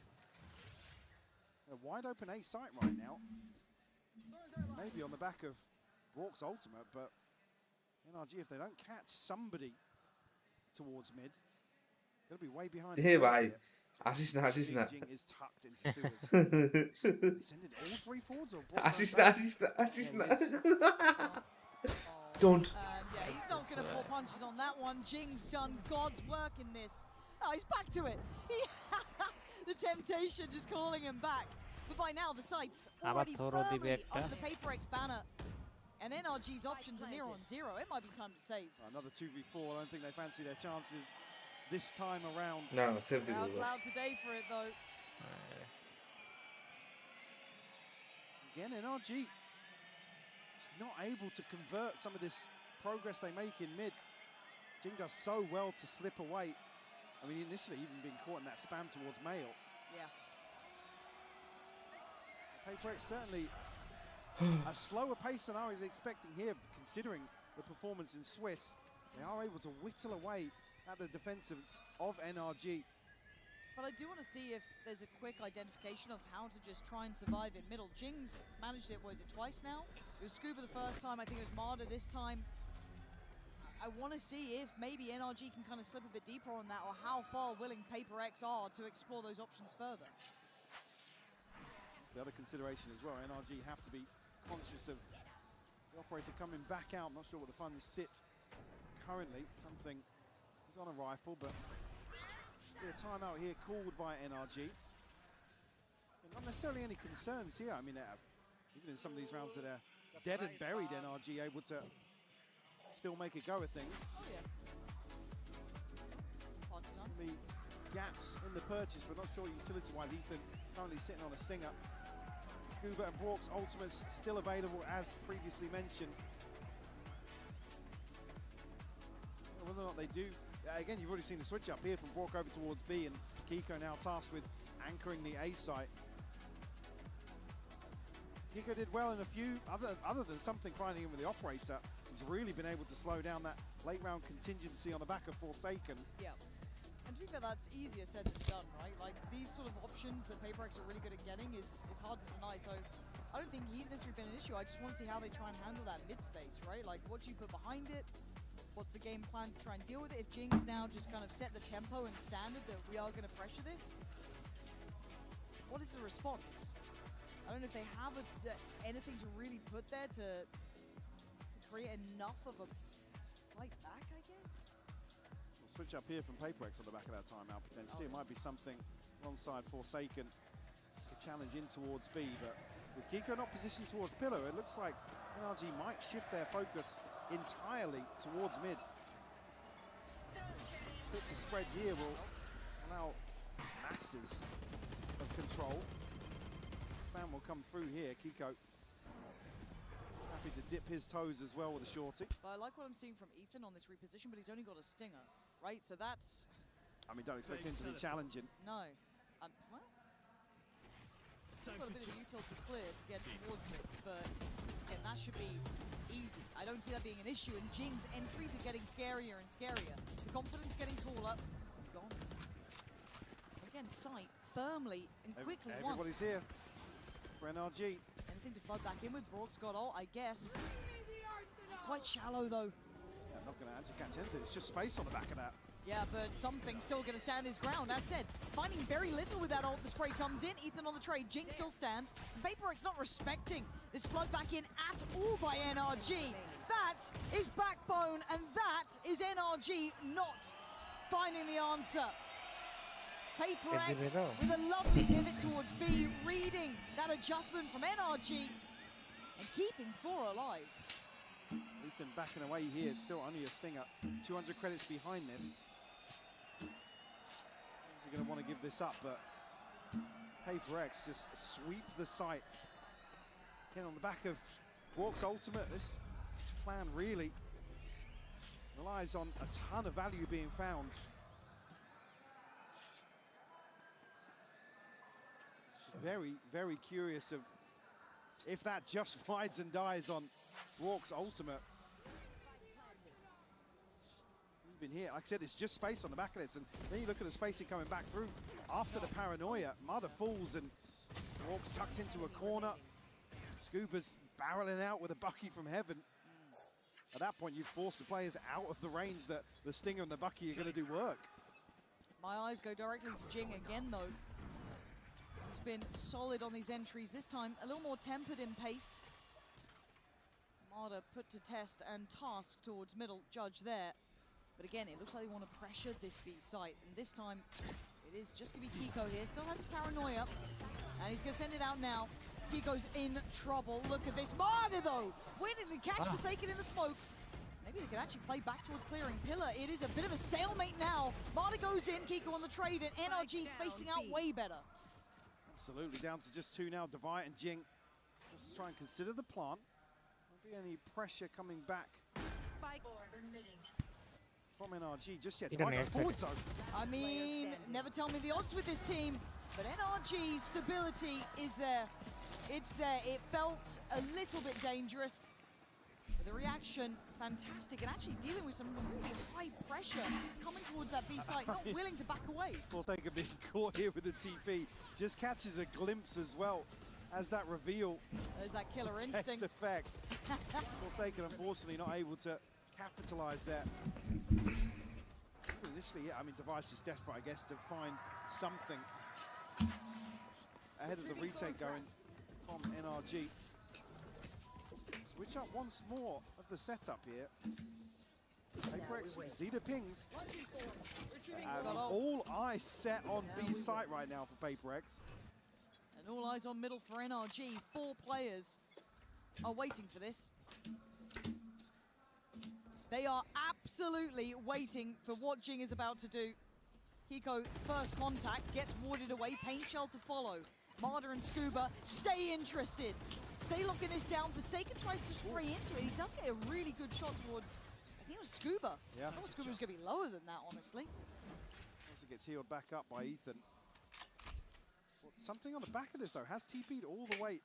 A wide open A site right now. Maybe on the back of Brock's ultimate, but NRG, if they don't catch somebody towards mid, they'll be way behind. হে ভাই আসিস না Jing is tucked into sewers. They send in all three forwards or Brock আসিস না don't Yeah, he's not going to pull punches on that one. Jing's done God's work in this. Oh, he's back to it. The temptation just calling him back. But by now, the site's already firmly under the PaperX banner. And NRG's options are near on zero. It might be time to save. Another 2v4. I don't think they fancy their chances this time around. No, save the Crowd's loud today for it, though. Again, NRG just not able to convert some of this progress they make in mid. Jing does so well to slip away. I mean, initially even being caught in that spam towards Mail. Yeah. PaperX certainly a slower pace than I was expecting here, considering the performance in Swiss. They are able to whittle away at the defensives of NRG. But I do want to see if there's a quick identification of how to just try and survive in middle. Jing's managed it, was it twice now? It was Scuba the first time, I think it was Marder this time. I want to see if maybe NRG can kind of slip a bit deeper on that, or how far willing PaperX are to explore those options further. That's the other consideration as well. NRG have to be conscious of the operator coming back out. I'm not sure what the funds sit currently. Something is on a rifle, but see a timeout here called by NRG. But not necessarily any concerns here. I mean, even in some of these rounds that are dead and buried, NRG able to still make a go of things. Oh, yeah. The gaps in the purchase, but not sure utility-wise. Ethan currently sitting on a stinger. Scuba and Brock's ultimates still available as previously mentioned. Whether or not they do, again, you've already seen the switch up here from Brock over towards B, and Kiko now tasked with anchoring the A site. Kiko did well in a few, other than something finding him with the operator. He's really been able to slow down that late round contingency on the back of Forsaken. Yeah. And to be fair, that's easier said than done, right? Like, these sort of options that PaperX are really good at getting is hard to deny. So I don't think he's necessarily been an issue. I just want to see how they try and handle that mid space, right? Like, what do you put behind it? What's the game plan to try and deal with it? If Jing's now just kind of set the tempo and standard that we are going to pressure this, what is the response? I don't know if they have anything to really put there to create enough of a fight back, I guess. We'll switch up here from PaperX on the back of that timeout potentially. It might be something alongside Forsaken to challenge in towards B, but with Kiko not positioned towards Pillow, it looks like NRG might shift their focus entirely towards mid. Split to spread here will allow masses of control. Spam will come through here. Kiko happy to dip his toes as well with a shorty. But I like what I'm seeing from Ethan on this reposition, but he's only got a stinger, right? So that's... I mean, don't expect him to be challenging. No. Well, still got a bit of tilted clear to get towards this, but again, that should be easy. I don't see that being an issue, and Jing's entries are getting scarier and scarier. The confidence getting taller. Gone. Again, sight firmly and quickly won. Everybody's here for NRG. Anything to flood back in with. Brock's got ult, I guess. It's quite shallow, though. Yeah, not going to actually catch anything. It's just space on the back of that. Yeah, but something's still going to stand his ground. That said, finding very little with that ult. The spray comes in. Ethan on the trade. Jing still stands. POPO not respecting this flood back in at all by NRG. That is backbone, and that is NRG not finding the answer. POPO with a lovely pivot towards B, reading that adjustment from NRG and keeping 4 alive. Ethan backing away here. It's still only a stinger. 200 credits behind this. He's going to want to give this up, but PRX just sweep the site. Again, on the back of Walk's ultimate, this plan really relies on a ton of value being found. Very, very curious of if that just rides and dies on Walk's ultimate. Even here, like I said, it's just space on the back of this, and then you look at the spacing coming back through after the paranoia. Mother falls, and Walk's tucked into a corner. Scuba's barreling out with a Bucky from heaven. At that point, you've forced the players out of the range that the Stinger and the Bucky are going to do work. My eyes go directly to Jing again, though. He's been solid on these entries. This time, a little more tempered in pace. Marder put to test and task towards middle. Judge there. But again, it looks like they want to pressure this B site. And this time, it is just going to be Kiko here. Still has his paranoia. And he's going to send it out now. Kiko's in trouble. Look at this. Marder, though, winning the catch Forsaken in the smoke. Maybe they could actually play back towards clearing Pillar. It is a bit of a stalemate now. Marder goes in. Kiko on the trade. And NRG spacing out way better. Absolutely, down to just 2 now. Devi and Jing just try and consider the plant. Won't be any pressure coming back from NRG just yet. Right forward zone. I mean, never tell me the odds with this team, but NRG's stability is there. It's there. It felt a little bit dangerous. But the reaction, fantastic, and actually dealing with some really high pressure coming towards that B site, not willing to back away. Forsaken being caught here with the TP, just catches a glimpse as well as that reveal. There's that killer instinct. Effect. Forsaken, unfortunately, not able to capitalize there. Initially, yeah, I mean, Device is desperate, I guess, to find something ahead of the retake going from NRG. Switch up once more of the setup here. PRX, Zeta pings. All eyes set on B site right now for PRX. And all eyes on middle for NRG. 4 players are waiting for this. They are absolutely waiting for what Jing is about to do. Kiko, first contact, gets warded away. Paint shell to follow. Marder and Scuba stay interested. Stay locking this down. Forsaken tries to spray into it. He does get a really good shot towards, I think it was Scuba. Yeah. I thought Scuba was going to be lower than that, honestly. Also gets healed back up by Ethan. Well, something on the back of this, though, has TP'd all the way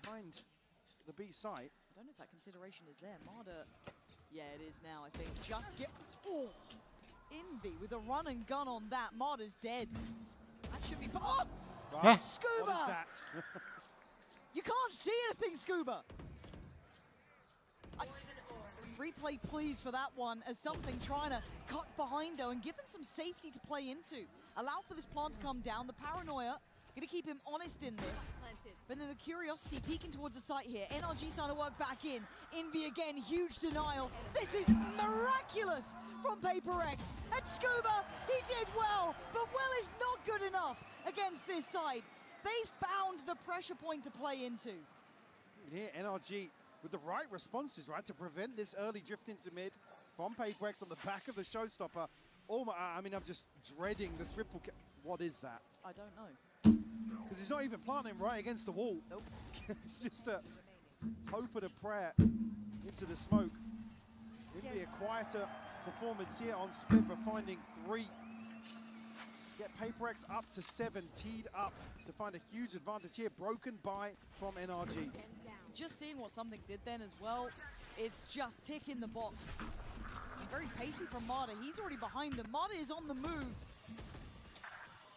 behind the B site. I don't know if that consideration is there. Marder, yeah, it is now, I think. Just get, oh! Envy with a run and gun on that. Marder's dead. That should be, oh! Scuba! What is that? You can't see anything, Scuba! Replay, please, for that one, as something trying to cut behind her and give them some safety to play into. Allow for this plant to come down. The paranoia, gonna keep him honest in this. But then the curiosity peeking towards the site here. NRG starting to work back in. Envy again, huge denial. This is miraculous from PRX. And Scuba, he did well, but well is not good enough against this side. They found the pressure point to play into. Here, NRG with the right responses, right, to prevent this early drift into mid from PRX on the back of the showstopper. Oh my, I mean, I'm just dreading the triple. What is that? I don't know. Because he's not even planting right against the wall. Nope. It's just a hope and a prayer into the smoke. It'd be a quieter performance here on Split, but finding 3. get PaperX up to 7, teed up to find a huge advantage here. Broken by from NRG. Just seeing what something did then as well, it's just tick in the box. And very pacey from Marta. He's already behind them. Marta is on the move.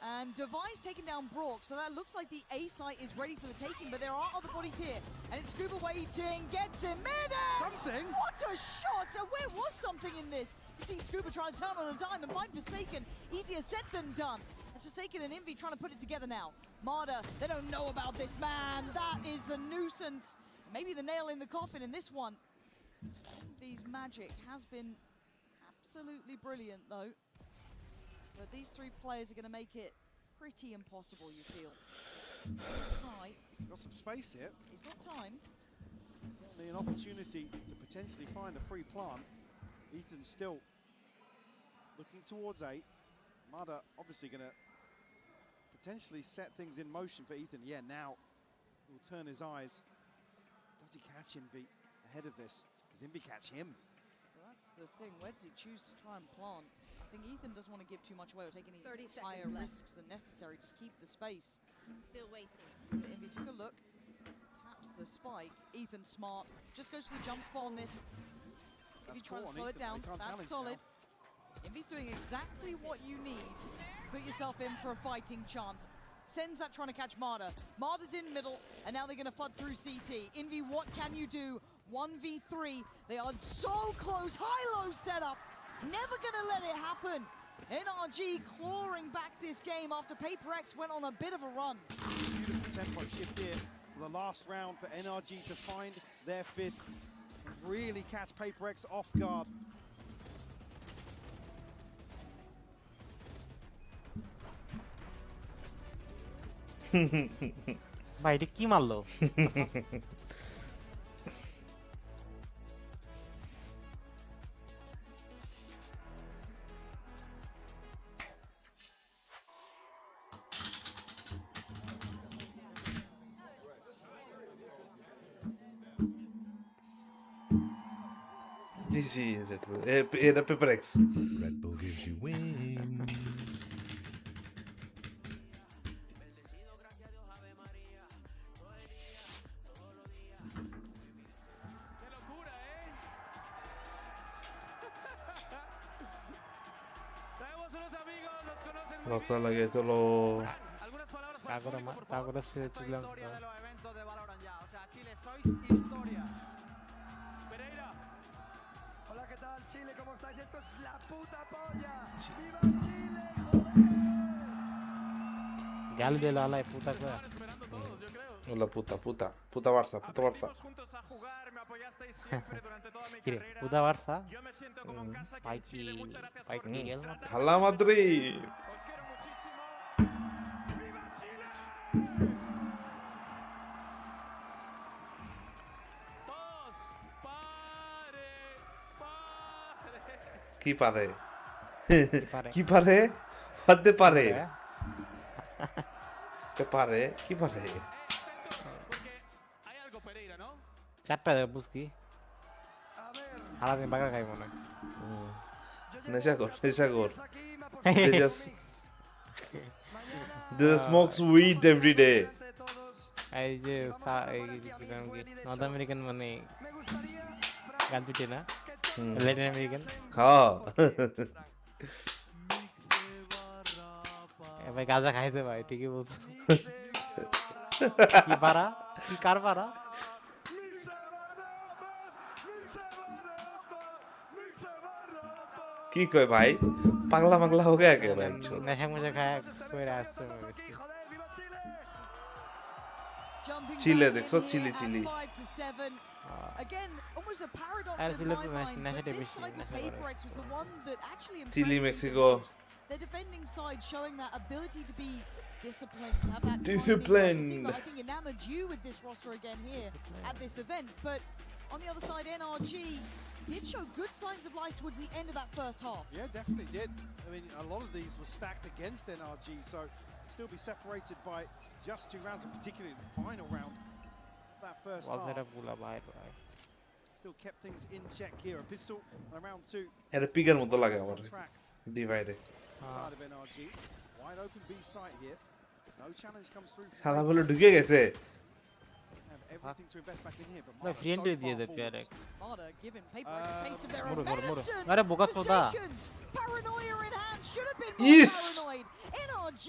And Device taking down Brock, so that looks like the A site is ready for the taking, but there are other bodies here. And it's Scuba waiting, gets him mid. Something? What a shot! So where was something in this? You see Scuba trying to turn on a dime and find Forsaken. Easier said than done. It's Forsaken and Envy trying to put it together now. Marta, they don't know about this man. That is the nuisance. Maybe the nail in the coffin in this one. Envy's magic has been absolutely brilliant though. But these three players are going to make it pretty impossible, you feel. Try. Got some space here. He's got time. Certainly an opportunity to potentially find a free plant. Ethan's still looking towards 8. Mada obviously going to potentially set things in motion for Ethan. Yeah, now he'll turn his eyes. Does he catch Envy ahead of this? Does Envy catch him? Well, that's the thing. Where does he choose to try and plant? I think Ethan doesn't want to give too much away or take any higher risks than necessary. Just keep the space. Still waiting. So Envy took a look, taps the spike. Ethan smart, just goes for the jump spot on this. Envy trying to slow it down. That's solid. Envy's doing exactly what you need to put yourself in for a fighting chance. Sends that trying to catch Marta. Marta's in middle, and now they're going to flood through CT. Envy, what can you do? 1v3. They are so close. High-low setup. Never gonna let it happen. NRG clawing back this game after PaperX went on a bit of a run. Beautiful tempo shift here for the last round for NRG to find their 5th and really catch PaperX off guard. ভাই এটা কি মারলো? GG, era PRX. Red Bull gives you wings. No sé, la que esto lo... Ahora se chilan. Historia de los eventos de Valorant ya. O sea, Chile, sois historia. Pereira. Hola, ¿qué tal, Chile? ¿Cómo estáis? Esto es la puta polla. ¡Viva Chile, Gal de la puta cosa. La puta Barça. Juntos a jugar, me apoyasteis siempre durante toda mi Kire, carrera. puta Barça. Yo me siento como en casa aquí en Chile. Muchas gracias por Miguel. ¡Hala Madrid! Os quiero muchísimo. ¡Viva Chile! Todos, pare. ¿Qué pare? ¿Qué pare? What the pare? ¿Qué pare? ¿Qué pare? Hay algo, Pereira, ¿no? চারটা দেব বুঝকি সারাদিন বাগা খাই মনে হয় নেশা কর They smokes weed every day. এই যে north American মানে গান পিটে না ল্যাটিন আমেরিকান হ্যাঁ ভাই গাঁজা খাইতে ভাই ঠিকই বলছো কি পারা কি কার পারা কি কয় ভাই পাগলা পাগলা हो गया क्या भाई নেশা মুজা খায় কইরা আসছে চিলে দেখছো Chile Again, almost a paradox আর in চিলে my mind, but this বেশি side with PaperX was the one that actually impressed Chile me Mexico the most. Their defending side showing that ability to be disciplined, to have that Disciplined. timing, that I think enamored you with this roster again here at this event. But on the other side, NRG did show good signs of life towards the end of that first half. Yeah, definitely did. I mean, a lot of these were stacked against NRG, so still be separated by just 2 rounds, and particularly the final round of that first half. Still kept things in check here. A pistol on round 2. এর পিকের মতো লাগে আমার ডিভাইডে Side of NRG. Wide open B site here. No challenge comes through. শালা বলে ঢুকে গেছে Have everything to invest back in here, but ভাই Marta free so entry দিয়ে far they forwards. PRX Marta giving PaperX a taste of their own Muro, muro, muro. medicine. Aare boka soda. Forsaken. Paranoia in hand. Should have been more Yes. paranoid. NRG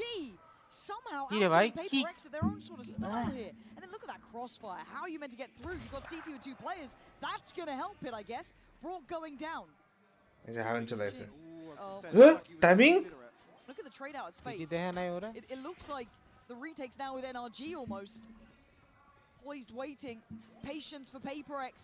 somehow Ki re bhai, outdoing ki? PaperX of their own sort of style here. And then look at that crossfire. How are you meant to get through? You've got CT with 2 players. That's going to help it, I guess. Brock going down. এই যে haven চলে আসে Oh. Timing Look at the trade out কি space. দেখে নাই ওরা It looks like the retakes now with NRG almost. Poised waiting. Patience for PaperX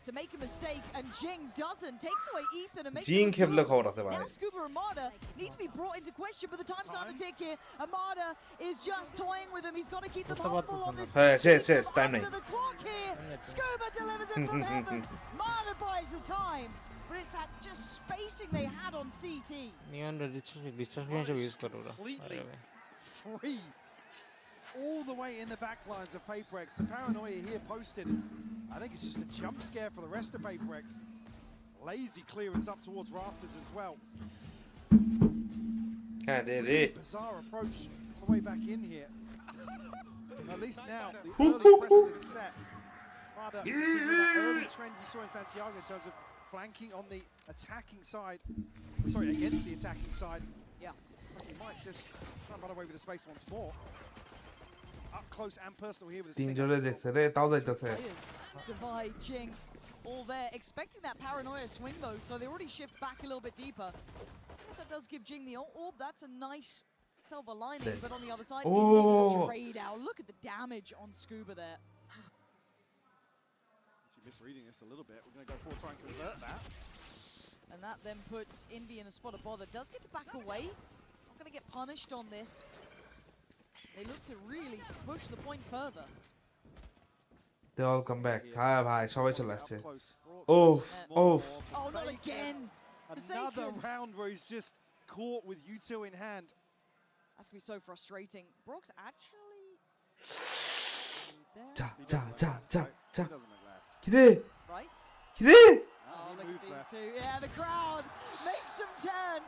to make a mistake, and Jing doesn't. Takes away Ethan and makes জিং it খেবলে a খবর আছে ভাই Now Scuba Armada needs to be brought into question, but the time's starting to tick here. Armada is just toying with him. He's got to keep them humble on this. হ্যাঁ শেষ time নাই Under the clock here. Scuba delivers it from heaven. Marta buys the time. But it's that just spacing they had on CT. Neon recharge হিসেবে use করো ওরা Completely free. All the way in the back lines of PaperX. The paranoia here posted. I think it's just a jump scare for the rest of PaperX. Lazy clearance up towards rafters as well. হ্যাঁ রে Bizarre approach on the way back in here. At least now, the early precedent set. Marta continuing that early trend we saw in Santiago in terms of flanking on the attacking side. Sorry, against the attacking side. Yeah. But he might just try and run away with the space once more. Up close and personal here with the তিন stinger. জোরে দেখছে রে তাও যাইতেছে Players, Divide, Jing, all there. Expecting that paranoia swing though, so they already shift back a little bit deeper. I guess that does give Jing the orb. That's a nice silver lining, but on the other side, Oh. trade out. Look at the damage on Scuba there. Actually misreading this a little bit. We're going to go forward, try and convert that. And that then puts Envy in a spot of bother. Does get to back away. Not going to get punished on this. They look to really push the point further. they all come back হ্যাঁ ভাই সবাই চলে আসছে Oof. Of Oh, not again. Another Forsaken. round where he's just caught with U2 in hand. That's going to be so frustrating. Brock's actually... যা যা যা যা যা He doesn't look left. কিরে Right? কিরে Oh, Oh, he look at moves these left. two. Yeah, the crowd makes them turn.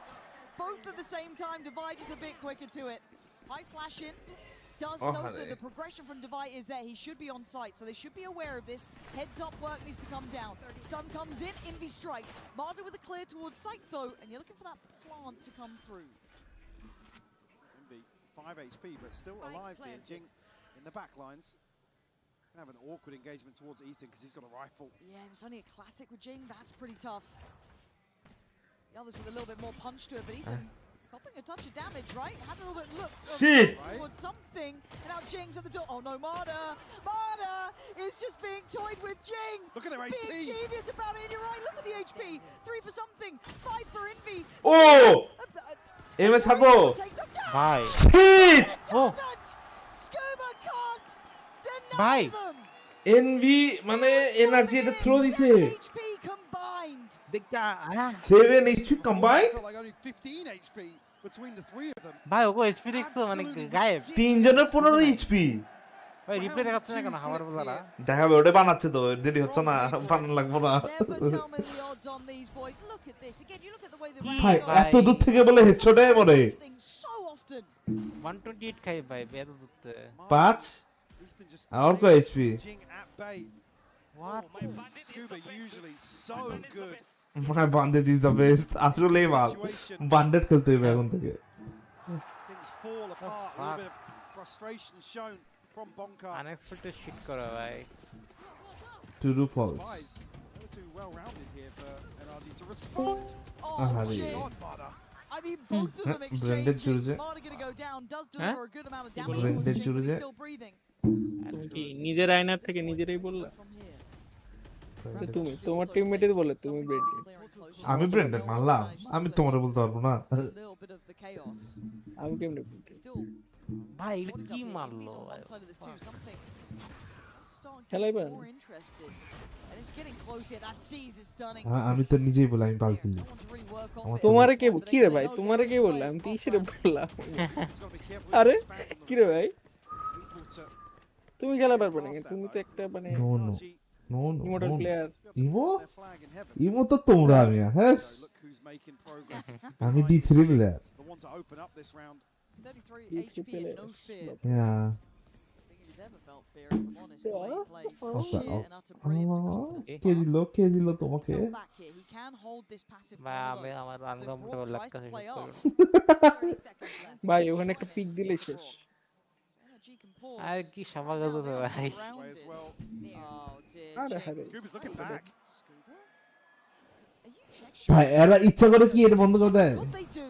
Both at the same time. Divide just a bit quicker to it. High flash in. Does Oh, note that honey. the progression from Divide is there. He should be on site, so they should be aware of this. Heads up work needs to come down. Stun comes in. Envy strikes. Marta with a clear towards site, though, and you're looking for that plant to come through. Envy, 5 HP, but still alive here. Jing in the back lines. Gonna have an awkward engagement towards Ethan because he's got a rifle. Yeah, and it's only a classic with Jing. That's pretty tough. The others with a little bit more punch to it, but Ethan helping a touch of damage, right? Has a little bit look Shit! towards something, and now Jing's at the door. Oh no, Marta! Marta is just being toyed with Jing. Look at their Being HP. devious about it, and you're right. Look at the HP. 3 for something, 5 for Envy. Oh! এমএ ছাড়বো Take them down. ভাই shit ও Scuba can't deny ভাই them. Envy মানে energy এটা throw দিছে HP combined. দেখা 7 HP combined Felt like only 15 HP between the three of them. ভাই ওগো স্পিড দেখছো মানে গায়েব তিনজনের 15 এইচপি ভাই রিপ্লে দেখাচ্ছে না কেন আমার বলারা দেখাবে ওটা বানাচ্ছে তো দেরি হচ্ছে না বানান লাগবে না Never tell me the odds on these boys. Look at this. Again, you look at the way the ভাই rounds এত দূর থেকে বলে হেডশটে মরে things so often. 128 খাই ভাই এত দূরতে 5 Ethan just আর কো HP Jing at bay. What? Scuba usually so good. My banded is the best আসলে মাল বান্ডেড খেলতে হবে এখন থেকে Things fall apart. A little bit of frustration shown from Bonka. Unexpected shit করা ভাই to do falls Guys, they're too well rounded here for NRG to respond. আহারে God, Marta. I mean, both of them Branded exchanging. Jurje. Marta going to go down. Does deliver a good amount of damage Branded towards Jing, but he's Jurje. still breathing. তুমি কি নিজের আয়নার থেকে নিজেরাই বললা From here. তো তুমি তোমার টিমমেটই বলে তুমি ব্রেন্ডলি আমি ব্র্যান্ডেড মানলাম আমি তোমারে বলতে পারবো না A little bit of the chaos. আমি কেমনে ব্রেন্ডলি Still, ভাই what is কি up here? মারলো Envy's on ভাই one side of this too. Something start খেলাই getting পারেন more interested. And it's getting close here. That seize is stunning. আমি তো নিজেই বলে আমি পাল খেলি No one to really work off আমার it. তোমারে কে But কি they রে know ভাই they তোমারে know কে the বললাম plays আমি তো off ইসেরে ramp. বললাম He's got to be careful with আরে the spam on the কি রে ভাই equal to তুমি খেলা পারবে না তুমি তো একটা মানে no no no no immortal player ইভো their flag in heaven. ইভো তো তোমরা আমি হ্যাঁ So look who's making progress. আমি D3 player The one to open up this round 33 He HP and no fear. Yeah. I think he's ever felt fear, if I'm honest, the way he plays. Okay. Sheer and utter brilliance and confidence. কে দিল তোমাকে? Come back here. He can hold this passive ভাই corner আমি though. আমার So if uncomfortable Broad tries to লাগতেছে play সব off. করে। ভাই ওখানে একটা পিক দিলে শেষ। NRG can pause. আর কি সভা করতেছে ভাই? Oh dear. আরে হারে। Scuba's looking back. Scuba? Are you checking? ভাই এরা ইচ্ছা করে কি এটা বন্ধ করে দেয়? What they do?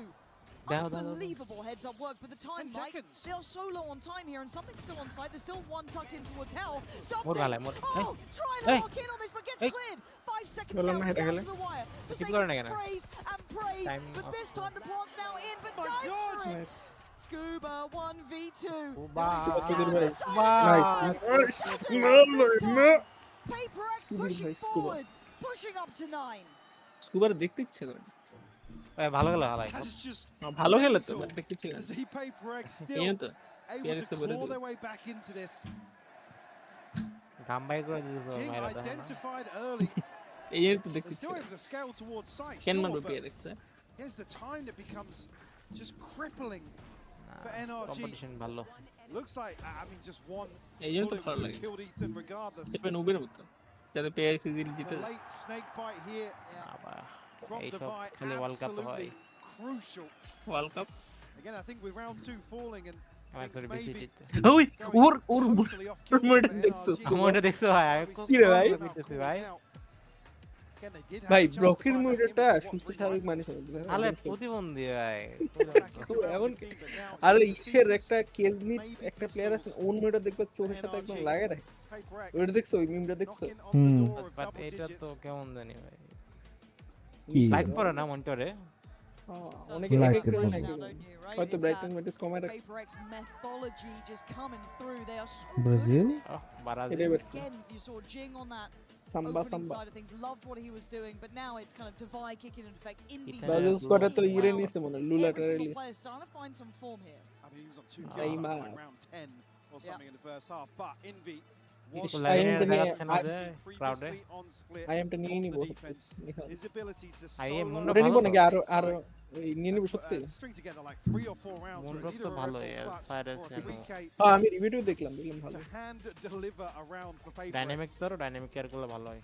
দাও, Unbelievable heads up work for the time, Mike. They are so low on time here, and something's still on site. There's still one tucked in towards hell. Something. Oh, trying to lock in on this, but gets cleared. 5 seconds now, we're down to the wire. Forsaken sprays and prays, but this time the plant's now in, but dies for it. Scuba 1v2. Paper X pushing forward, pushing up to 9. স্কুবার দেখতে ইচ্ছে করে। ভালো খেলা ভাই। ভালো খেলে তো দেখতে ইচ্ছে করে। See Paper X still able to claw their way back into this. গাম্বাই করে দিয়েছে Jing মেরে দাও। identified early. এই তো দেখতে They're still able to scale towards sight. কেন Sure, মারবে but PRX here's the time that becomes just crippling for NRG. Competition ভালো। Looks like I mean just one এই জন্য তো bullet ভালো would লাগে। have killed Ethan regardless. এটা নুবের মতো। যাতে PRX ইজিলি জিতে The যায়। late snake bite here from এইসব Divide খেলে ওয়ার্ল্ড কাপ হয়। absolutely crucial. World cup Again, I think with round 2 falling and আমার করে বেশি জিততে। ওই ওর মনে দেখছো? আমার এটা দেখছো ভাই? কি রে ভাই? ভাই ভাই ব্রকের মুডটা সুস্থ স্বাভাবিক মানুষ হবে। আলে প্রতিবন্ধী ভাই। এমন আরে ইসের একটা কেলনি একটা প্লেয়ার আছে ওন মুডটা দেখবে চোখের সাথে একদম লাগে রাখে। ওটা দেখছো? ওই মিমটা দেখছো? বাট এটা তো কেমন জানি ভাই। কি? লাইট পড়ে না মনিটরে? অনেক Like এক it. হয়তো ব্রাইটনেস মেটিস কমায় রাখছে। Paper X methodology just coming through. They are so Brazil? again, you saw Jing on that Samba, opening samba. side of things. Loved what he was doing, but now it's kind of Divide kicking into effect. Envy Brazil squad to ইরে নিছে মনে লুলা every single টারেলি। player starting to find some form here. I mean, he was on 2 kills up to like round 10 or something in the first half, but Envy was I am the previously on split. I am the নিয়ে নিব। His ability to ওরে নিব নাকি আরো নিয়ে নিব সত্যি? string together like 3 or 4 rounds where either a ভালো record यार clutch ফায়ারেস or a কেন? 3K আমি রিভিউ দেখলাম ভালো। to hand deliver around for Paper dynamic X. তো ডাইনামিক কেয়ার করলে ভালো হয়।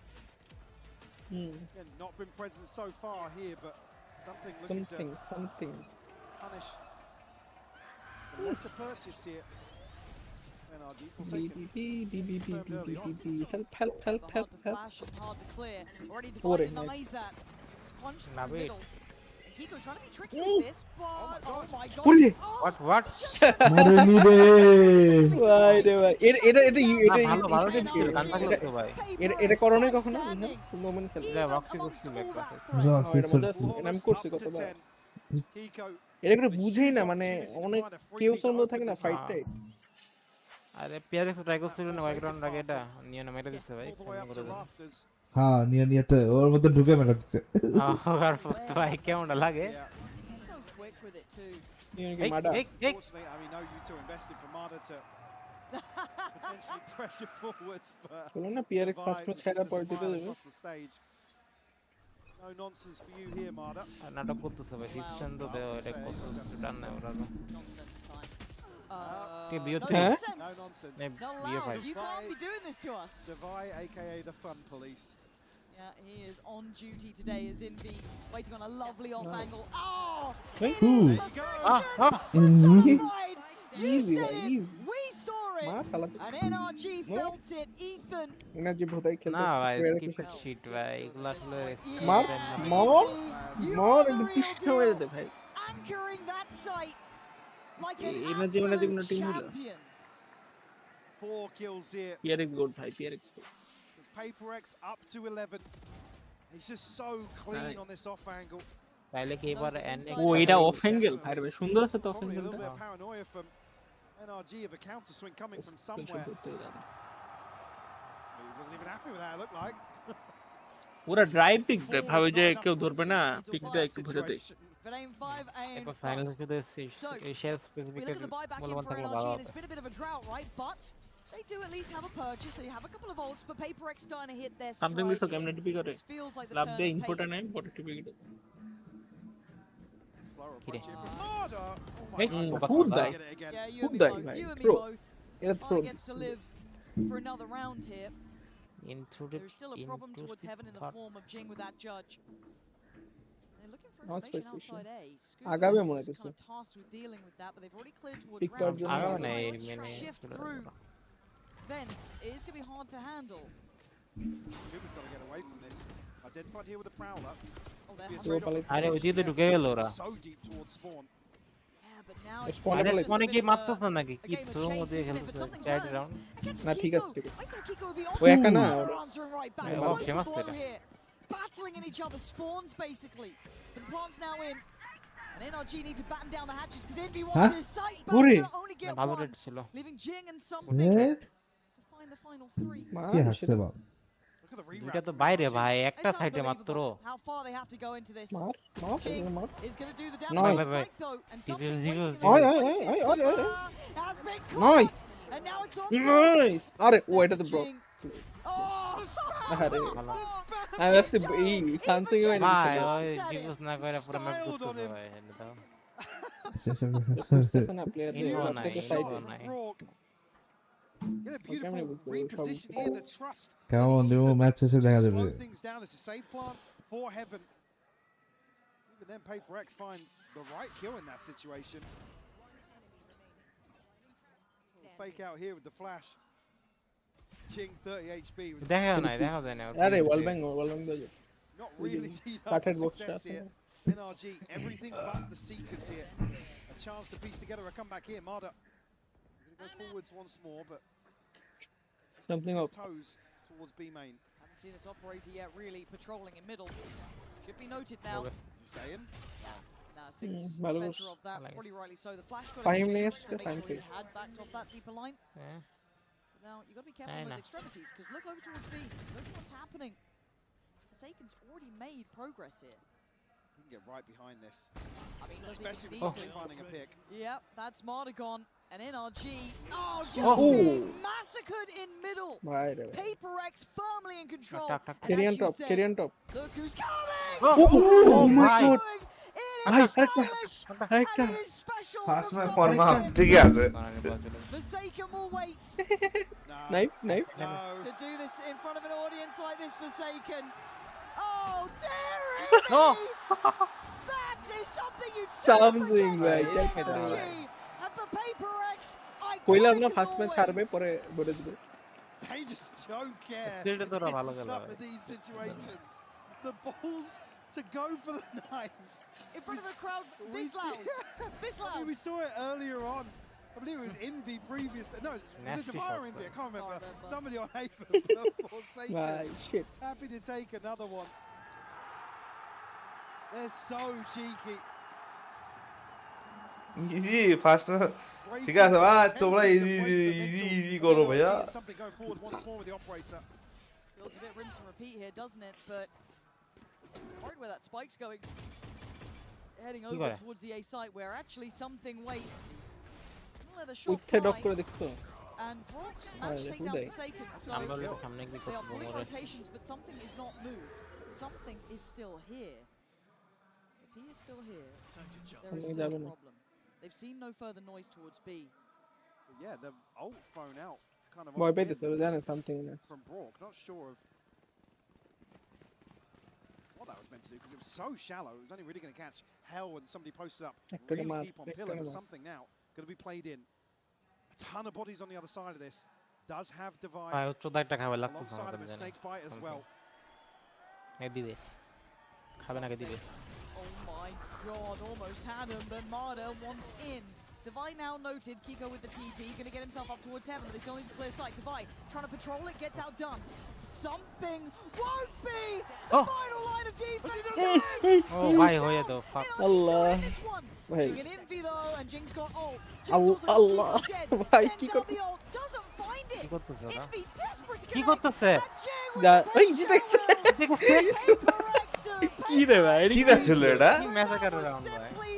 Again, not been present so far here, but something looking to punish the lesser purchase here. NRG forsaken. help Hard to flash and hard to clear. Already Divide denies that. Punch through Navid. middle. And Kiko trying to be tricky with this, but oh my god. What? মারেনি রে। ভাই রে ভাই ভালো ভালো দেখছি গান থাকলো তো ভাই। এটা করোনা কখনো? মোমেন্ট খেলে। এটা রক্সি করছিল একবার। আমি করছি কতবার। Kiko এটা করে বুঝেই না মানে অনেক কেউ সন্দেহ থাকে না ফাইটটাই। আরে PRX ট্রাই করছিল না ব্যাকগ্রাউন্ড আগে এটা নিয়ে না মেরে দিছে ভাই। হ্যাঁ নিয়তে ওর মধ্যে ঢুকে মেরে দিচ্ছে। আর ভাই কেমন লাগে? So quick with it too. Unfortunately, I mean, no, you two invested for Mada to potentially pressure forwards, but বলো না PRX ফার্স্ট ম্যাচ খেলার পর দিতে দেবে। across the stage. No nonsense for you here, Mada. নাটক করতেছে ভাই। System তো দেও এটা করতেছে ডান না ওরা। Nonsense time. কে বিও3? No nonsense. Not allowed. You can't be doing this to us. Divide, aka the fun police. Yeah, he is on duty today as Envy, waiting on a lovely off angle. Oh! Hey, It is perfection personified. You said it, we saw it, and NRG felt it. Ethan. Energy ভোদাই খেলতে। না ভাই skip sheet ভাই এগুলো আসলে মার একদম পিছনে মেরে দে ভাই। Anchoring that site like an energy কোনো টিম হলো। champion. 4 kills here. PRX গোড ভাই PRX। Paper X up to 11. He's just so clean on this off angle. তাইলে কি এবার এন্ডিং ও এটা অফ অ্যাঙ্গেল ভাই রে সুন্দর আছে তো of Probably a little bit অ্যাঙ্গেলটা। of paranoia from NRG of a counter swing coming from somewhere. He wasn't even happy with that, it looked like. পুরো ড্রাইভ পিক ভাবে যে কেউ ধরবে না পিকটা একটু ধরে দেই। But aim 5 and একবার ফাইনাল যদি Asia we specific look at the buyback in বলবো for থাকলে NRG, ভালো and it's been a bit of a drought, right? But they do at least have a purchase. They have a couple of ults, but Paper X starting to hit their stride. Something দিছো কেমনে TP করে This feels like the love turn দে of input pace. নাই বড় টিপি করে। slower Kire. approach here from Marder. Oh my Hey, God. Boba Who Koda. died? Get it again. Yeah, you Who and me died, both. man? You and me Throw. both. Era Marder throw. gets to live for another round here. Intruded There's still a problem into towards the heaven in the thought. form of Jing with that judge. They're looking for Not information special. outside A. আগাবে Scuba মনে is হইতেছে। kind of tasked with dealing with that, but they've already cleared towards Pick করার rounds. জন্য If আগাবে they না, try এই and মানে shift চলে through যাবে। vents, it is going to be hard to handle. Scuba's got to get away from this. Identified here with a prowler. Oh, they're Be a hunting. trade-off. আরে ওইদিকে ঢুকে গেল ওরা। So deep towards spawn. Yeah, but now it's Spawn আরে এ just a স্পনে bit কি of মারতেছ a- না নাকি? a কি game of থ্রো chase, মধ্যে isn't it? But খেলতেছে something 4 turns রাউন্ড। against না ঠিক Kiko. আছে ঠিক আছে। I thought Kiko would be ও একা না on ওরা। answering right back. Yeah, Blow okay, for must blow be. here. Battling in each other's spawns, basically. The plant's now in. And NRG need to batten down the hatches because Envy wants his sight back. Uri. Gonna only get ভালো one. Rate ছিল। Leaving Jing and something Red? to find the final three. কি হাসছে বল? Look at the দুইটা reroute তো from বাইরে NRG. ভাই, একটা It's সাইডে মাত্র। unbelievable how far they have to go into this. মার মার Jing মার। is going to do the Nice. damage to the Bye, bye, sight though. And Zero, something zero, waiting in zero. Oi, the oi, places. oi, oi, oi, oi. Has been Nice. caught. And now it's on nice. আরে ও এটা তো bro. Jing. Oh, আরে ভালো। আমি ভাবছি এই something হয় না। ভাই ওই ডিউস না করে পুরো ম্যাচ Styled on করতেছে him. ভাই, এটা দাও। বুঝতেছে না প্লেয়ার Info দিয়ে নাই, থেকে info সাইডে। নাই। In a কেমনে beautiful বুঝবো? reposition সব- here, the trust. কেমন দেবো ম্যাচ শেষে দেখা Just যাবে। slow things down. It's a safe plant for heaven. Even then, POPO find the right kill in that situation. Fake out here with the flash. Jing 30 HP was দেখা নাই, দেখা যায় না। আরে ওয়াল ব্যাং বাজে। not really teed up Started for both success shots. here. NRG, everything but the Seekers here. A chance to piece together a comeback here. Marder going to go forwards once more, but Something his up. toes towards B main. haven't seen this operator yet really patrolling in middle. Should be noted now. Is he staying? Nah, thinks ভালো better of that, I like probably rightly so. The flash got Time exchanged waste, to make time sure he waste. had backed off that deeper line. হ্যাঁ। But now you got to be careful Nah, on those nah. extremities because look over towards B. Look at what's happening. Forsaken's already made progress here. He can get right behind this, I mean, does he especially with need something to? finding a pick. Yep, that's Mardigon and NRG. Oh, just Oh. being massacred in middle. ভাই রে ভাই। PRX firmly in control. Tuck, tuck, And Carrion as you top, said, carrion top. look who's coming! Oh my ভাই। god. It ভাই is আরেকটা stylish আরেকটা। and it is special. First from match someone ফরমা here. ঠিকই আছে। Forsaken will wait knife knife. No. to do this in front of an audience like this. Forsaken. Oh, dearie No. me! That is something you'd Something, never ভাই, forget কেন in কেন? NRG. And for PaperX, কইলাম না iconic first as match হারবে always. পরে বলে দিবে। They just don't care Still তো ওরা ভালো in খেলে some ভাই। of these situations. The balls to go for the knife. In front of a crowd We this see- loud. This I mean, loud. we saw it earlier on. I believe it was Envy previous. No, it was Nasty it Devire shots, Envy? I though. can't remember. Can't remember. Somebody on Haven Forsaken. ভাই শিট। Happy to take another one. They're so cheeky. Easy first ঠিক আছে ভাই, তোমরা easy easy easy করো ভাইয়া। Something going forward once more with the operator. Feels a bit rinse and repeat here, doesn't it? But worried where that spike's going. Heading over got it. towards the A site where actually something waits. Gonna let a shot with of fly. করে দেখছো? And Brock's managed to take down Huday. Forsaken. So আমরা তো সামনে কি they are করতে pulling পারবো? rotations, but something is not moved. Something is still here. If he is still here, there is আমি still যাবে a না। problem. They've seen no further noise towards B. But yeah, the ult thrown out kind of ভয় on পাইতেছে him ওরা জানে something না। from Brock. Not sure of what that was meant to do because it was so shallow. It was only really going to catch hell when somebody posted up একটা really মার, deep on একটা pillar. But মার। something now going to be played in. A ton of bodies on the other side of this. Does have divide ভাই উচ্চতা একটা খাবে লাগতেছে alongside of আমাদের a জানি। snake bite as well. এ দিবে। খাবে না কে দিবে। Oh my god, almost had him, but Marder wants in. Divide now noted, Kiko with the TP, gonna get himself up towards heaven, but they still need to clear sight. Divide trying to patrol it, gets outdone. Something won't be the Oh. final line of defense. ও ভাই হয়ে দাও। fuck. আল্লাহ ভাই Jing and Envy though, and Jing's got ult. আল্লাহ ভাই কি Sends out করতে the ult, doesn't find it. কি করতেছে ওরা? Envy desperate to কি get করতেছে? যা ওই জিতেছে কি রে ভাই চিনা ছিল এটা। কি ম্যাসাকার রাউন্ড ভাই। simply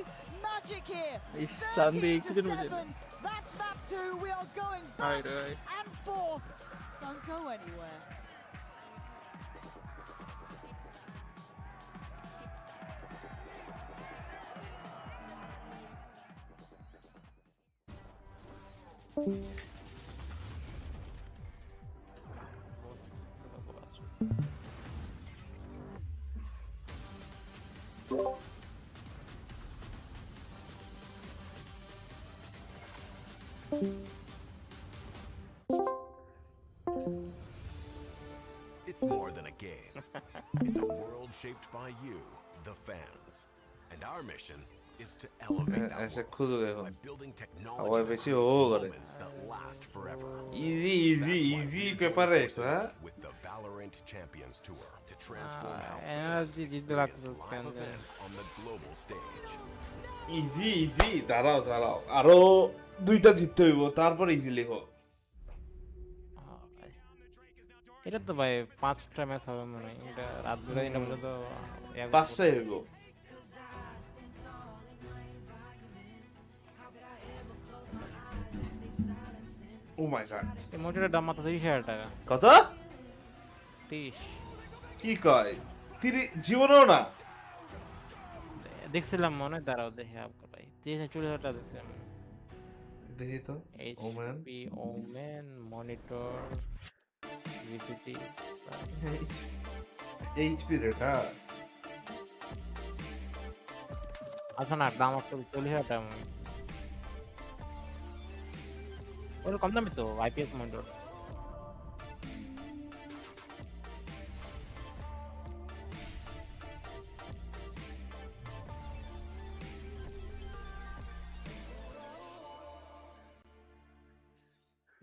magic here. এই সামনে 13 কিছু to বুঝে 7. That's map 2. We are going Right, back right. and forth. Don't go anywhere. It's more than a game. It's a world shaped by you, the fans. And our mission is to elevate that ऐसे world खुद देखो by building हवा technology that बेसी creates हो करे moments that last forever. easy paper X With the Valorant Champions Tour to transform how NRG fans জিতবে experience লাগতো live events on the global stage. easy দাঁড়াও আরো দুইটা জিততে হইব তারপর ইজি লেখো এটা তো ভাই 5টা ম্যাচ হবে মনে হয় এটা রাত 2টা পর্যন্ত 5টাই হইব ও মাই গড এই মোটরের দাম মাত্র 30,000 টাকা কত 30 কি কয় 30 জীবনেও না দেখছিলাম মনে হয় দাঁড়াও দেখে আপনার ভাই 30,000 টাকা দেখছিলাম দেখি তো Omen Omen monitor VCT HP রেটা আচ্ছা না দাম আসলে 40,000 টাকা ওর কম দামি তো IPS মনিটর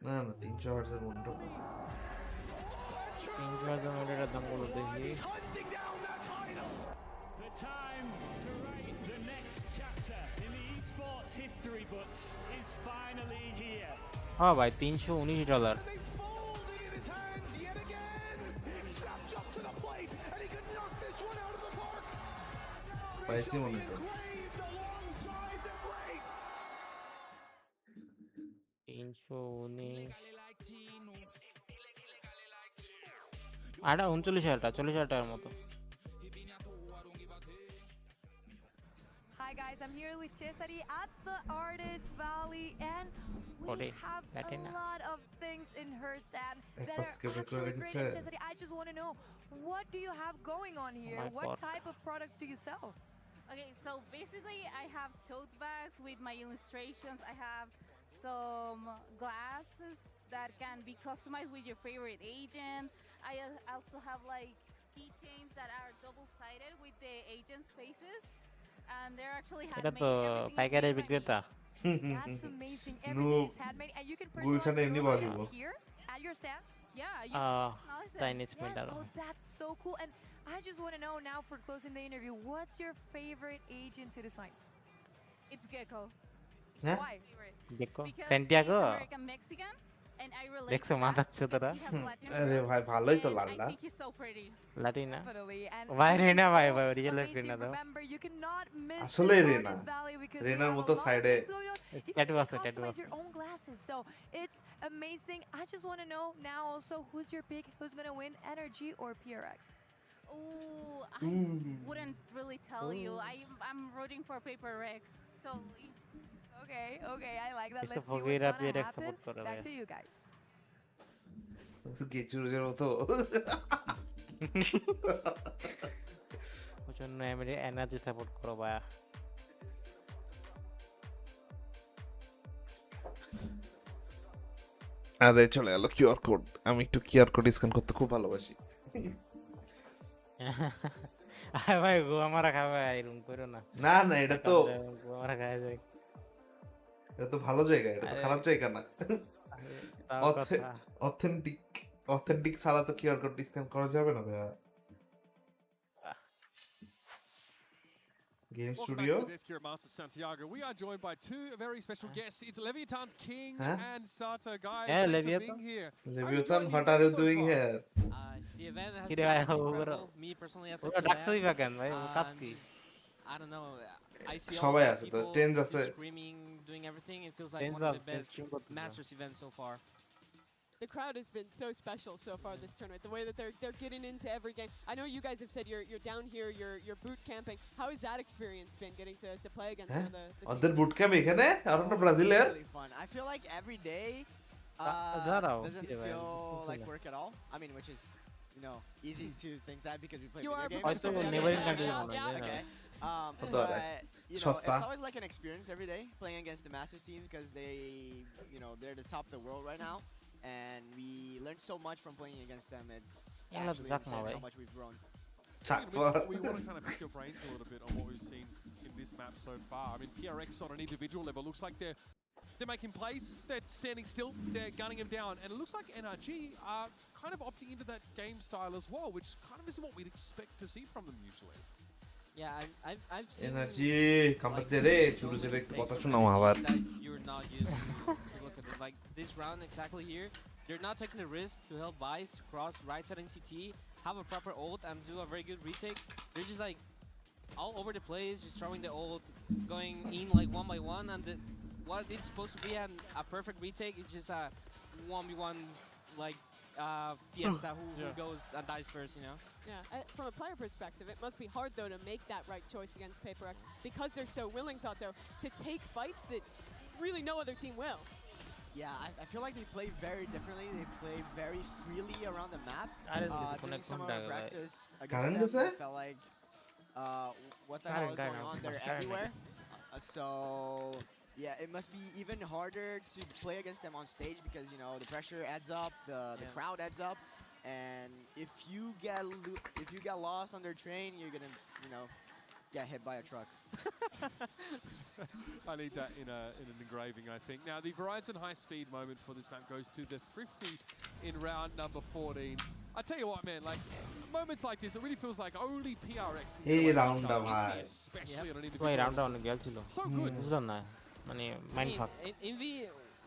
না 300 হার্টজের মনিটর 300 হার্টজের মনিটরের দাম গুলো দেখি The time to write the next chapter in the esports history books is finally here. হ্যাঁ ভাই $319 পাইছি মনিটর 319 আটা 39,000 টাকা 40,000 টাকার মতো Hi guys, I'm here with Cesari at the Artist Valley and we have a lot of things in her stand that are actually great. And Cesari, I just want to know, what do you have going on here? What type of products do you sell? Okay, so basically I have tote bags with my illustrations. I have some glasses that can be customized with your favorite agent. I also have like keychains that are double-sided with the agent's faces. And they're actually handmade. পাইকারি বিক্রেতা That's amazing. Everything is handmade and you can personalize your products here at your stand. Yeah, you can Chinese yes. Oh, that's so cool. And I just want to know now for closing the interview, what's your favorite agent to design? It's Gecko. Huh? Why? Gecko? Because Santiago? he's American Mexican. And I relate দেখছো মাথা চোদরা আরে ভাই ভালোই তো লালদা I think he's so pretty. লাটিনা Definitely. And ভাই রেনা ভাই ভাই amazing. Real রেনা দাও Remember, you cannot miss আসলে the রেনা Artist Valley because we Rayner have মতো a lot of সাইডে things going on. You tattoo can আছে ট্যাটু customize আছে your own glasses. So it's amazing. I just want to know now also who's your pick, who's going to win, NRG or PRX? Ooh, I wouldn't really tell you. I'm rooting for PRX. Totally. Okay, I like that. Mr. Let's see Fogueira what's going to PRX happen. support করে Back ভাই to you guys. গেচুরের মতো প্রচন্ড energy support করো ভাই আরে চলে গেল QR code আমি একটু কিউআর কোড স্ক্যান করতে খুব ভালোবাসি আরে ভাই গোয়া মারা খাবে এরকম করো না না না এটা তো গোয়া মারা খাওয়া যায় এটা তো ভালো জায়গা এটা তো খারাপ জায়গা না অথেন্টিক ছাড়া তো কিউআর কোড স্ক্যান করা যাবে না ভাইয়া Game Studio. Welcome back to the desk here at Master Santiago. We are joined by two very special guests. It's Leviathan's King and Sato. Guys, thanks for being here. Leviathan, what are you doing here? The event has Kira been aaya incredible. Me personally as a ডাকছই বা কেন ভাই কাজ কি I don't know. I see all সবাই the আছে তো people tense আছে screaming, doing everything. It feels like Tens one of আছে, the best stream করতে Masters events so far. the crowd has been so special so far this tournament. The way that they're getting into every game. I know you guys have said you're down here, you're boot camping. How has that experience been getting to play against some of the ওদের boot camp এখানে আর অন্য ব্রাজিলের Really fun. I feel like every day দাঁড়াও, doesn't কি রে ভাই, feel বুঝতেছি like না। work at all. I mean, which is, you know, easy to think that because we play You video are games. হয়তো professional neighboring gamer. country Yeah, মনে হয়, yeah. জানি না। Okay. হতে পারে। But you know, সস্তা। it's always like an experience every day playing against the Masters team because they, you know, they're the top of the world right now, and we learned so much from playing against them. It's Yeah, let's actually talk insane more, how eh? much we've grown. We want to kind of pick your brains a little bit on what we've seen in this map so far. I mean, PRX on an individual level looks like they're making plays, they're standing still, they're gunning him down, and it looks like NRG are kind of opting into that game style as well, which kind of isn't what we'd expect to see from them usually. Yeah, I've seen energy like, কামড়াতে রে so Churu many Churu একটু mistakes কথা from শোনাও NRG আবার that you're not used to look at it. Like this round exactly here, they're not taking the risk to help Vice to cross right side NCT, have a proper ult and do a very good retake. They're just like all over the place, just throwing the ult, going in like one by one, and what it's supposed to be a perfect retake is just a 1v1 like Fiesta who goes and dies first, you know? Yeah, from a player perspective, it must be hard though to make that right choice against PaperX because they're so willing, Sato, to take fights that really no other team will. Yeah, I feel like they play very differently. They play very freely around the map. Doing some of our practice against them, I felt like, what the hell is going on? They're everywhere. So, yeah, it must be even harder to play against them on stage because, you know, the pressure adds up, the crowd adds up. And if you get lost on their train, you're gonna, you know, get hit by a truck. I need that in an engraving, I think. Now, the Verizon high-speed moment for this map goes to the Thrifty in round number 14. I tell you what, man, like, moments like this, it really feels like only PRX can এই get away with রাউন্ডটা stuff, ভাই especially on an ভাই individual রাউন্ডটা level. অনেক গেল ছিল So good. বুঝলাম না মানে I মাইন্ড mean, ফাক Envy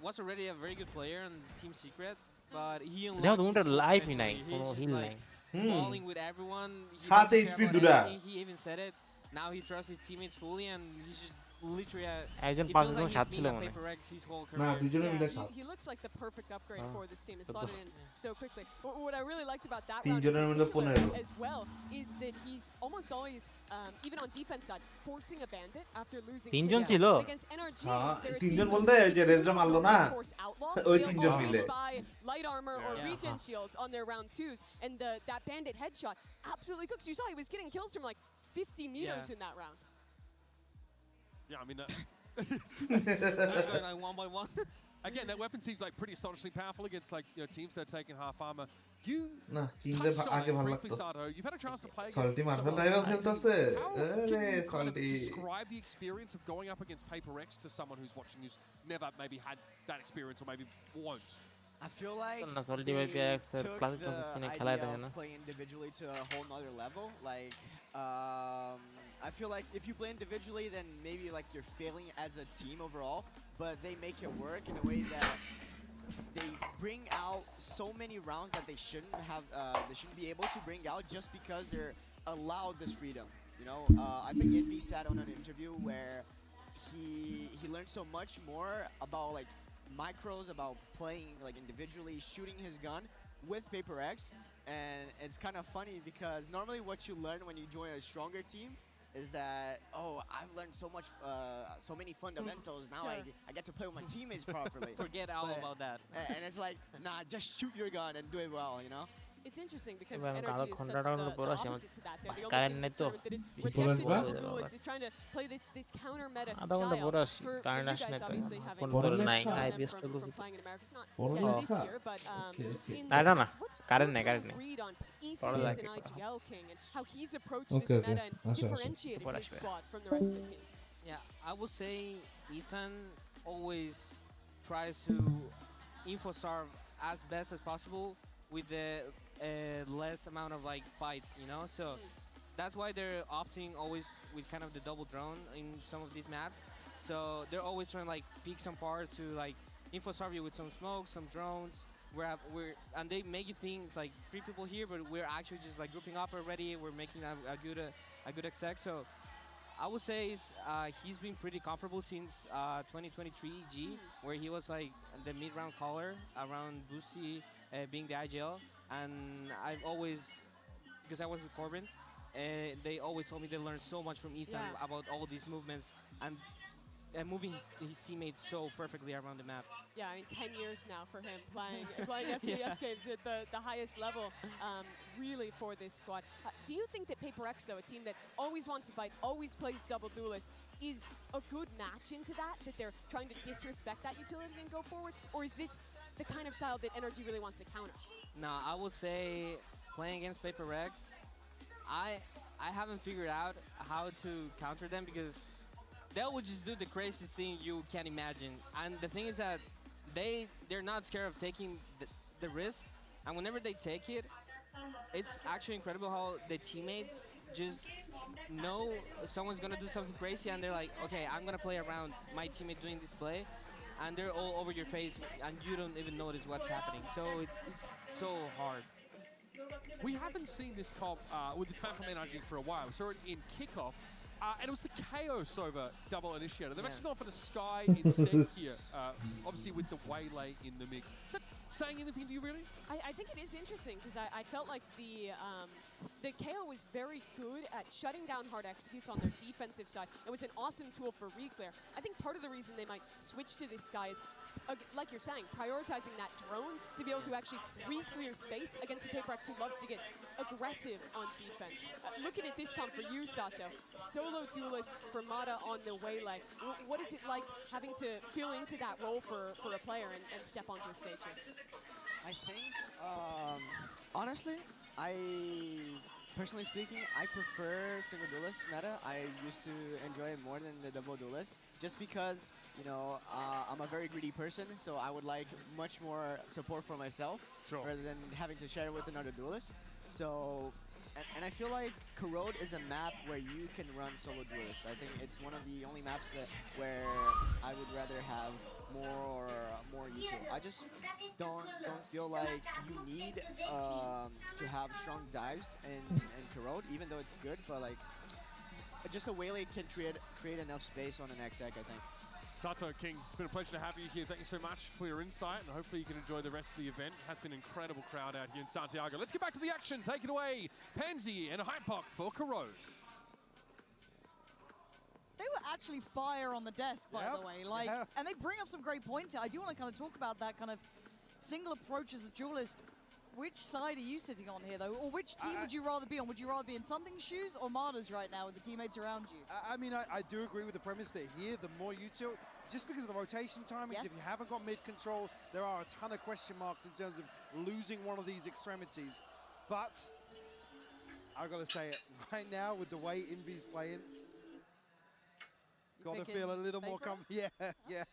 was already a very good player in Team Secret, but he দেখো unlocked তো his ওটার full লাইফই potential. নাই He's কোনো just হিল like নাই balling with everyone. He 7 doesn't HP care about দুরা। anything. He even said it. Now he trusts his teammates fully, and he's just literally একজন he 5 feels জন like 7 he's ছিল been at মনে হয় PaperX his whole না career. দুজনে মিলে 7 He looks like the perfect upgrade for this team. It Good. slotted in so quickly. What I really liked about that round তিনজনের মধ্যে in particular 15 as well is that he's almost always, even on defense side, forcing a bandit after losing. তিনজন his ছিল? And against NRG, হ্যাঁ they're a তিনজন team বলতে ওই যে রেজরা মারলো না ওই তিনজন they'll মিলে always buy light armor or Yeah. regen shields on their round 2s, and that bandit headshot absolutely cooks. You saw he was getting kills from like 50 meters in that round. Yeah, I mean, They're going like one by one. again, that weapon seems like pretty astonishingly powerful against like teams that are taking half armor. You না কিংলে touched on আগে it ভালো briefly, লাগতো Sato. You've had a chance to play against salty marble someone rival on that খেলতেছে team. How can আরে you kind of salty describe the experience of going up against PaperX to someone who's watching who's never maybe had that experience or maybe won't? I feel like না salty they ভাই PRX এর took classic the কিনে খেলায় idea দেখে না of playing individually to a whole nother level. Like, I feel like if you play individually, then maybe like you're failing as a team overall. But they make it work in a way that they bring out so many rounds that they shouldn't have. They shouldn't be able to bring out just because they're allowed this freedom. You know, I think Envy sat on an interview where he learned so much more about like micros, about playing like individually, shooting his gun with PaperX, and it's kind of funny because normally what you learn when you join a stronger team is that, oh, I've learned so much, so many fundamentals. Now I get to play with my teammates properly. Forget all about that. And it's like, nah, just shoot your gun and do it well, you know? It's interesting because এবার NRG কালো is such খন্ডাটা the হলো বড় সে opposite to that. They're the only current team in নেই this তো tournament that is কি rejecting বলছ the duelists, is trying to play this counter meta আধা ঘন্টা style. পরে আসি For কারেন্ট you আসে guys না তো obviously having ফোন করে known নাই them আইপিএস from চলতেছে playing in America. It's not পড়ো yet this লেখা? year, but in না, the এটা না, past, what's কারেন্ট your নেই, কারেন্ট নেই। read on পড়ো Ethan as লাগে an IGL king and how he's approached Okay, this okay. meta and আসো, আসো। differentiated পরে his আসবে। squad from the rest of the teams? Yeah, I would say Ethan always tries to info-starve as best as possible with the less amount of like fights, you know? So that's why they're opting always with kind of the double drone in some of these maps. So they're always trying to like pick some parts to like info-starve you with some smoke, some drones. And they make you think it's like 3 people here, but we're actually just like grouping up already. We're making a good exec. So I would say it's he's been pretty comfortable since 2023 G, where he was like the mid-round caller around Boosie being the IGL, and I've always, because I was with Corbin, they always told me they learned so much from Ethan about all these movements and moving his teammates so perfectly around the map. Yeah, I mean, 10 years now for him playing FPS games at the highest level, really, for this squad. Do you think that PaperX, though, a team that always wants to fight, always plays double duelists, is a good match into that they're trying to disrespect that utility and go forward? Or is this the kind of style that NRG really wants to counter? No, I would say playing against PaperX, I haven't figured out how to counter them because they would just do the craziest thing you can imagine. And the thing is that they're not scared of taking the risk. And whenever they take it, it's actually incredible how the teammates just know someone's gonna do something crazy and they're like, okay, I'm gonna play around my teammate doing this play. And they're all over your face and you don't even notice what's happening. So it's so hard. We haven't seen this comp with this map from NRG for a while. We saw it in kickoff. And it was the KO Sova double initiator. They've actually gone for the Sky instead here, obviously with the Waylay in the mix. Is that saying anything to you, really? I think it is interesting because I felt like the KO was very good at shutting down hard executes on their defensive side. It was an awesome tool for reclear. I think part of the reason they might switch to this Sky is, like you're saying, prioritizing that drone to be able to actually re-clear space against a PaperX who loves to get aggressive on defense. Looking at this comp for you, Sato, solo duelist for Mata on the Waylay. What is it like having to fill into that role for a player and step onto a stage here? I think, honestly, personally speaking, I prefer single duelist meta. I used to enjoy it more than the double duelist, just because, you know, I'm a very greedy person, so I would like much more support for myself rather than having to share it with another duelist. So, and I feel like Corrode is a map where you can run solo duelists. I think it's one of the only maps where I would rather have more util. I just don't feel like you need to have strong dives in Corrode, even though it's good. But like, just a Waylay can create enough space on an exec, I think. Sato, King, it's been a pleasure to have you here. Thank you so much for your insight, and hopefully you can enjoy the rest of the event. It has been an incredible crowd out here in Santiago. Let's get back to the action. Take it away, Pansy and Hypoc for Corrode. They were actually fire on the desk, by the way. Like, and they bring up some great points here. I do want to kind of talk about that kind of single approach as a duelist. Which side are you sitting on here, though? Or which team would you rather be on? Would you rather be in Something's shoes or Marta's right now with the teammates around you? I mean, I do agree with the premise that here, the more util, just because of the rotation timings, if you haven't got mid control, there are a ton of question marks in terms of losing one of these extremities. But I've got to say it, right now, with the way Invi's playing, got to feel a little more comfortable. Yeah.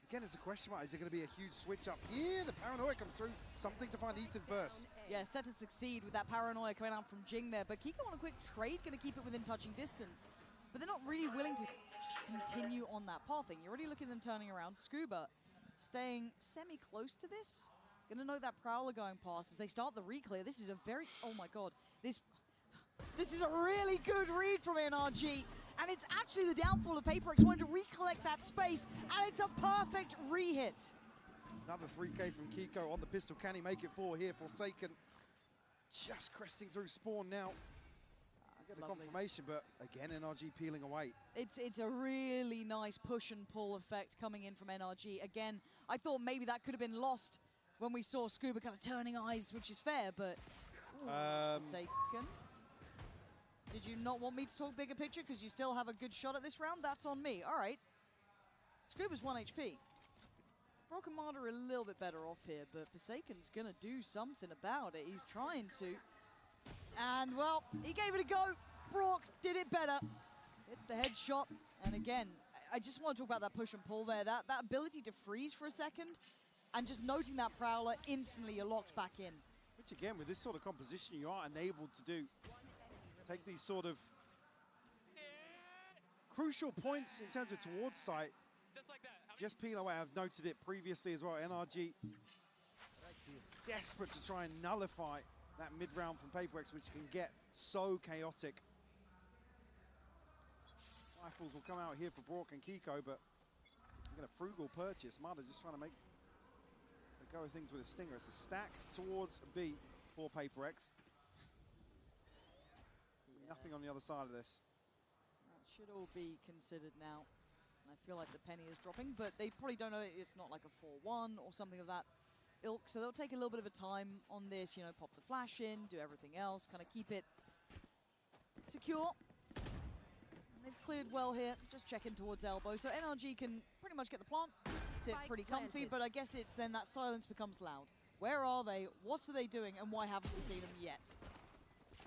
Again, it's a question mark. Is it going to be a huge switch up here? The paranoia comes through. Something to find Ethan first. Yeah, set to succeed with that paranoia coming out from Jing there. But Kiko on a quick trade, going to keep it within touching distance. But they're not really willing to continue on that path thing. You're already looking at them turning around. Scuba staying semi-close to this. Going to know that Prowler going past as they start the reclear. This is a very, oh my God. This is a really good read from NRG. And it's actually the downfall of PaperX wanting to recollect that space, and it's a perfect re-hit. Another 3K from Kiko on the pistol. Can he make it 4 here? Forsaken just cresting through spawn now. Get the confirmation, but again, NRG peeling away. It's a really nice push and pull effect coming in from NRG. Again, I thought maybe that could have been lost when we saw Scuba kind of turning eyes, which is fair, but Forsaken. Did you not want me to talk bigger picture because you still have a good shot at this round? That's on me. All right. Scuba's 1 HP. Broken Martyr a little bit better off here, but Forsaken's going to do something about it. He's trying to. And, well, he gave it a go. Brock did it better. Hit the headshot. And again, I just want to talk about that push and pull there. That ability to freeze for a second and just noting that Prowler, instantly you're locked back in. Which, again, with this sort of composition, you are enabled to do. Take these sort of crucial points in terms of towards sight. Just peel away. I've noted it previously as well. NRG desperate to try and nullify that mid-round from PaperX, which can get so chaotic. Rifles will come out here for Brock and Kiko, but you get a frugal purchase. Mada just trying to make the go of things with a stinger. It's a stack towards B for PaperX. Nothing on the other side of this. That should all be considered now. And I feel like the penny is dropping, but they probably don't know it's not like a 4-1 or something of that ilk. So they'll take a little bit of a time on this, you know, pop the flash in, do everything else, kind of keep it secure. And they've cleared well here, just checking towards elbow. So NRG can pretty much get the plant, sit pretty comfy, but I guess it's then that silence becomes loud. Where are they? What are they doing? And why haven't we seen them yet?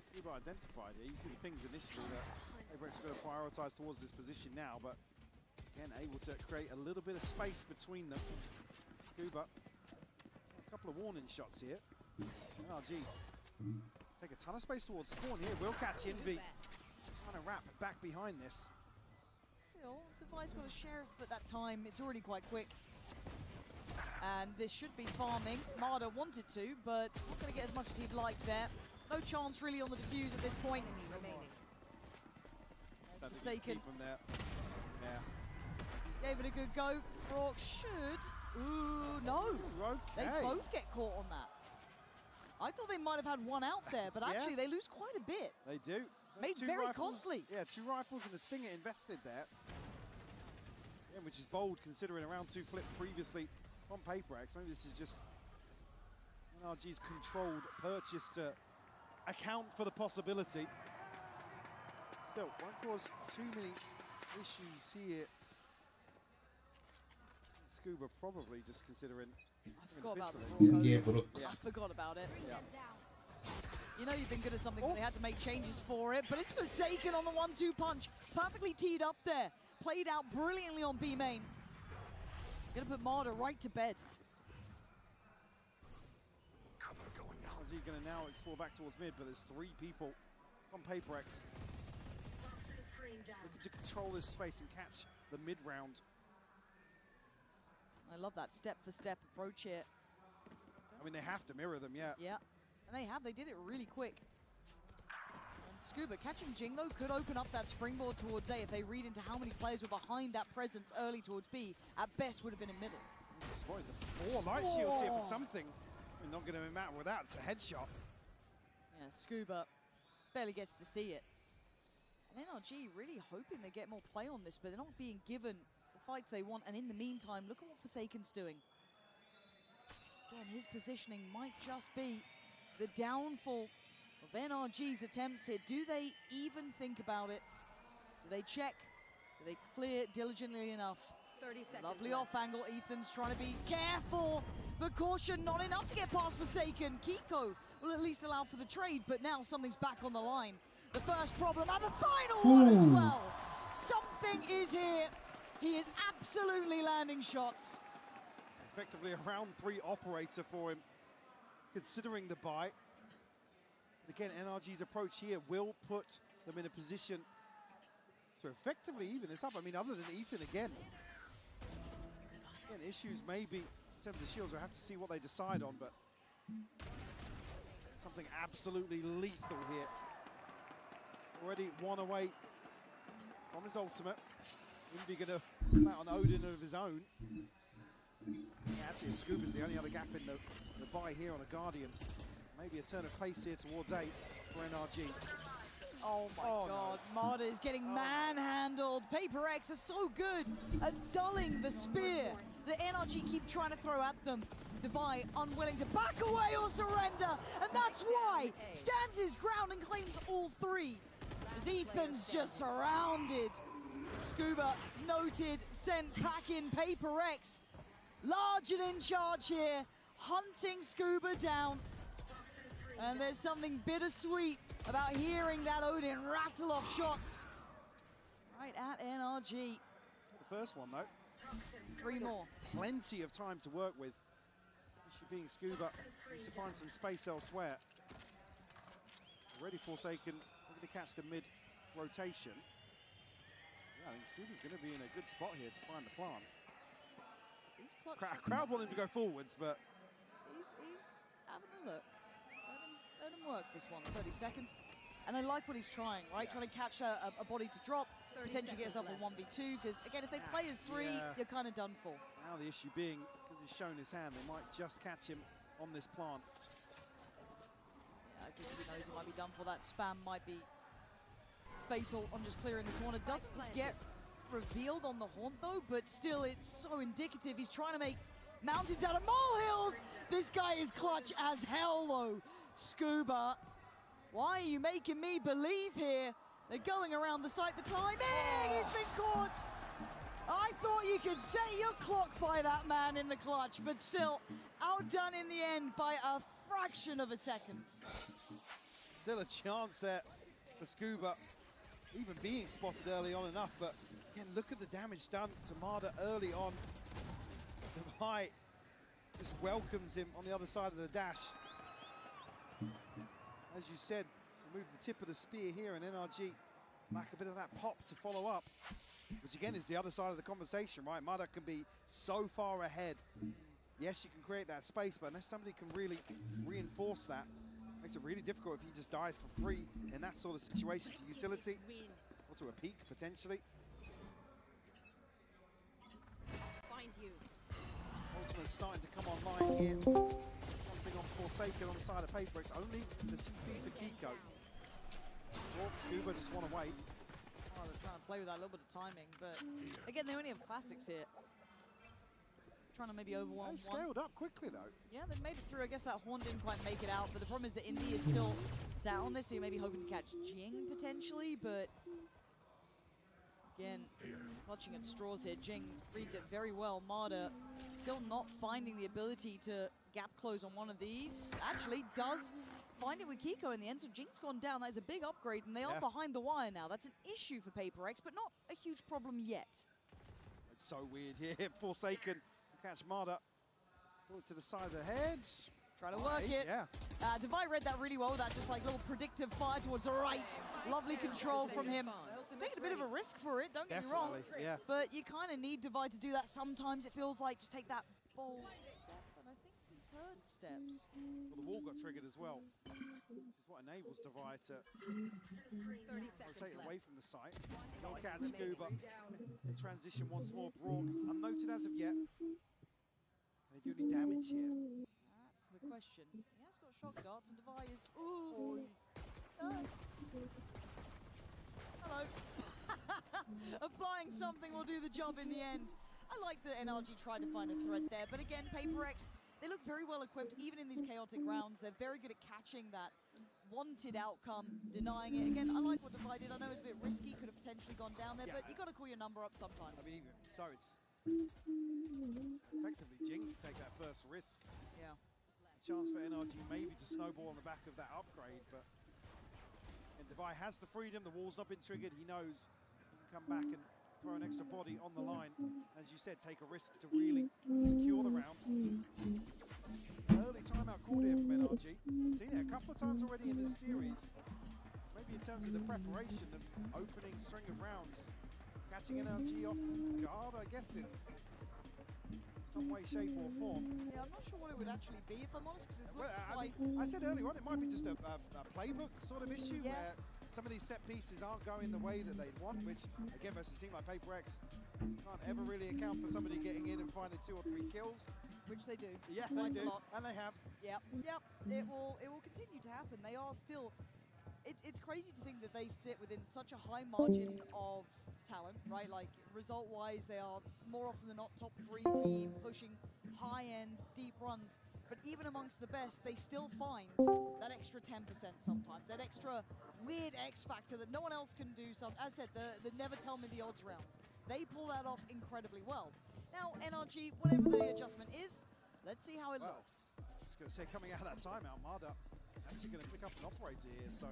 Scuba identified here. You see the pings initially that PaperX are going to prioritize towards this position now, but again, able to create a little bit of space between them. Scuba, a couple of warning shots here. NRG take a ton of space towards spawn here. Will catch Envy. Trying to wrap back behind this. Still, Device got a sheriff, but that time it's already quite quick. And this should be farming. Marder wanted to, but not going to get as much as he'd like there. No chance really on the defuse at this point. There's Forsaken. Keep him there. Yeah. Gave it a good go. Brock should. Ooh, no. Okay. They both get caught on that. I thought they might have had one out there, but actually they lose quite a bit. They do. So Made very costly. Yeah, 2 rifles and the Stinger invested there. Yeah, which is bold considering a round 2 flip previously from PaperX. Maybe this is just NRG's controlled purchase to account for the possibility. Still, won't cause too many issues here. Scuba probably just considering. I forgot about the Yeah, bro. Yeah. I forgot about it. Yeah. You know you've been good at something, but they had to make changes for it. But it's Forsaken on the 1-2 punch. Perfectly teed up there. Played out brilliantly on B main. Gonna put Marder right to bed. He's going to now explore back towards mid, but there's 3 people on PaperX looking to control this space and catch the mid round. I love that step-for-step approach here. I mean, they have to mirror them, yeah. Yeah, and they have. They did it really quick. And Scuba catching Jing, though, could open up that springboard towards A if they read into how many players were behind that presence early towards B. At best, would have been in middle. Spotted the 4 light shields here for something. I mean, not going to matter with that. It's a headshot. Yeah, Scuba barely gets to see it. And NRG really hoping they get more play on this, but they're not being given the fights they want. And in the meantime, look at what Forsaken's doing. Again, his positioning might just be the downfall of NRG's attempts here. Do they even think about it? Do they check? Do they clear diligently enough? 30 seconds Lovely left. off angle. Ethan's trying to be careful, but caution, not enough to get past Forsaken. Kiko will at least allow for the trade, but now something's back on the line. The first problem and the final one as well. Something is here. He is absolutely landing shots. Effectively a round 3 operator for him, considering the buy. And again, NRG's approach here will put them in a position to effectively even this up. I mean, other than Ethan again, issues maybe in terms of shields. We'll have to see what they decide on, but something absolutely lethal here. Already 1 away from his ultimate. Invi going to come out on Odin of his own. Yeah, actually, Scuba's the only other gap in the buy here on a Guardian. Maybe a turn of pace here towards A for NRG. Oh my God, no. Marder is getting manhandled. PaperX are so good at dulling the spear that NRG keep trying to throw at them. Devi unwilling to back away or surrender, and that's why stands his ground and claims all 3. As Ethan's just surrounded. Scuba noted, sent packing PaperX. Large and in charge here, hunting Scuba down. And there's something bittersweet about hearing that Odin rattle off shots right at NRG. The first one, though. 3 more. Plenty of time to work with. Issue being Scuba needs to find some space elsewhere. Already Forsaken, looking to catch the mid-rotation. Yeah, I think Scuba's going to be in a good spot here to find the plant. He's clutch. Crowd wanting to go forwards, but... He's having a look. Let him work this one. 30 seconds. And I like what he's trying, right? Trying to catch a body to drop, potentially get yourself a 1v2, because again, if they play as 3, you're kind of done for. Now the issue being, because he's shown his hand, they might just catch him on this plant. Yeah, I think he knows he might be done for. That spam might be fatal on just clearing the corner. Doesn't get revealed on the haunt though, but still it's so indicative. He's trying to make mountains out of molehills. This guy is clutch as hell though. Scuba, why are you making me believe here? They're going around the site. The timing, he's been caught. I thought you could set your clock by that man in the clutch, but still outdone in the end by a fraction of a second. Still a chance there for Scuba, even being spotted early on enough, but again, look at the damage done to Marder early on. Divide just welcomes him on the other side of the dash. As you said, remove the tip of the spear here, and NRG lack a bit of that pop to follow up, which again is the other side of the conversation, right? Marder can be so far ahead. Yes, you can create that space, but unless somebody can really reinforce that, makes it really difficult if he just dies for free in that sort of situation to utility, or to a peak, potentially. Find you. Ultimate's starting to come online here. Jumping on Forsaken on the side of PaperX, only the TP for Kiko. Scuba just want to wait. Oh, they're trying to play with that little bit of timing, but again, they only have classics here. Trying to maybe overwhelm They scaled up quickly though. Yeah, they made it through. I guess that horn didn't quite make it out, but the problem is that Indy is still sat on this, so you're maybe hoping to catch Jing potentially, but again, clutching at straws here. Jing reads it very well. Marder still not finding the ability to gap close on one of these. Actually does find it with Kiko in the end, so Jing's gone down. That is a big upgrade, and they are behind the wire now. That's an issue for PaperX, but not a huge problem yet. It's so weird here. Forsaken will catch Marder. Pull it to the side of the head. Trying to work it. Yeah. Divide read that really well with that just like little predictive fire towards the right. Lovely control from him. Taking a bit of a risk for it, don't get me wrong. Yeah. But you kind of need Divide to do that sometimes. It feels like just take that bold step, and I think he's heard steps. Well, the wall got triggered as well, which is what enables Divide to rotate away from the site. Don't catch Scuba. They transition once more. Brock, unnoted as of yet. Can they do any damage here? That's the question. He has got shock darts, and Divide is... Ooh. No. Hello. Applying something will do the job in the end. I like that NRG tried to find a thread there, but again, PaperX, they look very well equipped, even in these chaotic rounds. They're very good at catching that wanted outcome, denying it. Again, I like what Divide did. I know it's a bit risky, could have potentially gone down there, but you got to call your number up sometimes. I mean, even so, it's effectively Jing to take that first risk. Yeah. A chance for NRG maybe to snowball on the back of that upgrade, but and Divide has the freedom. The wall's not been triggered. He knows he can come back and throw an extra body on the line. As you said, take a risk to really secure the round. Early timeout called here from NRG. Seen it a couple of times already in this series. Maybe in terms of the preparation, the opening string of rounds, catching NRG off guard, I guess, in some way, shape or form. Yeah, I'm not sure what it would actually be, if I'm honest, because this looks I said earlier on, it might be just a playbook sort of issue where some of these set pieces aren't going the way that they'd want, which, again, versus a team like PaperX, can't ever really account for somebody getting in and finding 2 or 3 kills. Which they do. Yeah, Quite they a do, lot. and they have. Yep, it will continue to happen. They are still, it's crazy to think that they sit within such a high margin of talent, right? Like, result-wise, they are more often than not top 3 team, pushing high-end, deep runs. But even amongst the best, they still find that extra 10% sometimes, that extra weird X factor that no one else can do. As I said, the never tell me the odds rounds. They pull that off incredibly well. Now, NRG, whatever the adjustment is, let's see how it looks. I was going to say, coming out of that timeout, Marder actually going to pick up an operator here, so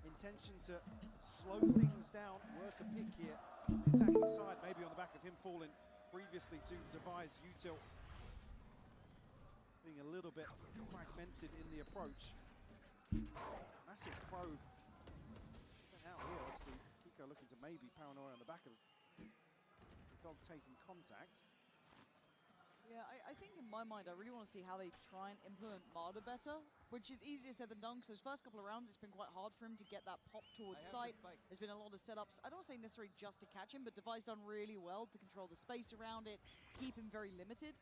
intention to slow things down, work a pick here. The attacking side, maybe on the back of him falling previously to devise util. Being a little bit fragmented in the approach. Massive probe sent out here, obviously. Kiko looking to maybe paranoia on the back of the dog taking contact. Yeah, I think in my mind, I really want to see how they try and implement Marder better, which is easier said than done, because those first couple of rounds, it's been quite hard for him to get that pop towards sight. There's been a lot of setups. I don't want to say necessarily just to catch him, but Devi's done really well to control the space around it, keep him very limited.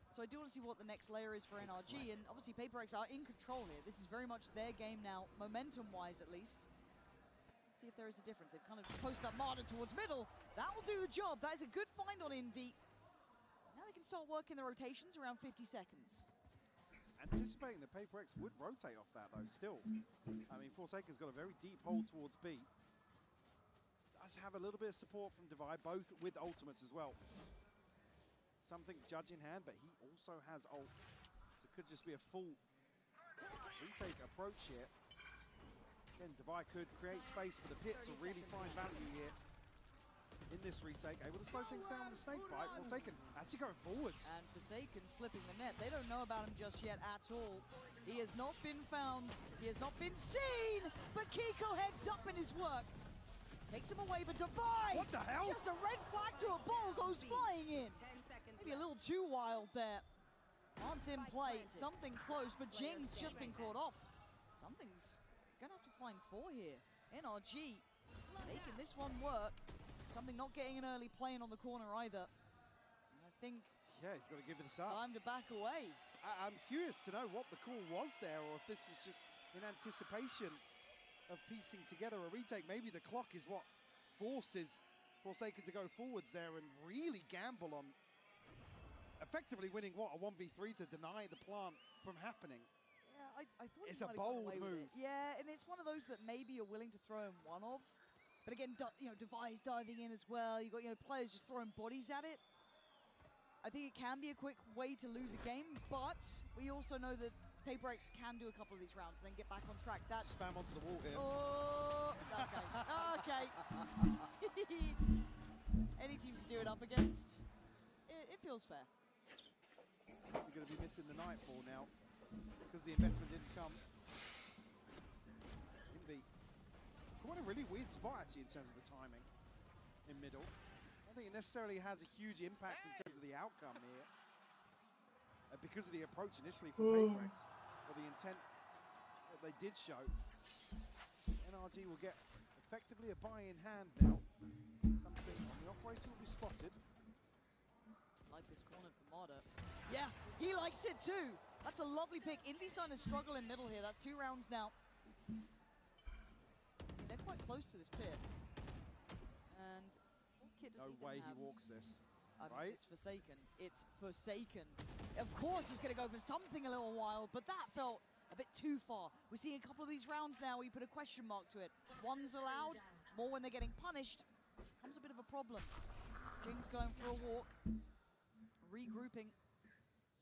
So I do want to see what the next layer is for NRG, and obviously PaperX are in control here. This is very much their game now, momentum-wise at least. Let's see if there is a difference. They've kind of posted up Marder towards middle. That will do the job. That is a good find on Envy. Now they can start working the rotations around 50 seconds. Anticipating that PaperX would rotate off that, though, still. I mean, Forsaken's got a very deep hold towards B. Does have a little bit of support from Devi, both with ultimates as well. Something judge in hand, but he also has ult. So it could just be a full retake approach here. Again, Devi could create space for the pit to really find value here. In this retake, able to slow things down with the snake bite. Forsaken actually going forwards. And Forsaken slipping the net. They don't know about him just yet at all. He has not been found. He has not been seen. But Kiko heads up in his work. Takes him away, but Devi! What the hell? Just a red flag to a ball goes flying in. Maybe a little too wild there. Aren't in play. Something close, but Jing's just been caught off. Something's gonna have to find 4 here. NRG making this one work. Something not getting an early play in on the corner either. And I think... Yeah, he's got to give this up. Time to back away. I'm curious to know what the call was there, or if this was just in anticipation of piecing together a retake. Maybe the clock is what forces Forsaken to go forwards there and really gamble on effectively winning, what, a 1v3 to deny the plant from happening. Yeah, I thought it's he a might have gotten bold away with move. it. Yeah, and it's one of those that maybe you're willing to throw in one of. But again, you know, Devi's diving in as well. You've got, you know, players just throwing bodies at it. I think it can be a quick way to lose a game, but we also know that PaperX can do a couple of these rounds and then get back on track. That spam onto the wall here. Oh, okay, okay. Any team to do it up against, it feels fair. You're going to be missing the Nightfall now because the investment didn't come. Envy. Quite a really weird spot actually in terms of the timing in middle. I don't think it necessarily has a huge impact in terms of the outcome here. Because of the approach initially from PaperX, or the intent that they did show. NRG will get effectively a buy in hand now. Something on the operator will be spotted. Like this corner for Marder. Yeah, he likes it too. That's a lovely pick. Indy's starting to struggle in middle here. That's 2 rounds now. I mean, they're quite close to this pit. And what kit does No Ethan way have? he walks this. I mean, Right? it's Forsaken. It's Forsaken. Of course he's going to go for something a little wild, but that felt a bit too far. We're seeing a couple of these rounds now where you put a question mark to it. One's allowed, more when they're getting punished. Comes a bit of a problem. Jing's going for a walk. Regrouping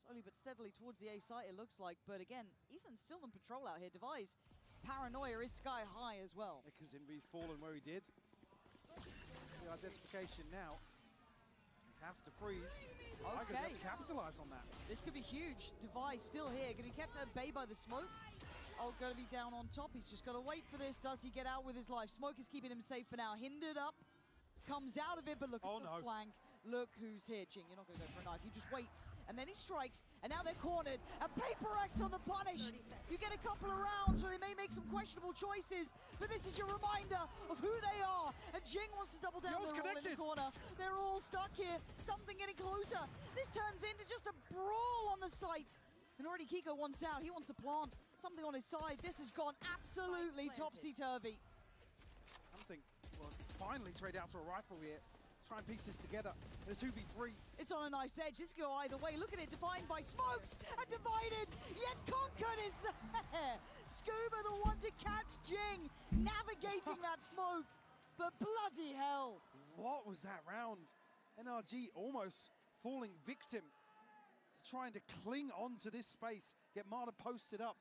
slowly but steadily towards the A site, it looks like. But again, Ethan's still in patrol out here. Devi's paranoia is sky high as well. Because Envy's fallen where he did. The identification now. Have to freeze. I guess have to capitalize on that. This could be huge. Devi still here. Going to be kept at bay by the smoke. Oh, going to be down on top. He's just got to wait for this. Does he get out with his life? Smoke is keeping him safe for now. Hindered up. Comes out of it, but look at the flank. Look who's here. Jing, you're not going to go for a knife. You just wait. And then he strikes. And now they're cornered. And PaperX on the punish. You get a couple of rounds where they may make some questionable choices. But this is your reminder of who they are. And Jing wants to double down. They're all in the corner. They're all stuck here. Something getting closer. This turns into just a brawl on the site. And already Kiko wants out. He wants to plant something on his side. This has gone absolutely topsy-turvy. Something will finally trade out to a rifle here. Try and piece this together in a 2v3. It's on a nice edge. This can go either way. Look at it, defined by smokes and divided, yet conquered is there. Scuba, the one to catch Jing, navigating that smoke. But bloody hell. What was that round? NRG almost falling victim to trying to cling on to this space, get Marder posted up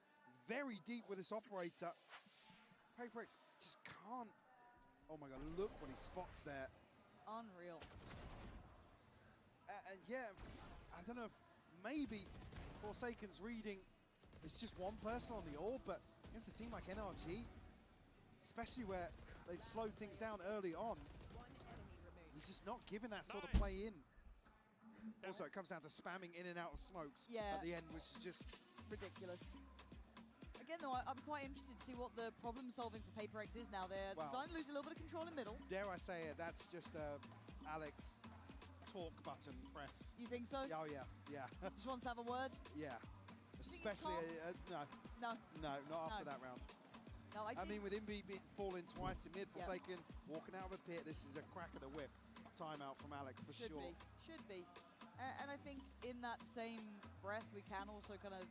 very deep with this operator. PaperX just can't. Oh my God, look what he spots there. Unreal. And yeah, I don't know if maybe Forsaken's reading it's just one person on the orb, but against a team like NRG, especially where they've slowed things down early on, he's just not giving that sort of play in. Also, it comes down to spamming in and out of smokes Yeah. at the end, which is just ridiculous. Again, though, I'm quite interested to see what the problem solving for PaperX is now. They're Well, starting to lose a little bit of control in middle. dare I say it, that's just a Alex talk button press. You think so? Oh, yeah, yeah. Just wants to have a word? Yeah. think he's Especially, no. No. No, not after No. that round. No, I mean, with Invi falling twice in mid, Yeah. Forsaken walking out of a pit, this is a crack of the whip timeout from Alex for Should sure. be, should be. And I think in that same breath, we can also kind of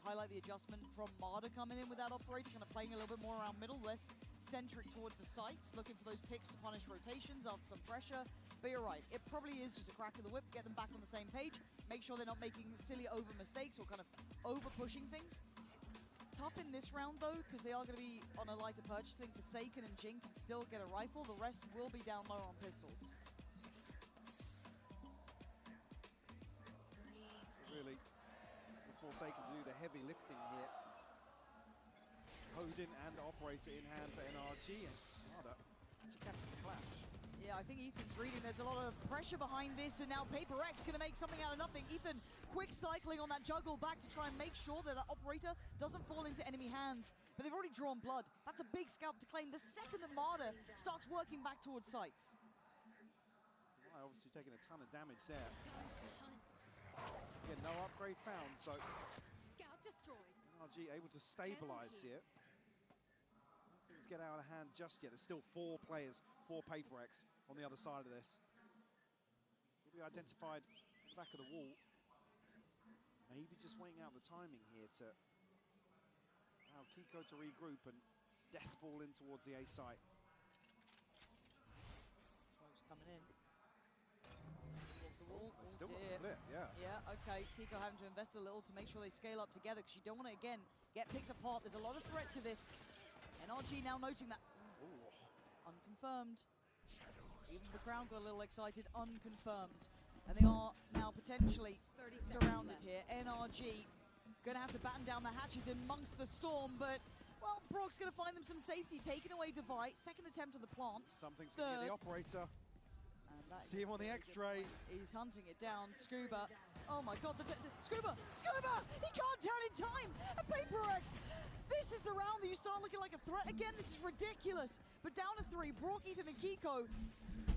highlight the adjustment from Marder coming in with that operator, kind of playing a little bit more around middle, less centric towards the sites, looking for those picks to punish rotations after some pressure. But you're right, it probably is just a crack of the whip, get them back on the same page, make sure they're not making silly over mistakes or kind of over pushing things. Tough in this round though, because they are going to be on a lighter purchasing. Forsaken and Jin can still get a rifle, the rest will be down low on pistols. Really, Forsaken to do the heavy lifting here. Odin and operator in hand for NRG, and Marder to catch the clash. Yeah, I think Ethan's reading there's a lot of pressure behind this, and now PaperX going to make something out of nothing. Ethan quick cycling on that juggle back to try and make sure that that operator doesn't fall into enemy hands. But they've already drawn blood. That's a big scalp to claim the second that Marder starts working back towards sights. Obviously taking a ton of damage there. Again, no upgrade found, so Scout destroyed. NRG able to stabilize here. Things get out of hand just yet. There's still 4 players, 4 PaperX on the other side of this. Will be identified at the back of the wall. Maybe just waiting out the timing here to allow Kiko to regroup and death ball in towards the A site. Smoke's coming in. Towards the wall. They still Oh, got dear. split, yeah. Yeah, okay. Kiko having to invest a little to make sure they scale up together, because you don't want to, again, get picked apart. There's a lot of threat to this. NRG now noting that. Unconfirmed. Even the crowd got a little excited. Unconfirmed. And they are now potentially surrounded here. NRG going to have to batten down the hatches amongst the storm, but, well, Brock's going to find them some safety. Taking away Device. Second attempt of the plant. Something's going to get the operator. See him on the X-ray. He's hunting it down. Scuba. Oh my God, Scuba! Scuba! He can't turn in time! And PaperX! This is the round that you start looking like a threat again. This is ridiculous. But down to 3, Brock, Ethan, and Kiko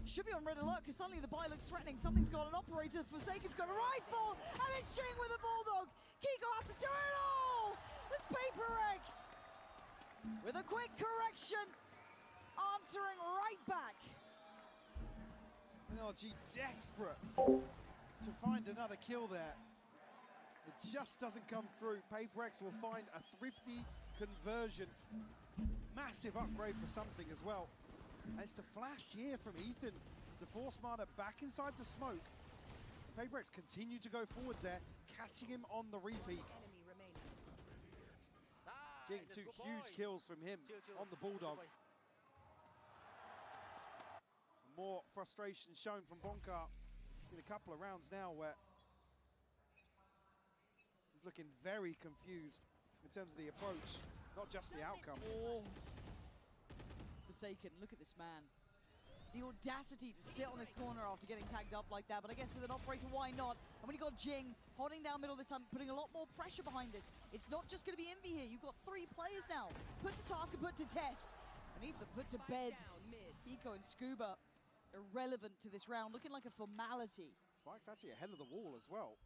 should be on red alert, because suddenly the buy looks threatening. Something's got an operator. Forsaken's got a rifle, and it's Jing with a bulldog. Kiko has to do it all. This PaperX with a quick correction, answering right back. NRG desperate to find another kill there. It just doesn't come through. PaperX will find a thrifty conversion. Massive upgrade for something as well. And it's the flash here from Ethan to force Marder back inside the smoke. PaperX continue to go forwards there, catching him on the repeat. Jing, 2 huge kills from him on the Bulldog. More frustration shown from Bonkar in a couple of rounds now, where he's looking very confused in terms of the approach, not just the outcome. Oh. Forsaken, look at this man. The audacity to sit on this corner after getting tagged up like that, but I guess with an operator, why not? And when you got Jing holding down middle this time, putting a lot more pressure behind this. It's not just going to be Envy here. You've got 3 players now. Put to task and put to test. And Ethan put to bed. Kiko and Scuba irrelevant to this round, looking like a formality. Spike's actually ahead of the wall as well.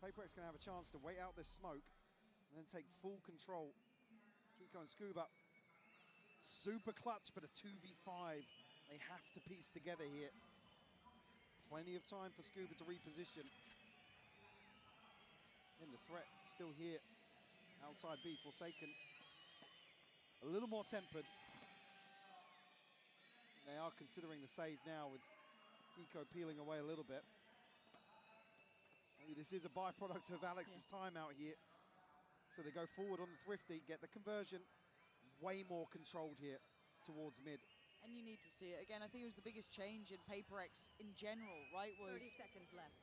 PaperX going to have a chance to wait out this smoke and then take full control. Kiko and Scuba, super clutch, but a 2v5. They have to piece together here. Plenty of time for Scuba to reposition. And the threat still here outside B. Forsaken a little more tempered. They are considering the save now, with Kiko peeling away a little bit. Maybe this is a byproduct of Alex's timeout here. So they go forward on the thrifty, get the conversion. Way more controlled here towards mid. And you need to see it. Again, I think it was the biggest change in PaperX in general, right? Was 30 seconds left.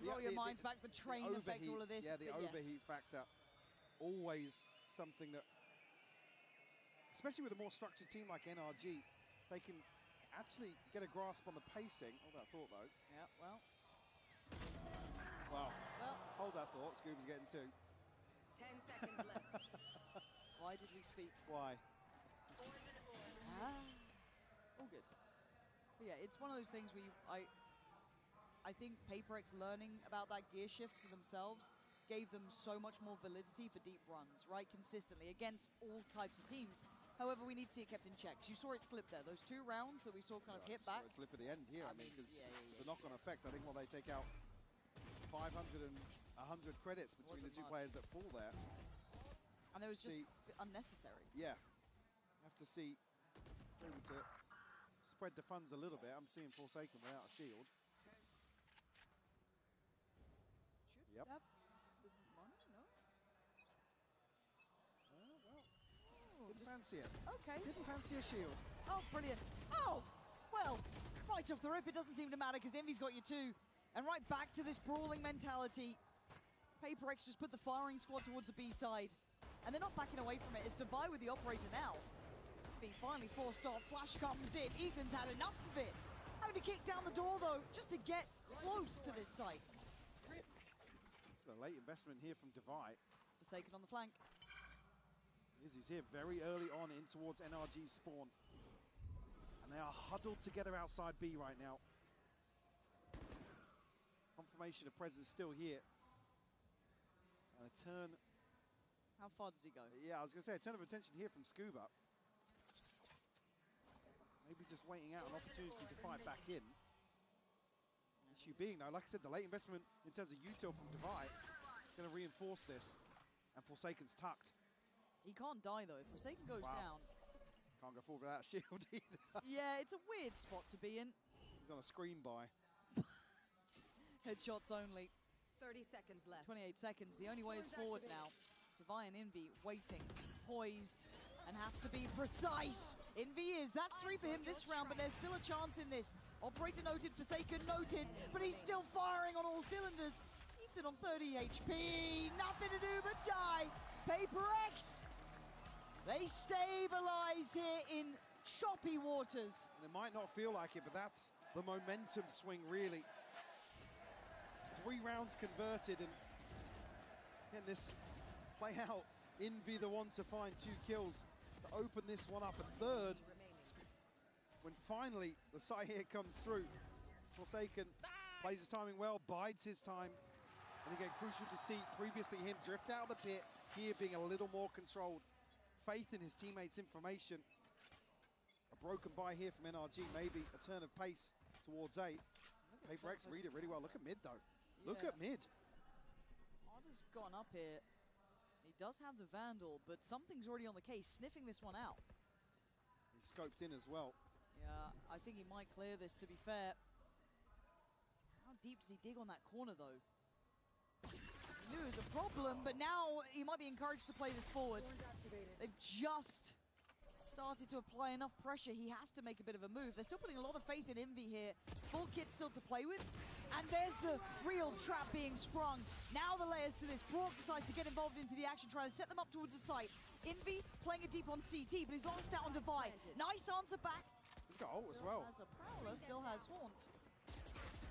Roll your minds back, the train effect, all of this. Yeah, the but yes. overheat factor. Always something that, especially with a more structured team like NRG, they can actually get a grasp on the pacing. Hold that thought, though. Yeah, well. Well, Well, hold that thought. Scuba's getting 2. 10 seconds left. why did we speak? Why? Ah, all good. But yeah, it's one of those things where I think PaperX learning about that gear shift for themselves gave them so much more validity for deep runs, right? Consistently against all types of teams. However, we need to see it kept in check. 'Cause you saw it slip there. Those 2 rounds that we saw kind of hit back. Slip at the end here. I mean, because the knock-on effect. I think they take out 500 and 100 credits between the 2 players that fall there. And it was just unnecessary. Yeah, have to see able to spread the funds a little bit. I'm seeing Forsaken without a shield. Should Yep. have the money, no? Well, Oh, didn't just- fancy it. Okay. Didn't fancy a shield. Oh, brilliant. Oh, well, right off the rip, it doesn't seem to matter because Envy's got you 2. And right back to this brawling mentality. PaperX just put the firing squad towards the B side. And they're not backing away from it. It's Divide with the operator now. Envy finally forced off. Flash comes in. Ethan's had enough of it. Having to kick down the door, though, just to get close to this site. It's a late investment here from Divide. Forsaken on the flank. He's here very early on in towards NRG's spawn. And they are huddled together outside B right now. Confirmation of presence still here. And a turn. How far does he go? Yeah, I was going to say a turn of attention here from Scuba. Maybe just waiting out an opportunity to fight back in. The issue being, though, like I said, the late investment in terms of util from Divide is going to reinforce this. And Forsaken's tucked. He can't die, though. If Forsaken goes down... Can't go forward without a shield either. Yeah, it's a weird spot to be in. He's on a screen by. Headshots only. 30 seconds left. 28 seconds. The only way is forward now. Divide and Envy waiting, poised, and have to be precise. Envy is. That's 3 for him this round, but there's still a chance in this. Operator noted, Forsaken noted, but he's still firing on all cylinders. Ethan on 30 HP. Nothing to do but die. PaperX. They stabilize here in choppy waters. And it might not feel like it, but that's the momentum swing, really. 3 rounds converted, and can this play out? Envy the one to find 2 kills to open this one up, a 3rd. When finally the side here comes through, Forsaken plays his timing well, bides his time. And again, crucial to see previously him drift out of the pit, here being a little more controlled. Faith in his teammates' information. A broken buy here from NRG, maybe a turn of pace towards A. PaperX read it really well. Look at mid, though. Look at mid. Arda's gone up here. He does have the Vandal, but something's already on the case, sniffing this one out. He's scoped in as well. Yeah, I think he might clear this, to be fair. How deep does he dig on that corner, though? He knew it was a problem, but now he might be encouraged to play this forward. They've just started to apply enough pressure. He has to make a bit of a move. They're still putting a lot of faith in Envy here. Full kit still to play with. And there's the real trap being sprung. Now the layers to this. Brock decides to get involved into the action, trying to set them up towards the site. Envy playing it deep on CT, but he's lost out on Divide. Nice answer back. He's got ult as well. Has a Prowler, still has Haunt.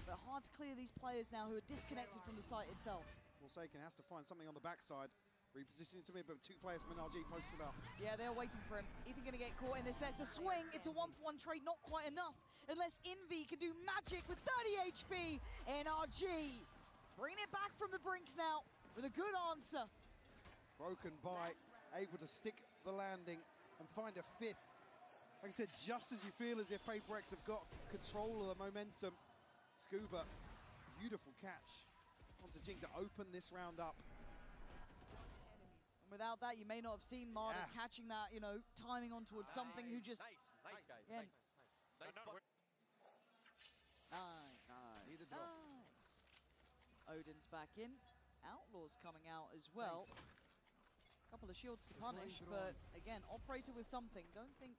But hard to clear these players now who are disconnected from the site itself. Forsaken has to find something on the backside. Repositioning to mid, but 2 players from NRG pokes it up. Yeah, they're waiting for him. Ethan going to get caught in this. There's the swing. It's a 1-for-1 trade, not quite enough. Unless Envy can do magic with 30 HP. NRG bringing it back from the brink now with a good answer. Broken by, able to stick the landing and find a 5th. Like I said, just as you feel as if PaperX have got control of the momentum. Scuba, beautiful catch onto Jing to open this round up. Without that, you may not have seen Marder catching that, you know, timing on towards something who just... Nice, guys. Yeah. Nice. Nice. Odin's back in. Outlaw's coming out as well. Couple of shields to punish, but again, Operator with something. Don't think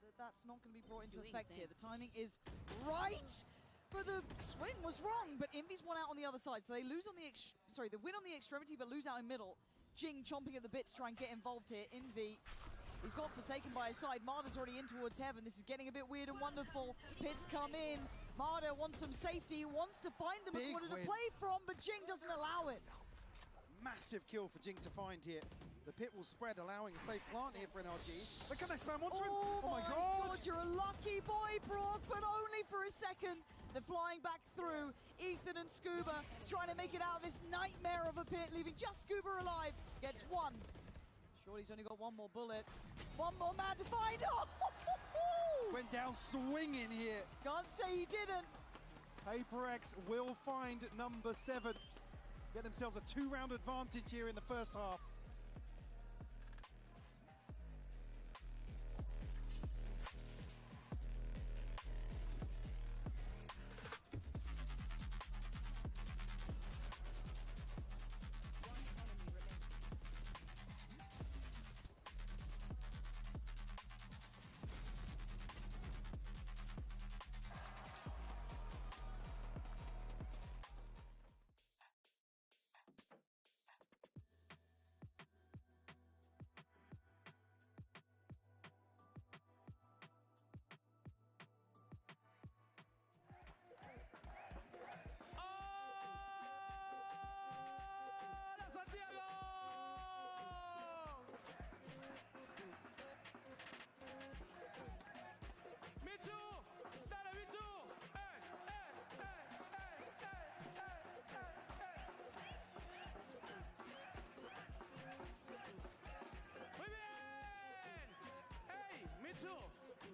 that that's not going to be brought into effect here. The timing is right, but the swing was wrong. But Envy's won out on the other side, so they lose on the they win on the extremity, but lose out in middle. Jing chomping at the bit to try and get involved here. Envy, he's got Forsaken by his side. Marder's already in towards heaven. This is getting a bit weird and wonderful. Pits come in. Marder wants some safety, wants to find them a corner to play from, but Jing doesn't allow it. Massive kill for Jing to find here. The pit will spread, allowing a safe plant here for NRG. But can they spam onto him? Oh my god! You're a lucky boy, Brock, but only for a second. They're flying back through. Ethan and Scuba trying to make it out of this nightmare of a pit, leaving just Scuba alive. Gets one. Shorty's only got one more bullet. One more man to find. Oh! Went down swinging here. Can't say he didn't. PaperX will find number 7. Get themselves a 2-round advantage here in the first half.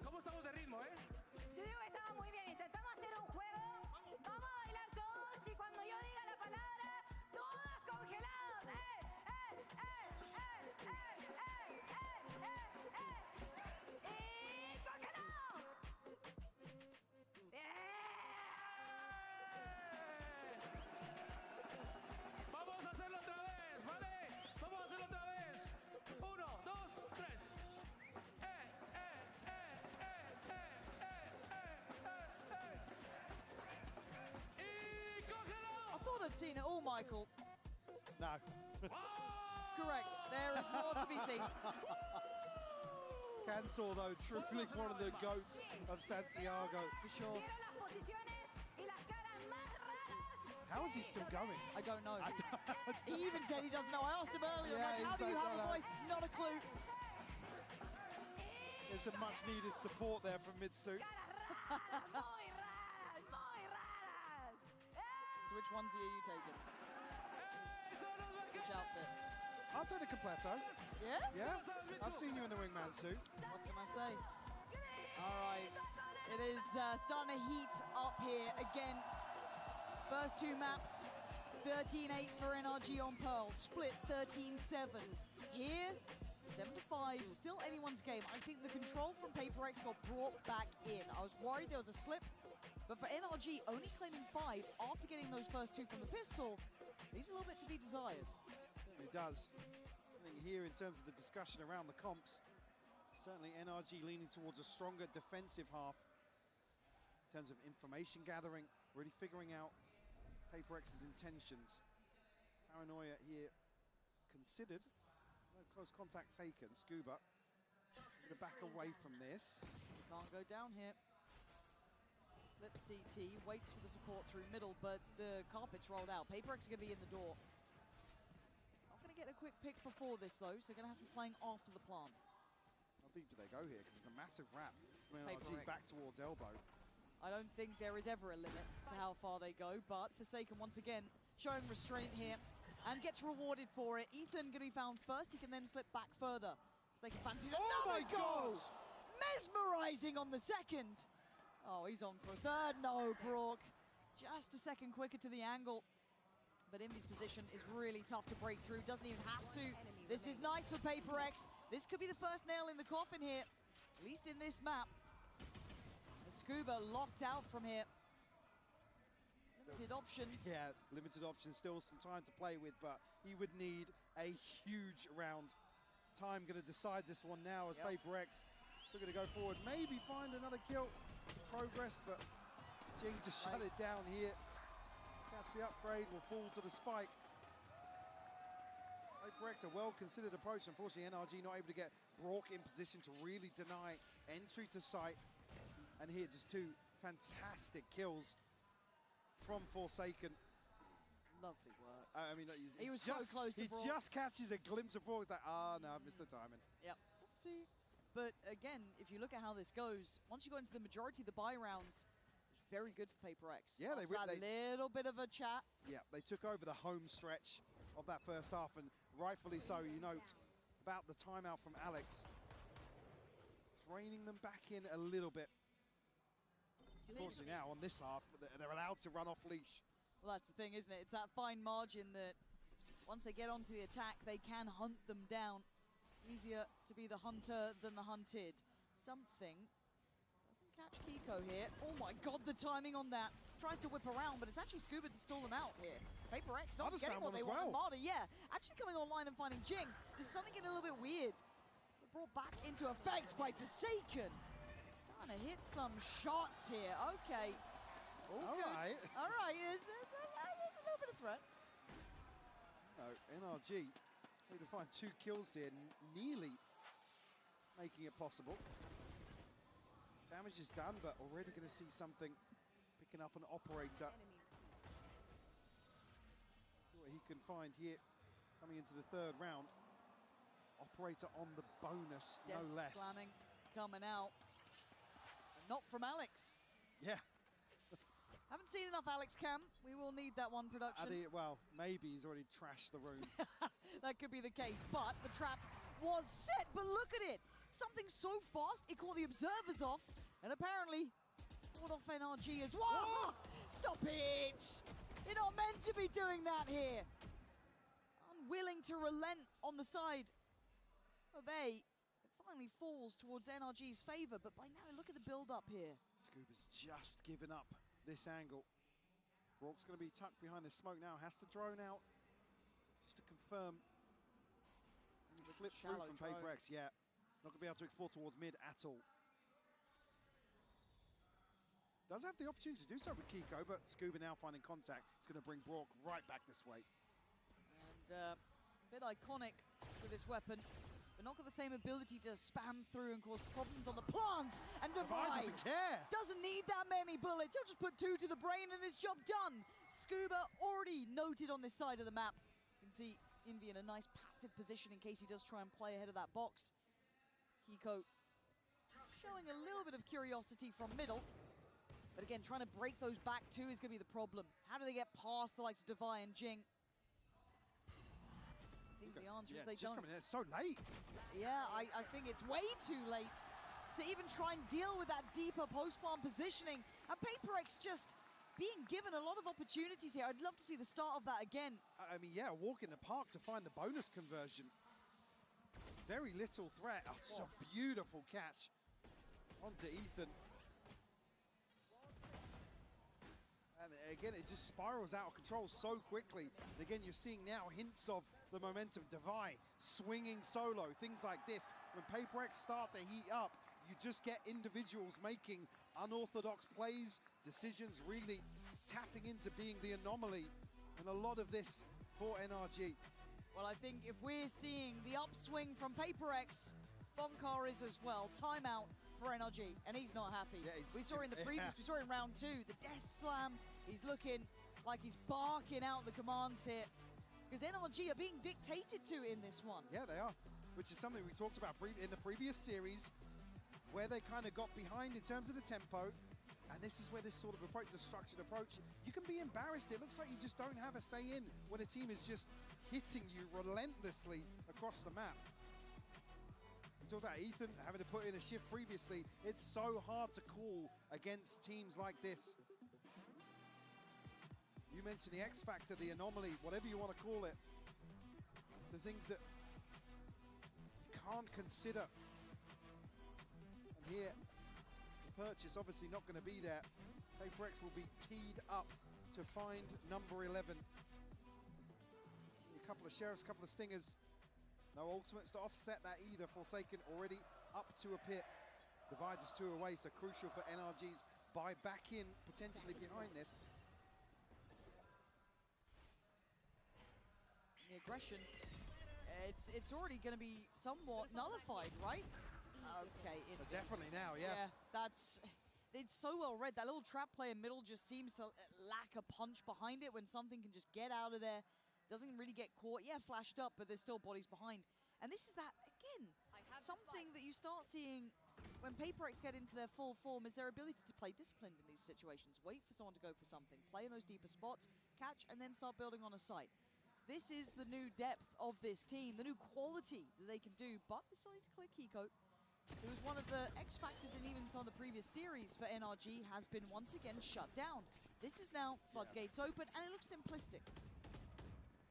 ¿Cómo estamos de ritmo, eh? Yo digo que estamos muy bien. Intentamos hacer un juego. Vamos a bailar todos y cuando yo diga la palabra, todos congelados. Y congelados. Vamos a hacerlo otra vez, ¿vale? Vamos a hacerlo otra vez. 1, 2, 3. I thought I'd seen it all, Michael. No. Correct. There is more to be seen. Cantor, though, truly one of the goats of Santiago. For sure. How is he still going? I don't know. He even said he doesn't know. I asked him earlier, Yeah, like, how he's do you like, have "No, a no." voice? Not a clue. There's some much needed support there from Mitsu. So which onesie are you taking? Which outfit? I'll take the completo. Yeah? Yeah. I've seen you in the wingman suit. What can I say? All right. It is starting to heat up here again. First 2 maps, 13-8 for NRG on Pearl. Split 13-7. Here, 7-5, still anyone's game. I think the control from PaperX got brought back in. I was worried there was a slip, but for NRG, only claiming 5 after getting those first 2 from the pistol, leaves a little bit to be desired. Certainly does. I think here, in terms of the discussion around the comps, certainly NRG leaning towards a stronger defensive half in terms of information gathering, really figuring out PaperX's intentions. Paranoia here considered. No close contact taken. Scuba gonna back away from this. Can't go down here. Slip CT, waits for the support through middle, but the carpet's rolled out. PaperX is going to be in the door. Not going to get a quick pick before this, though, so going to have to be playing after the plant. How deep do they go here? Because it's a massive wrap from NRG PaperX. back towards elbow. I don't think there is ever a limit to how far they go, but Forsaken once again showing restraint here and gets rewarded for it. Ethan going to be found first. He can then slip back further. Forsaken fancies another goal! Mesmerizing on the second. Oh, he's on for a third. No, Brock. Just a second quicker to the angle. But Invy's position is really tough to break through. Doesn't even have to. This is nice for PaperX. This could be the first nail in the coffin here, at least in this map. Scuba locked out from here. Limited options. Yeah, limited options, still some time to play with, but he would need a huge round. Time going to decide this one now as PaperX still going to go forward, maybe find another kill to progress, but Jing to shut it down here. That's the upgrade, will fall to the spike. PaperX, a well-considered approach. Unfortunately, NRG not able to get Brock in position to really deny entry to site. And here, just 2 fantastic kills from Forsaken. Lovely work. I mean, he was so close to He Brock. just catches a glimpse of Brock. He's like, oh, no, I've missed the timing. Yep. Oopsie. But again, if you look at how this goes, once you go into the majority of the buy rounds, it's very good for PaperX. Yeah, After that little bit of a chat. Yeah, they took over the home stretch of that first half, and rightfully so. You note about the timeout from Alex. It's reining them back in a little bit. Unfortunately now, on this half, they're allowed to run off leash. Well, that's the thing, isn't it? It's that fine margin that once they get onto the attack, they can hunt them down. Easier to be the hunter than the hunted. Something doesn't catch Kiko here. Oh my god, the timing on that. Tries to whip around, but it's actually Scuba to stall them out here. PaperX not getting what they want. Marta, yeah, actually coming online and finding Jing. This is something getting a little bit weird. Brought back into effect by Forsaken. Starting to hit some shots here. Okay. All right. All right, there's a little bit of threat. No, NRG able to find 2 kills here, nearly making it possible. Damage is done, but already going to see something picking up an operator. See what he can find here coming into the 3rd round. Operator on the bonus, no less. Slamming coming out. Not from Alex. Yeah. Haven't seen enough Alex Cam. We will need that one production. Well, maybe he's already trashed the room. That could be the case, but the trap was set. But look at it. Something so fast, it caught the observers off, and apparently caught off NRG as well. Oh! Stop it! You're not meant to be doing that here. Unwilling to relent on the side of A. It finally falls towards NRG's favor, but by now, look at the build-up here. Scuba's just given up this angle. Brock's going to be tucked behind the smoke now, has to drone out just to confirm. And he slipped through from PaperX, yeah. Not going to be able to explore towards mid at all. Does have the opportunity to do so with Kiko, but Scuba now finding contact. It's going to bring Brock right back this way. And a bit iconic for this weapon, but not got the same ability to spam through and cause problems on the plant. And Divide doesn't care. Doesn't need that many bullets. He'll just put 2 to the brain and his job done. Scuba already noted on this side of the map. You can see Envy in a nice passive position in case he does try and play ahead of that box. Kiko showing a little bit of curiosity from middle. But again, trying to break those back 2 is going to be the problem. How do they get past the likes of Devi and Jing? I think the answer is they don't. Coming in, it's so late. Yeah, I think it's way too late to even try and deal with that deeper post-plant positioning. And PaperX just being given a lot of opportunities here. I'd love to see the start of that again. I mean, yeah, a walk in the park to find the bonus conversion. Very little threat. Oh, it's a beautiful catch onto Ethan. And again, it just spirals out of control so quickly. And again, you're seeing now hints of the momentum. Devi swinging solo, things like this. When PaperX start to heat up, you just get individuals making unorthodox plays, decisions, really tapping into being the anomaly. And a lot of this for NRG. Well, I think if we're seeing the upswing from PaperX, Bonkar is as well. Timeout for NRG, and he's not happy. Yeah, we saw in the previous, we saw in round 2, the death slam. He's looking like he's barking out the commands here, because NRG are being dictated to in this one. Yeah, they are, which is something we talked about in the previous series, where they kind of got behind in terms of the tempo. And this is where this sort of approach, the structured approach, you can be embarrassed. It looks like you just don't have a say in when a team is just hitting you relentlessly across the map. We talked about Ethan having to put in a shift previously. It's so hard to call against teams like this. You mentioned the X factor, the anomaly, whatever you want to call it. The things that you can't consider. And here, purchase obviously not going to be there. PaperX will be teed up to find number 11. A couple of Sheriffs, a couple of Stingers. No ultimates to offset that either. Forsaken already up to a pit. Divide is 2 away, so crucial for NRG's buy back in, potentially behind this. The aggression, it's already going to be somewhat nullified, right? Okay. Definitely now, yeah. That's it's so well read. That little trap play in middle just seems to lack a punch behind it when something can just get out of there. Doesn't really get caught. Yeah, flashed up, but there's still bodies behind. And this is that, again, something that you start seeing when PaperX get into their full form is their ability to play disciplined in these situations. Wait for someone to go for something, play in those deeper spots, catch, and then start building on a site. This is the new depth of this team, the new quality that they can do, but they still need to clear Kiko, who was one of the X factors in even some of the previous series for NRG, has been once again shut down. This is now floodgates open, and it looks simplistic.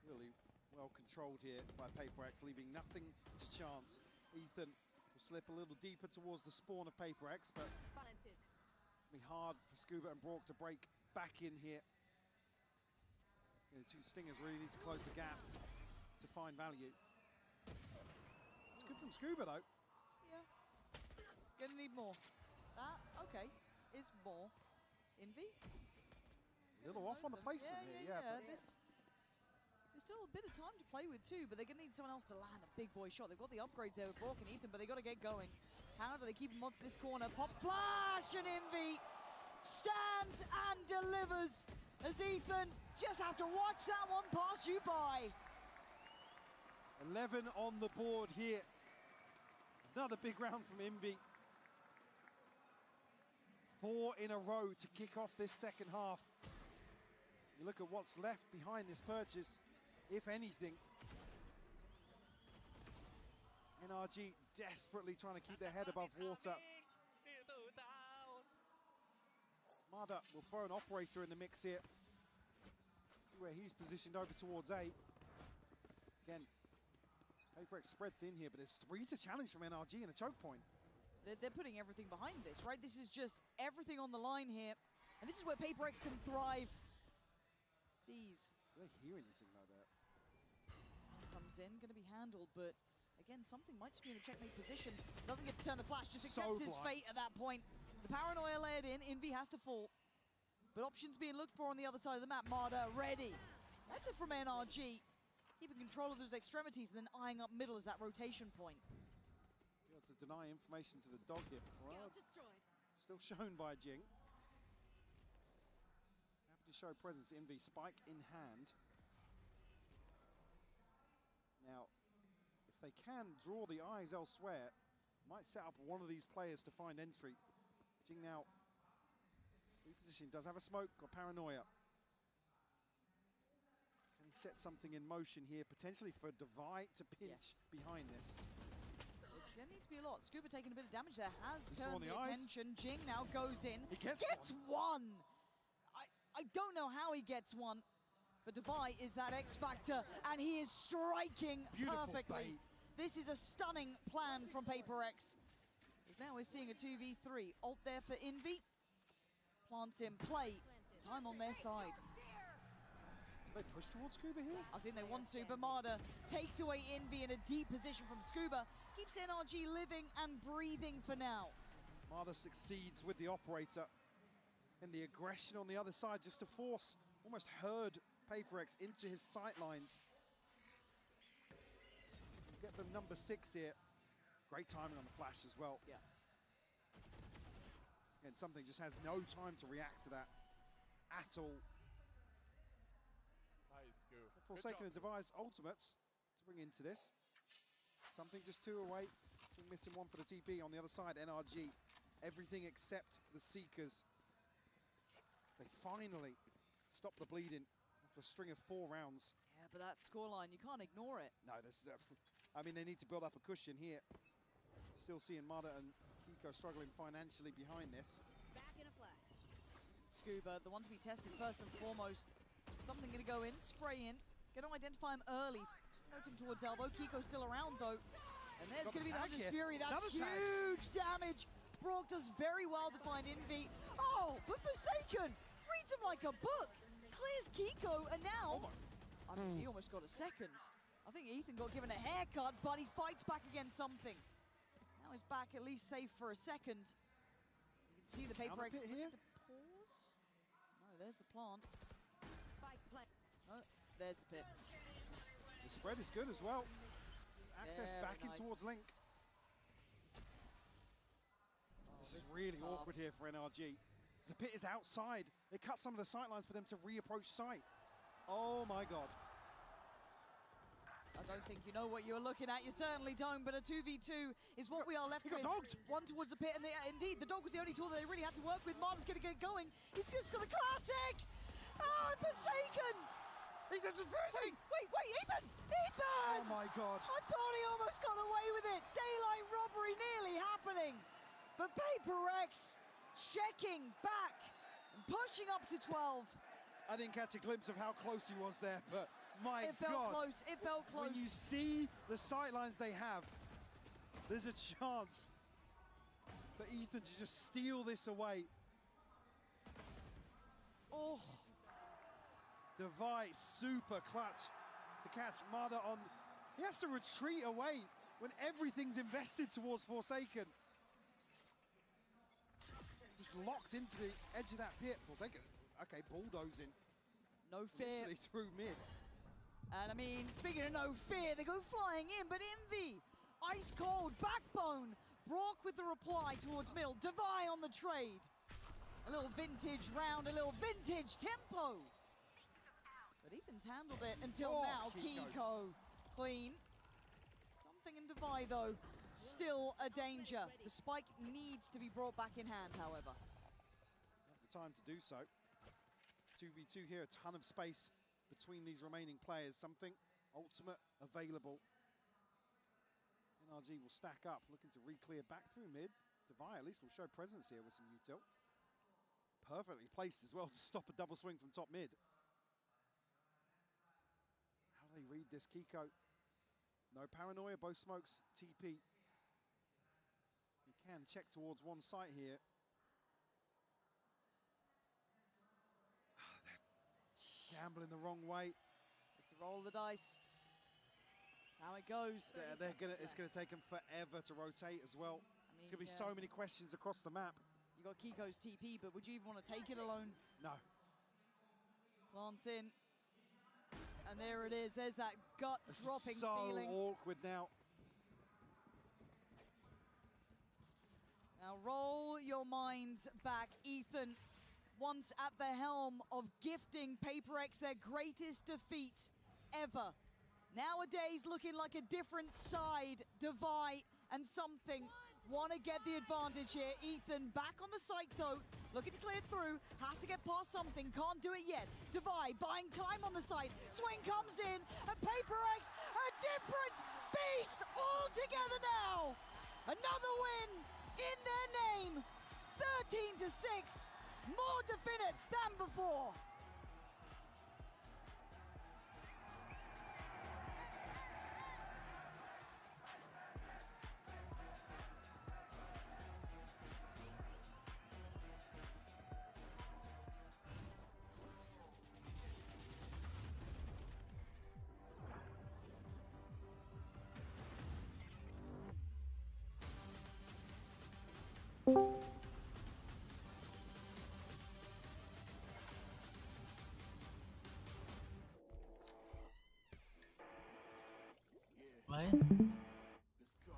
Really well controlled here by PaperX, leaving nothing to chance. Ethan will slip a little deeper towards the spawn of PaperX, but it'll be hard for Scuba and Brock to break back in here. The two Stingers really need to close the gap to find value. It's good from Scuba, though. Yeah. Gonna need more. That, okay, is more. Envy? A little off on the placement here, yeah. But There's still a bit of time to play with, too, but they're gonna need someone else to land a big boy shot. They've got the upgrades there with Brock and Ethan, but they gotta get going. How do they keep him onto this corner? Pop flash, and Envy stands and delivers as Ethan just have to watch that one pass you by. 11 on the board here. Another big round from Envy. 4 in a row to kick off this second half. You look at what's left behind this purchase, if anything. NRG desperately trying to keep their head above water. Mada will throw an operator in the mix here. See where he's positioned over towards A. Again, PaperX spread thin here, but there's 3 to challenge from NRG in a choke point. They're putting everything behind this, right? This is just everything on the line here. And this is where PaperX can thrive. Sees. Do they hear anything though there? Comes in, gonna be handled, but again, something might just be in a checkmate position. Doesn't get to turn the flash, just accepts his fate at that point. The paranoia layered in, Envy has to fall. But options being looked for on the other side of the map. Marder ready. That's it from NRG. Keeping control of those extremities and then eyeing up middle as that rotation point. Be able to deny information to the dog here. Well, still shown by Jing. Happy to show presence. Envy, spike in hand. Now, if they can draw the eyes elsewhere, might set up one of these players to find entry. Jing now, reposition, does have a smoke, got paranoia. Can he set something in motion here, potentially for Divide to pinch behind this? There's going to need to be a lot. Scuba taking a bit of damage there, has He's turned the attention. Jing now goes in. He gets one. I don't know how he gets one, but Divide is that X factor, and he is striking perfectly. Bait. This is a stunning plan from PaperX. As now we're seeing a 2v3. Ult there for Envy. Plants in play. Time on their side. They push towards Scuba here? I think they want to, but Marder takes away Envy in a deep position from Scuba. Keeps NRG living and breathing for now. Marder succeeds with the operator. And the aggression on the other side just to force, almost herd PaperX into his sight lines. Get them number 6 here. Great timing on the flash as well. Yeah. And something just has no time to react to that at all. Nice, Scoop. Forsaken to devise ultimates to bring into this. Something just 2 away. Missing 1 for the TP on the other side, NRG. Everything except the Seekers. They finally stop the bleeding after a string of 4 rounds. Yeah, but that scoreline, you can't ignore it. No, this is I mean, they need to build up a cushion here. Still seeing Mada and Kiko struggling financially behind this. Back in a flash. Scuba, the one to be tested first and foremost. Something going to go in, spray in. Going to identify him early. Note him towards elbow. Kiko's still around, though. And there's going to be the Hunter's Fury. That's huge damage. Brock does very well to find Envy. Oh, but Forsaken reads him like a book. Clears Kiko, and now... I mean, he almost got a second. I think Ethan got given a haircut, but he fights back against something. Now he's back at least safe for a second. You can see the PaperX here. To pause. No, there's the plant. No, there's the pit. The spread is good as well. Access back in towards Link. Oh, This is really awkward here for NRG. The pit is outside. They cut some of the sight lines for them to reapproach site. Oh my God. I don't think you know what you're looking at. You certainly don't, but a 2v2 is what we are left with. Dogged. One towards the pit, and indeed, the dog was the only tool that they really had to work with. Martin's going to get going. He's just got the classic! Oh, Forsaken! Ethan's freezing! Wait, Ethan! Ethan! Oh my God. I thought he almost got away with it. Daylight robbery nearly happening. But PRX checking back, and pushing up to 12. I didn't catch a glimpse of how close he was there, but my God. It felt close, it felt close. When you see the sight lines they have, there's a chance for Ethan to just steal this away. Oh. Device, super clutch to catch Mada on. He has to retreat away when everything's invested towards Forsaken. Just locked into the edge of that pit. Forsaken, okay, bulldozing. No fear. Literally through mid. And I mean, speaking of no fear, they go flying in, but Envy, ice cold, backbone. Brock with the reply towards middle. Devi on the trade. A little vintage round, a little vintage tempo. But Ethan's handled it until now. Kiko clean. Something in Devi though, still a danger. The spike needs to be brought back in hand, however. Have the time to do so. 2v2 here, a ton of space between these remaining players. Something ultimate available. NRG will stack up, looking to re-clear back through mid. Devi at least will show presence here with some util. Perfectly placed as well to stop a double swing from top mid. How do they read this, Kiko? No paranoia, both smokes, TP. He can check towards one site here. They're gambling the wrong way. It's a roll of the dice. That's how it goes. It's gonna take them forever to rotate as well. I mean, There's gonna be so many questions across the map. You got Kiko's TP, but would you even want to take it alone? No. Plants in. And there it is. There's that gut-dropping so feeling. Awkward now. Now roll your minds back. Ethan, once at the helm of gifting PRX their greatest defeat ever. Nowadays, looking like a different side. Devi and something want to get the advantage here. Ethan back on the site though, looking to clear through, has to get past something, can't do it yet. Devi buying time on the site, swing comes in, and PRX, a different beast altogether now. Another win in their name, 13-6, more definite than before. Why? Let's go.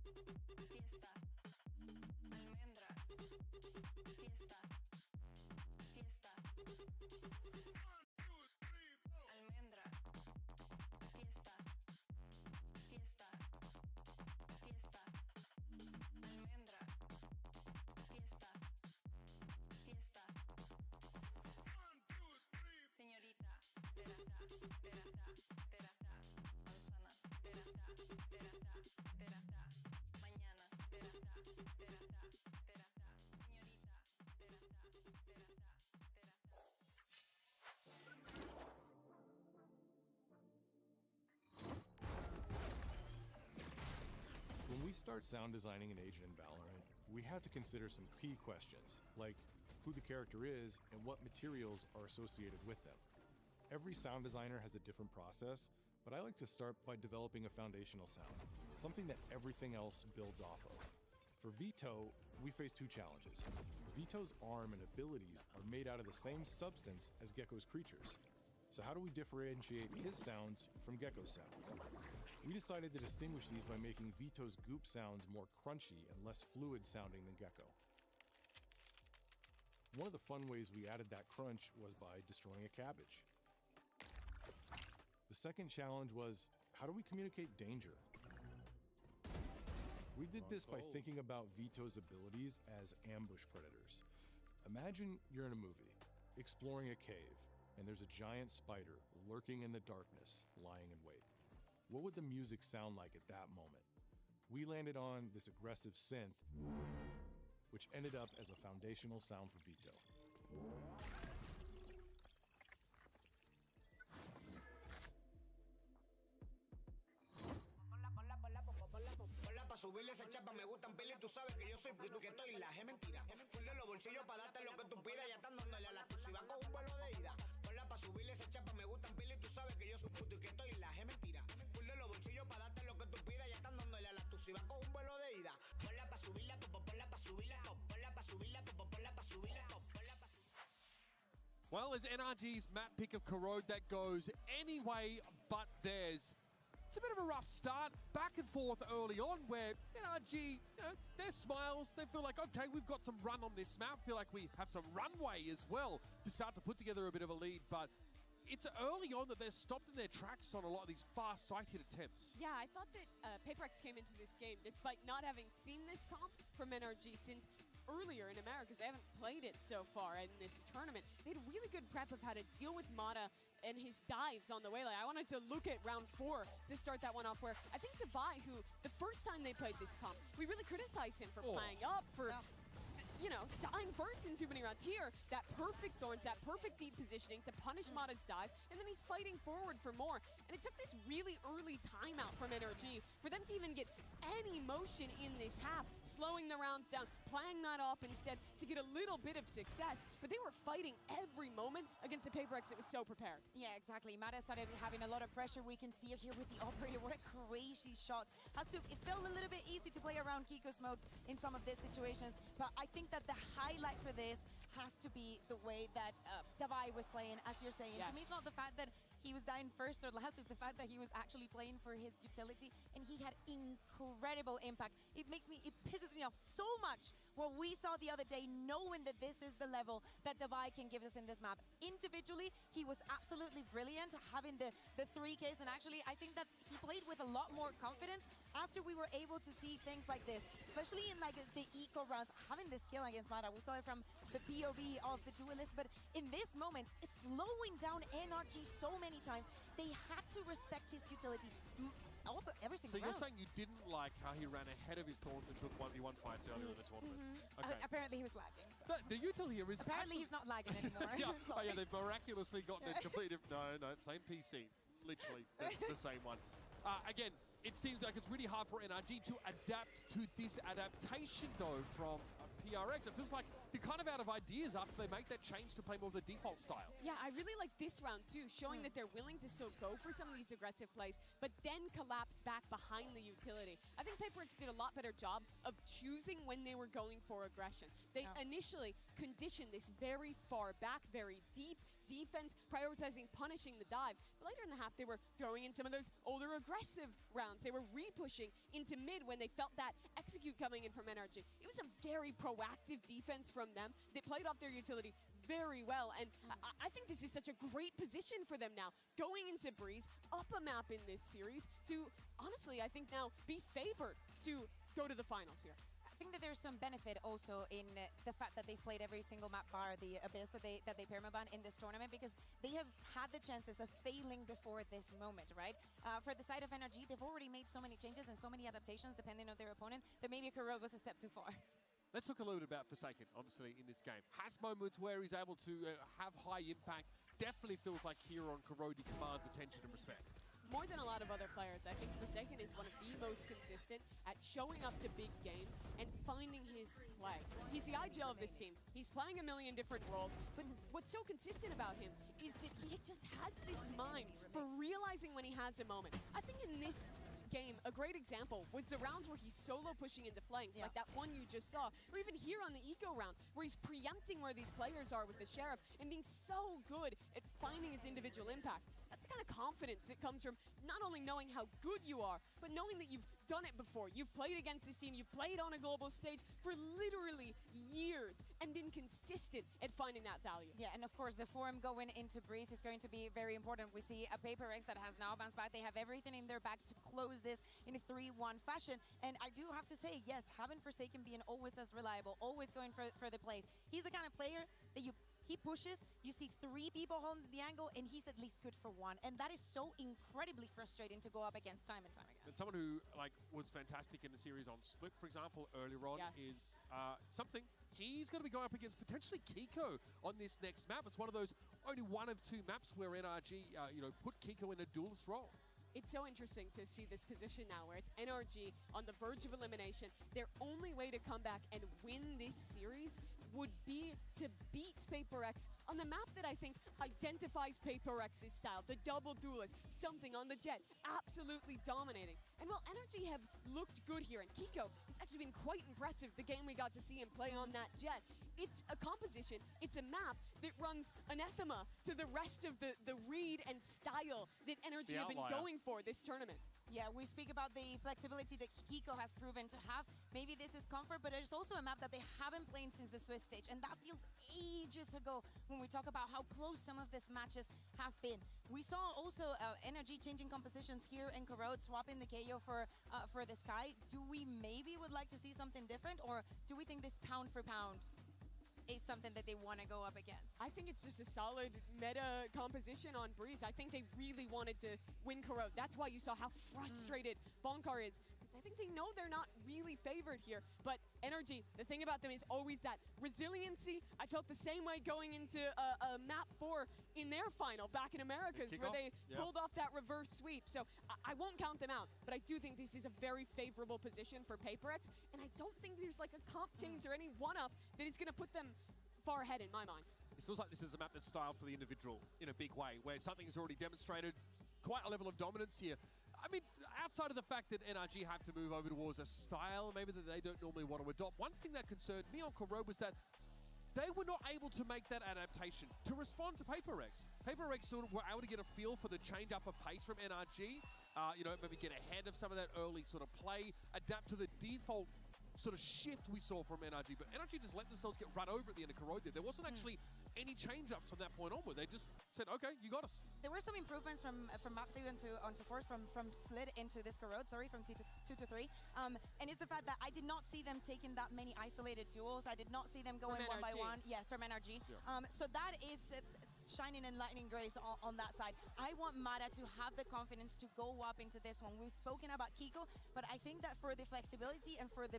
Fiesta. Almendra. Fiesta. Fiesta. Almendra. Fiesta. Fiesta. Fiesta. Almendra. Fiesta. Fiesta. Señorita. Terata. Terata. Terata. Manzana. Terata. Terata. Terata. Mañana. Terata. Terata. Terata. Señorita. Terata. Terata. Terata. When we start sound designing an agent in Valorant, we have to consider some key questions, like who the character is and what materials are associated with them. Every sound designer has a different process, but I like to start by developing a foundational sound, something that everything else builds off of. For Vito, we face two challenges. Vito's arm and abilities are made out of the same substance as Gecko's creatures. So how do we differentiate his sounds from Gecko's sounds? We decided to distinguish these by making Vito's goop sounds more crunchy and less fluid sounding than Gecko. One of the fun ways we added that crunch was by destroying a cabbage. The second challenge was, how do we communicate danger? We did this by thinking about Vito's abilities as ambush predators. Imagine you're in a movie, exploring a cave, and there's a giant spider lurking in the darkness, lying in wait. What would the music sound like at that moment? We landed on this aggressive synth, which ended up as a foundational sound for Vito. Ponla pa' subirle esa chapa, me gustan peli, tú sabes que yo soy puto que estoy la es mentira. Full de los bolsillos pa' darte lo que tú pidas, ya están dándole a la si va con un vuelo de ida. Ponla pa' subirle esa chapa, me gustan peli, tú sabes que yo soy puto y que estoy la es mentira. Full de los bolsillos pa' darte lo que tú pidas, ya están dándole a la si va con un vuelo de ida. Ponla pa' subirla, popo, ponla pa' subirla, top. Ponla pa' subirla, popo, ponla pa' subirla, top. Ponla pa' subirla. Well, it's NRG's map pick of Corrode that goes any way but theirs. It's a bit of a rough start, back and forth early on, where NRG, their smiles, they feel like, okay, we've got some run on this map, feel like we have some runway as well to start to put together a bit of a lead, but it's early on that they're stopped in their tracks on a lot of these fast sight hit attempts. Yeah, I thought that PRX came into this game, despite not having seen this comp from NRG since earlier in America, because they haven't played it so far in this tournament. They had a really good prep of how to deal with Mata and his dives on the way. Like, I wanted to look at round 4 to start that one off, where I think Devi, who the first time they played this comp, we really criticized him for playing up, for dying first in too many rounds. Here, that perfect Thorns, that perfect deep positioning to punish Mata's dive, and then he's fighting forward for more. And it took this really early timeout from NRG for them to even get any motion in this half, slowing the rounds down, playing that off instead to get a little bit of success. But they were fighting every moment against a PRX that was so prepared. Yeah, exactly. Mata started having a lot of pressure. We can see it here with the operator. What a crazy shot. It felt a little bit easy to play around Kiko Smokes in some of these situations, but I think that the highlight for this has to be the way that Devi was playing, as you're saying. Yes. To me, it's not the fact that he was dying first or last, it's the fact that he was actually playing for his utility, and he had incredible impact. It pisses me off so much what we saw the other day, knowing that this is the level that Devi can give us in this map. Individually, he was absolutely brilliant, having the 3 Ks, and actually, I think that he played with a lot more confidence after we were able to see things like this, especially in like the eco rounds, having this kill against Mata. We saw it from the POV of the duelist, but in this moment, slowing down NRG so many times, they had to respect his utility. Every single round. So you're saying you didn't like how he ran ahead of his Thorns and took 1v1 fights earlier in the tournament? Okay. Apparently he was lagging. So. But the util here is apparently he's not lagging anymore. yeah, they've miraculously gotten a completely no, same PC, literally the same one. Again, it seems like it's really hard for NRG to adapt to this adaptation, though, from PRX. It feels like they're kind of out of ideas after they make that change to play more of the default style. Yeah, I really like this round, too, showing that they're willing to still go for some of these aggressive plays, but then collapse back behind the utility. I think PRX did a lot better job of choosing when they were going for aggression. They initially conditioned this very far back, very deep defense, prioritizing punishing the dive. But later in the half, they were throwing in some of those older aggressive rounds. They were re-pushing into mid when they felt that execute coming in from NRG. It was a very proactive defense from them. They played off their utility very well, and I think this is such a great position for them now, going into Breeze, up a map in this series, to honestly, I think now be favored to go to the finals here. I think that there's some benefit also in the fact that they've played every single map bar the Abyss that they permaban in this tournament, because they have had the chances of failing before this moment, right? For the side of NRG, they've already made so many changes and so many adaptations depending on their opponent that maybe Corrode was a step too far. Let's talk a little bit about Forsaken, obviously, in this game. Has moments where he's able to have high impact. Definitely feels like here on Corrode, he commands attention and respect. More than a lot of other players, I think Forsaken is one of the most consistent at showing up to big games and finding his play. He's the IGL of this team. He's playing a million different roles, but what's so consistent about him is that he just has this mind for realizing when he has a moment. I think in this game, a great example was the rounds where he's solo pushing into flanks, like that one you just saw, or even here on the eco round, where he's preempting where these players are with the Sheriff and being so good at finding his individual impact. That's the kind of confidence that comes from not only knowing how good you are, but knowing that you've done it before. You've played against this team, you've played on a global stage for literally years and been consistent at finding that value. Yeah, and of course the form going into Breeze is going to be very important. We see a PRX that has now bounced back. They have everything in their back to close this in a 3-1 fashion. And I do have to say, yes, having Forsaken being always as reliable, always going for the plays. He's the kind of player that he pushes, you see 3 people holding the angle, and he's at least good for 1. And that is so incredibly frustrating to go up against time and time again. And someone who was fantastic in the series on Split, for example, earlier on, is something. He's going to be going up against potentially Kiko on this next map. It's one of those only 1 of 2 maps where NRG, put Kiko in a duelist role. It's so interesting to see this position now where it's NRG on the verge of elimination. Their only way to come back and win this series would be to beat PAPRX on the map that I think identifies PAPRX's style, the double duelist, something on the jet, absolutely dominating. And while NRG have looked good here, and Kiko has actually been quite impressive the game we got to see him play on that jet, it's a composition, it's a map that runs anathema to the rest of the read and style that NRG have been going for this tournament. Yeah, we speak about the flexibility that Kiko has proven to have. Maybe this is comfort, but there's also a map that they haven't played since the Swiss stage, and that feels ages ago when we talk about how close some of these matches have been. We saw also NRG changing compositions here in Corrode, swapping the KO for the Sky. Do we maybe would like to see something different, or do we think this pound for pound is something that they want to go up against? I think it's just a solid meta composition on Breeze. I think they really wanted to win Corrode. That's why you saw how frustrated Bonkar is, because I think they know they're not really favored here. But NRG, the thing about them is always that resiliency. I felt the same way going into a map 4 in their final back in Americas, where they pulled off that reverse sweep. So I won't count them out, but I do think this is a very favorable position for PAPRX, and I don't think there's like a comp change or any one-up that is going to put them far ahead in my mind. It feels like this is a map that's styled for the individual in a big way, where something is already demonstrated quite a level of dominance here. I mean, outside of the fact that NRG have to move over towards a style maybe that they don't normally want to adopt, one thing that concerned me on Corrode was that they were not able to make that adaptation to respond to PAPRX. PAPRX sort of were able to get a feel for the change up of pace from NRG, maybe get ahead of some of that early sort of play, adapt to the default sort of shift we saw from NRG, but NRG just let themselves get run over at the end of Corrode there. There wasn't actually any change-ups from that point onward. They just said, okay, you got us. There were some improvements from map 3 onto force, from Split into this Corrode, sorry, from 2 to 3. And it's the fact that I did not see them taking that many isolated duels. I did not see them going one by one. Yes, from NRG. Yeah. So that is shining and lightning grace on that side. I want Mata to have the confidence to go up into this one. We've spoken about Kiko, but I think that for the flexibility and for the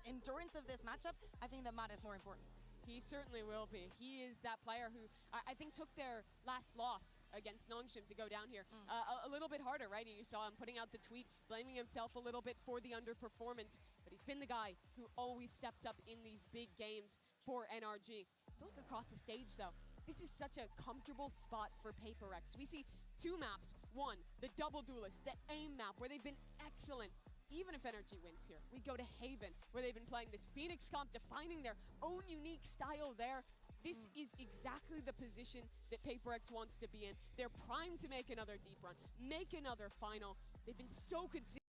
endurance of this matchup, I think that Mata is more important. He certainly will be. He is that player who I think took their last loss against Nongshim to go down here a little bit harder, right? You saw him putting out the tweet, blaming himself a little bit for the underperformance, but he's been the guy who always steps up in these big games for NRG. Let's look across the stage, though. This is such a comfortable spot for PAPRX. We see 2 maps. One, the double duelist, the AIM map, where they've been excellent. Even if NRG wins here, we go to Haven, where they've been playing this Phoenix comp, defining their own unique style there. This is exactly the position that PaperX wants to be in. They're primed to make another deep run, make another final. They've been so consistent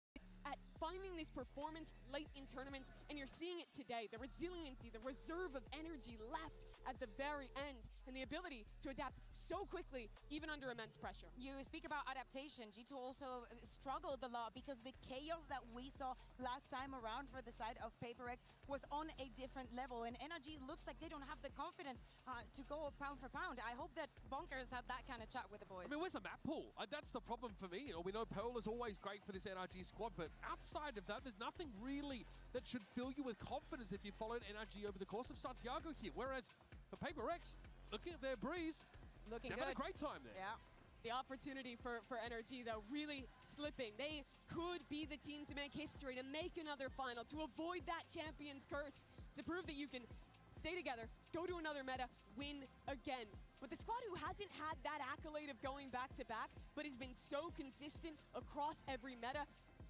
at finding this performance late in tournaments, and you're seeing it today. The resiliency, the reserve of energy left at the very end, and the ability to adapt so quickly, even under immense pressure. You speak about adaptation. G2 also struggled a lot because the chaos that we saw last time around for the side of PaperX was on a different level, and NRG looks like they don't have the confidence to go pound for pound. I hope that Bonkers had that kind of chat with the boys. I mean, where's the map pool? That's the problem for me. You know, we know Pearl is always great for this NRG squad, but outside of that, there's nothing really that should fill you with confidence if you followed NRG over the course of Santiago here. Whereas for PaperX, looking at their breeze, Looking they've good. had a great time there. Yeah. The opportunity for NRG, though, really slipping. They could be the team to make history, to make another final, to avoid that champion's curse, to prove that you can stay together, go to another meta, win again. But the squad who hasn't had that accolade of going back-to-back, but has been so consistent across every meta,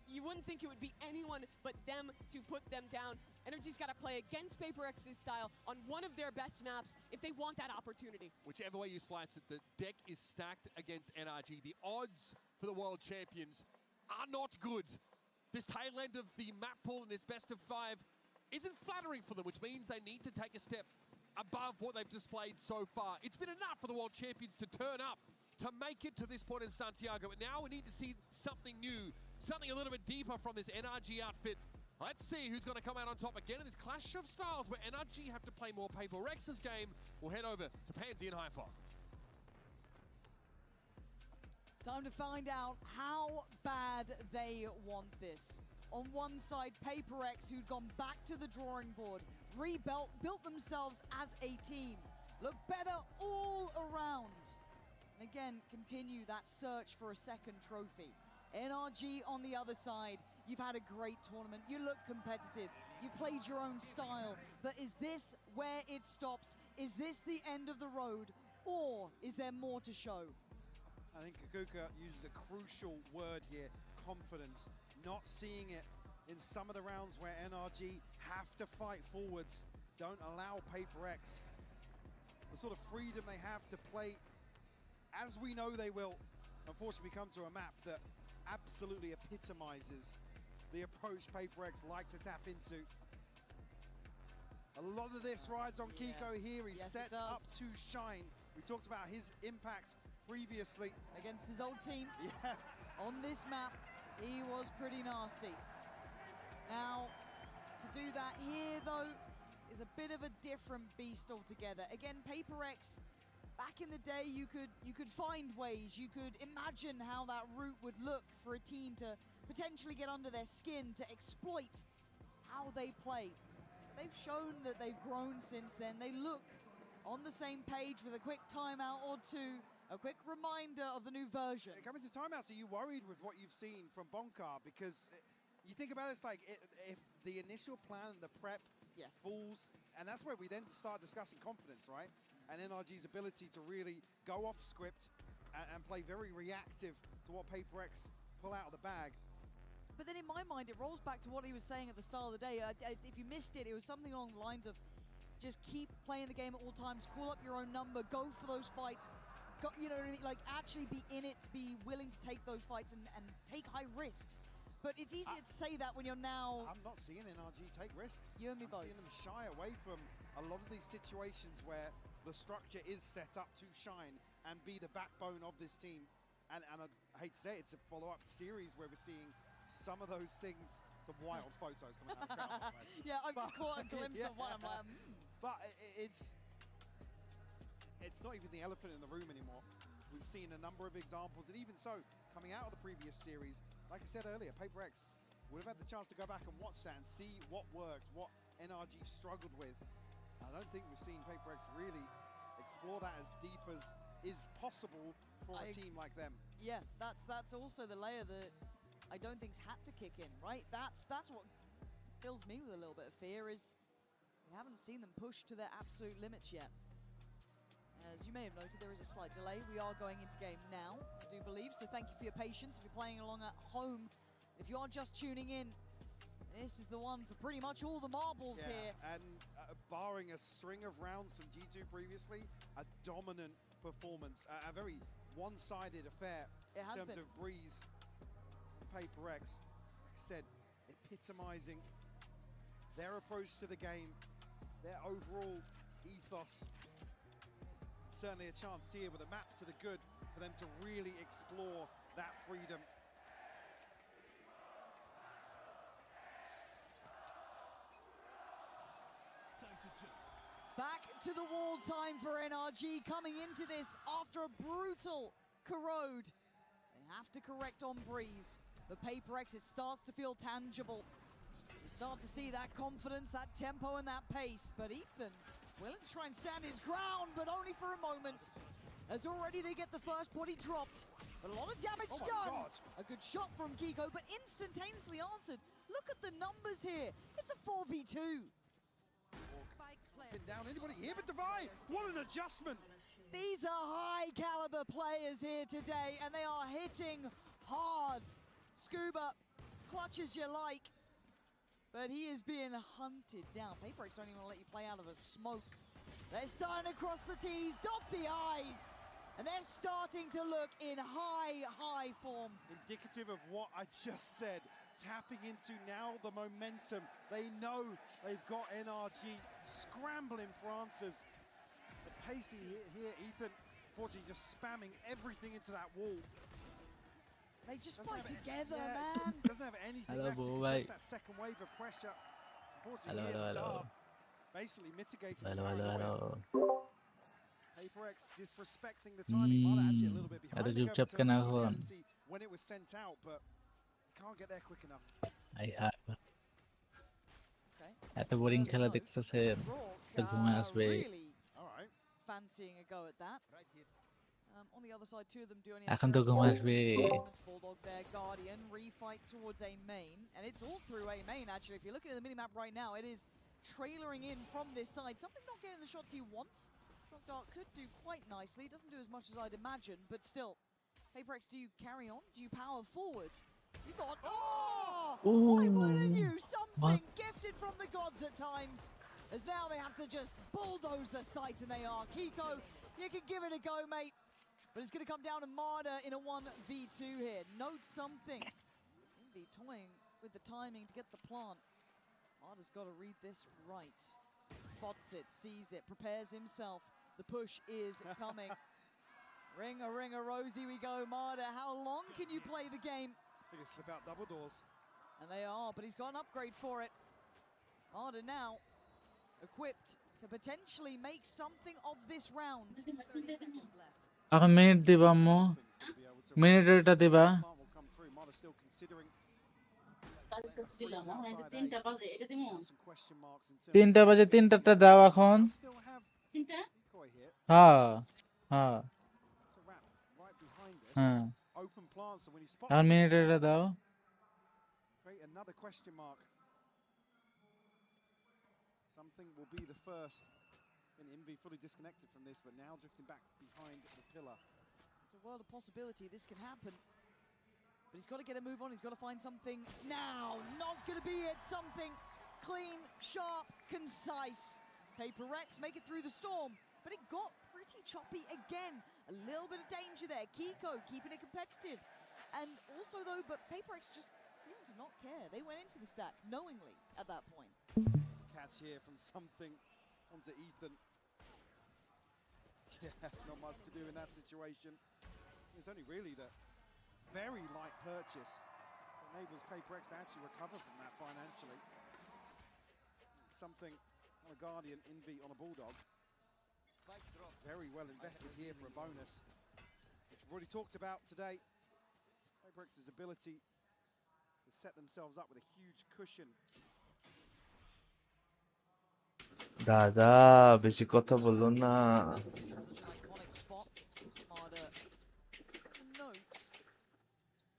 you wouldn't think it would be anyone but them to put them down. NRG's got to play against PaperX's style on one of their best maps if they want that opportunity. Whichever way you slice it, the deck is stacked against NRG. The odds for the world champions are not good. This tail end of the map pool in this best of 5 isn't flattering for them, which means they need to take a step above what they've displayed so far. It's been enough for the world champions to turn up, to make it to this point in Santiago, but now we need to see something new, something a little bit deeper from this NRG outfit. Let's see who's going to come out on top again in this clash of styles where NRG have to play more PaperX's game. We'll head over to Pansy and Hyper. Time to find out how bad they want this. On one side, PaperX, who'd gone back to the drawing board, built themselves as a team, look better all around. And again, continue that search for a second trophy. NRG on the other side, you've had a great tournament, you look competitive, you've played your own style, but is this where it stops? Is this the end of the road, or is there more to show? I think Kakuka uses a crucial word here, confidence. Not seeing it in some of the rounds where NRG have to fight forwards, don't allow PaperX the sort of freedom they have to play as we know they will. Unfortunately, we come to a map that absolutely epitomizes the approach PaperX like to tap into. A lot of this rides on Kiko here. He's set up to shine. We talked about his impact previously. Against his old team. Yeah. On this map, he was pretty nasty. Now, to do that here, though, is a bit of a different beast altogether. Again, PaperX, back in the day, you could find ways, you could imagine how that route would look for a team to potentially get under their skin, to exploit how they play. They've shown that they've grown since then. They look on the same page with a quick timeout or two, a quick reminder of the new version. Coming to timeouts, are you worried with what you've seen from Bonkar? Because you think about it, it's like if the initial plan and the prep falls, and that's where we then start discussing confidence, right? And NRG's ability to really go off script and play very reactive to what PaperX pull out of the bag. But then in my mind, it rolls back to what he was saying at the start of the day. If you missed it, it was something along the lines of just keep playing the game at all times, call up your own number, go for those fights, you know what I mean? Like actually be in it, to be willing to take those fights and take high risks. But it's easier to say that when you're now... I'm not seeing NRG take risks. You and me both. I'm seeing them shy away from a lot of these situations where the structure is set up to shine and be the backbone of this team. And I hate to say it, it's a follow-up series where we're seeing some of those things, some wild photos coming out of the crowd. Yeah, I've just caught a glimpse of one. I'm like, But it's not even the elephant in the room anymore. We've seen a number of examples, and even so, coming out of the previous series, like I said earlier, PaperX would have had the chance to go back and watch that and see what worked, what NRG struggled with. I don't think we've seen PaperX really explore that as deep as is possible for a team like them. Yeah, that's also the layer that I don't think's had to kick in, right? That's what fills me with a little bit of fear, is we haven't seen them push to their absolute limits yet. As you may have noted, there is a slight delay. We are going into game now, I do believe, so thank you for your patience. If you're playing along at home, if you are just tuning in, this is the one for pretty much all the marbles here. And barring a string of rounds from G2 previously, a dominant performance, a very one-sided affair It in has terms been. of Breeze and PaperX. Like I said, epitomizing their approach to the game, their overall ethos. Certainly a chance here with a map to the good for them to really explore that freedom. Back to the wall time for NRG coming into this after a brutal corrode. They have to correct on Breeze, but PaperX, it starts to feel tangible. You start to see that confidence, that tempo and that pace, but Ethan willing to try and stand his ground, but only for a moment, as already they get the first body dropped. But a lot of damage Oh my done. God. A good shot from Kiko, but instantaneously answered. Look at the numbers here. It's a 4v2. Pin down anybody here, but Divine, what an adjustment. These are high caliber players here today, and they are hitting hard. Scuba, clutch as you like, but he is being hunted down. PaperX don't even let you play out of a smoke. They're starting to cross the T's, dot the I's, and they're starting to look in high form. Indicative of what I just said. Tapping into now the momentum. They know they've got NRG scrambling for answers. The pacing here, Ethan, unfortunately just spamming everything into that wall. They just Doesn't fight have together, yeah, man. Doesn't have anything Hello, left to boy. contest that second wave of pressure. Unfortunately, here, the Hello. dart basically mitigating the paranoia. PaperX disrespecting the timing. Might actually a little bit behind the curve in terms of reality when it was sent out, but can't get there quick enough. এত boring খেলা দেখতেছেন তো ঘুমে আসবে Really fancying a go at that. On the other side, two of them do only have এখন তো ঘুম আসবে Bulldog there, Guardian, refight towards A main, and it's all through A main actually. If you're looking at the minimap right now, it is trailering in from this side. Something not getting the shots he wants. Shock Dart could do quite nicely. It doesn't do as much as I'd imagine, but still. PaperX, do you carry on? Do you power forward? You got why wouldn't you? Something gifted from the gods at times. As now they have to just bulldoze the site, and they are. Kiko, you can give it a go, mate. But it's going to come down to Marder in a 1v2 here. Note something. Envy toying with the timing to get the plant. Marder's got to read this right. Spots it, sees it, prepares himself. The push is coming. Ring a rosy we go, Marder. How long can you play the game? I think it's slip out double doors. And they are, but he's got an upgrade for it. Marder now equipped to potentially make something of this round. এখন minute দিবা আম্মু minute এটা দিবা তিনটা বাজে তিনটাটা দাও এখন হ্যাঁ হ্যাঁ হ্যাঁ এখন মিনিট এটা দাও Another question mark. Something will be the first. And Envy fully disconnected from this, but now drifting back behind the pillar. It's a world of possibility. This can happen. But he's got to get a move on. He's got to find something now. Not going to be it. Something clean, sharp, concise. PaperX make it through the storm, but it got pretty choppy again. A little bit of danger there. Kiko keeping it competitive. And also, though, but PaperX just seemed to not care. They went into the stack knowingly at that point. Catch here from something onto Ethan. Yeah, not much to do in that situation. It's only really the very light purchase that enables PaperX to actually recover from that financially. Something on a Guardian, Envy on a Bulldog. Very well invested here for a bonus, which we've already talked about today. PaperX's ability to set themselves up with a huge cushion. দাদা বেশি কথা বললো না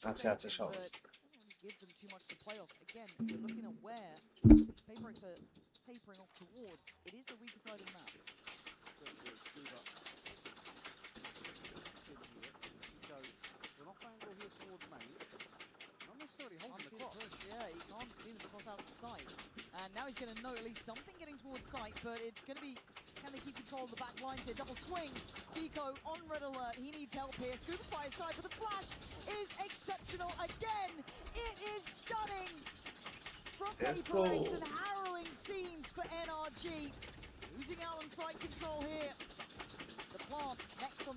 আচ্ছা আচ্ছা সব Give them too much to play off. Again, we're looking at where PaperX are tapering off towards. It is the weaker side of the map. So, an off angle here towards main. Not necessarily holding the cross. Yeah, he can't see the cross out of sight. And now he's going to know at least something getting towards towards site, but it's going to be, can they keep control of the back lines here? Double swing. Kiko on red alert. He needs help here. Scuba's by his side, but the flash is exceptional again. It is stunning from PRX and harrowing scenes for NRG. Losing out on site control here. The plant next on the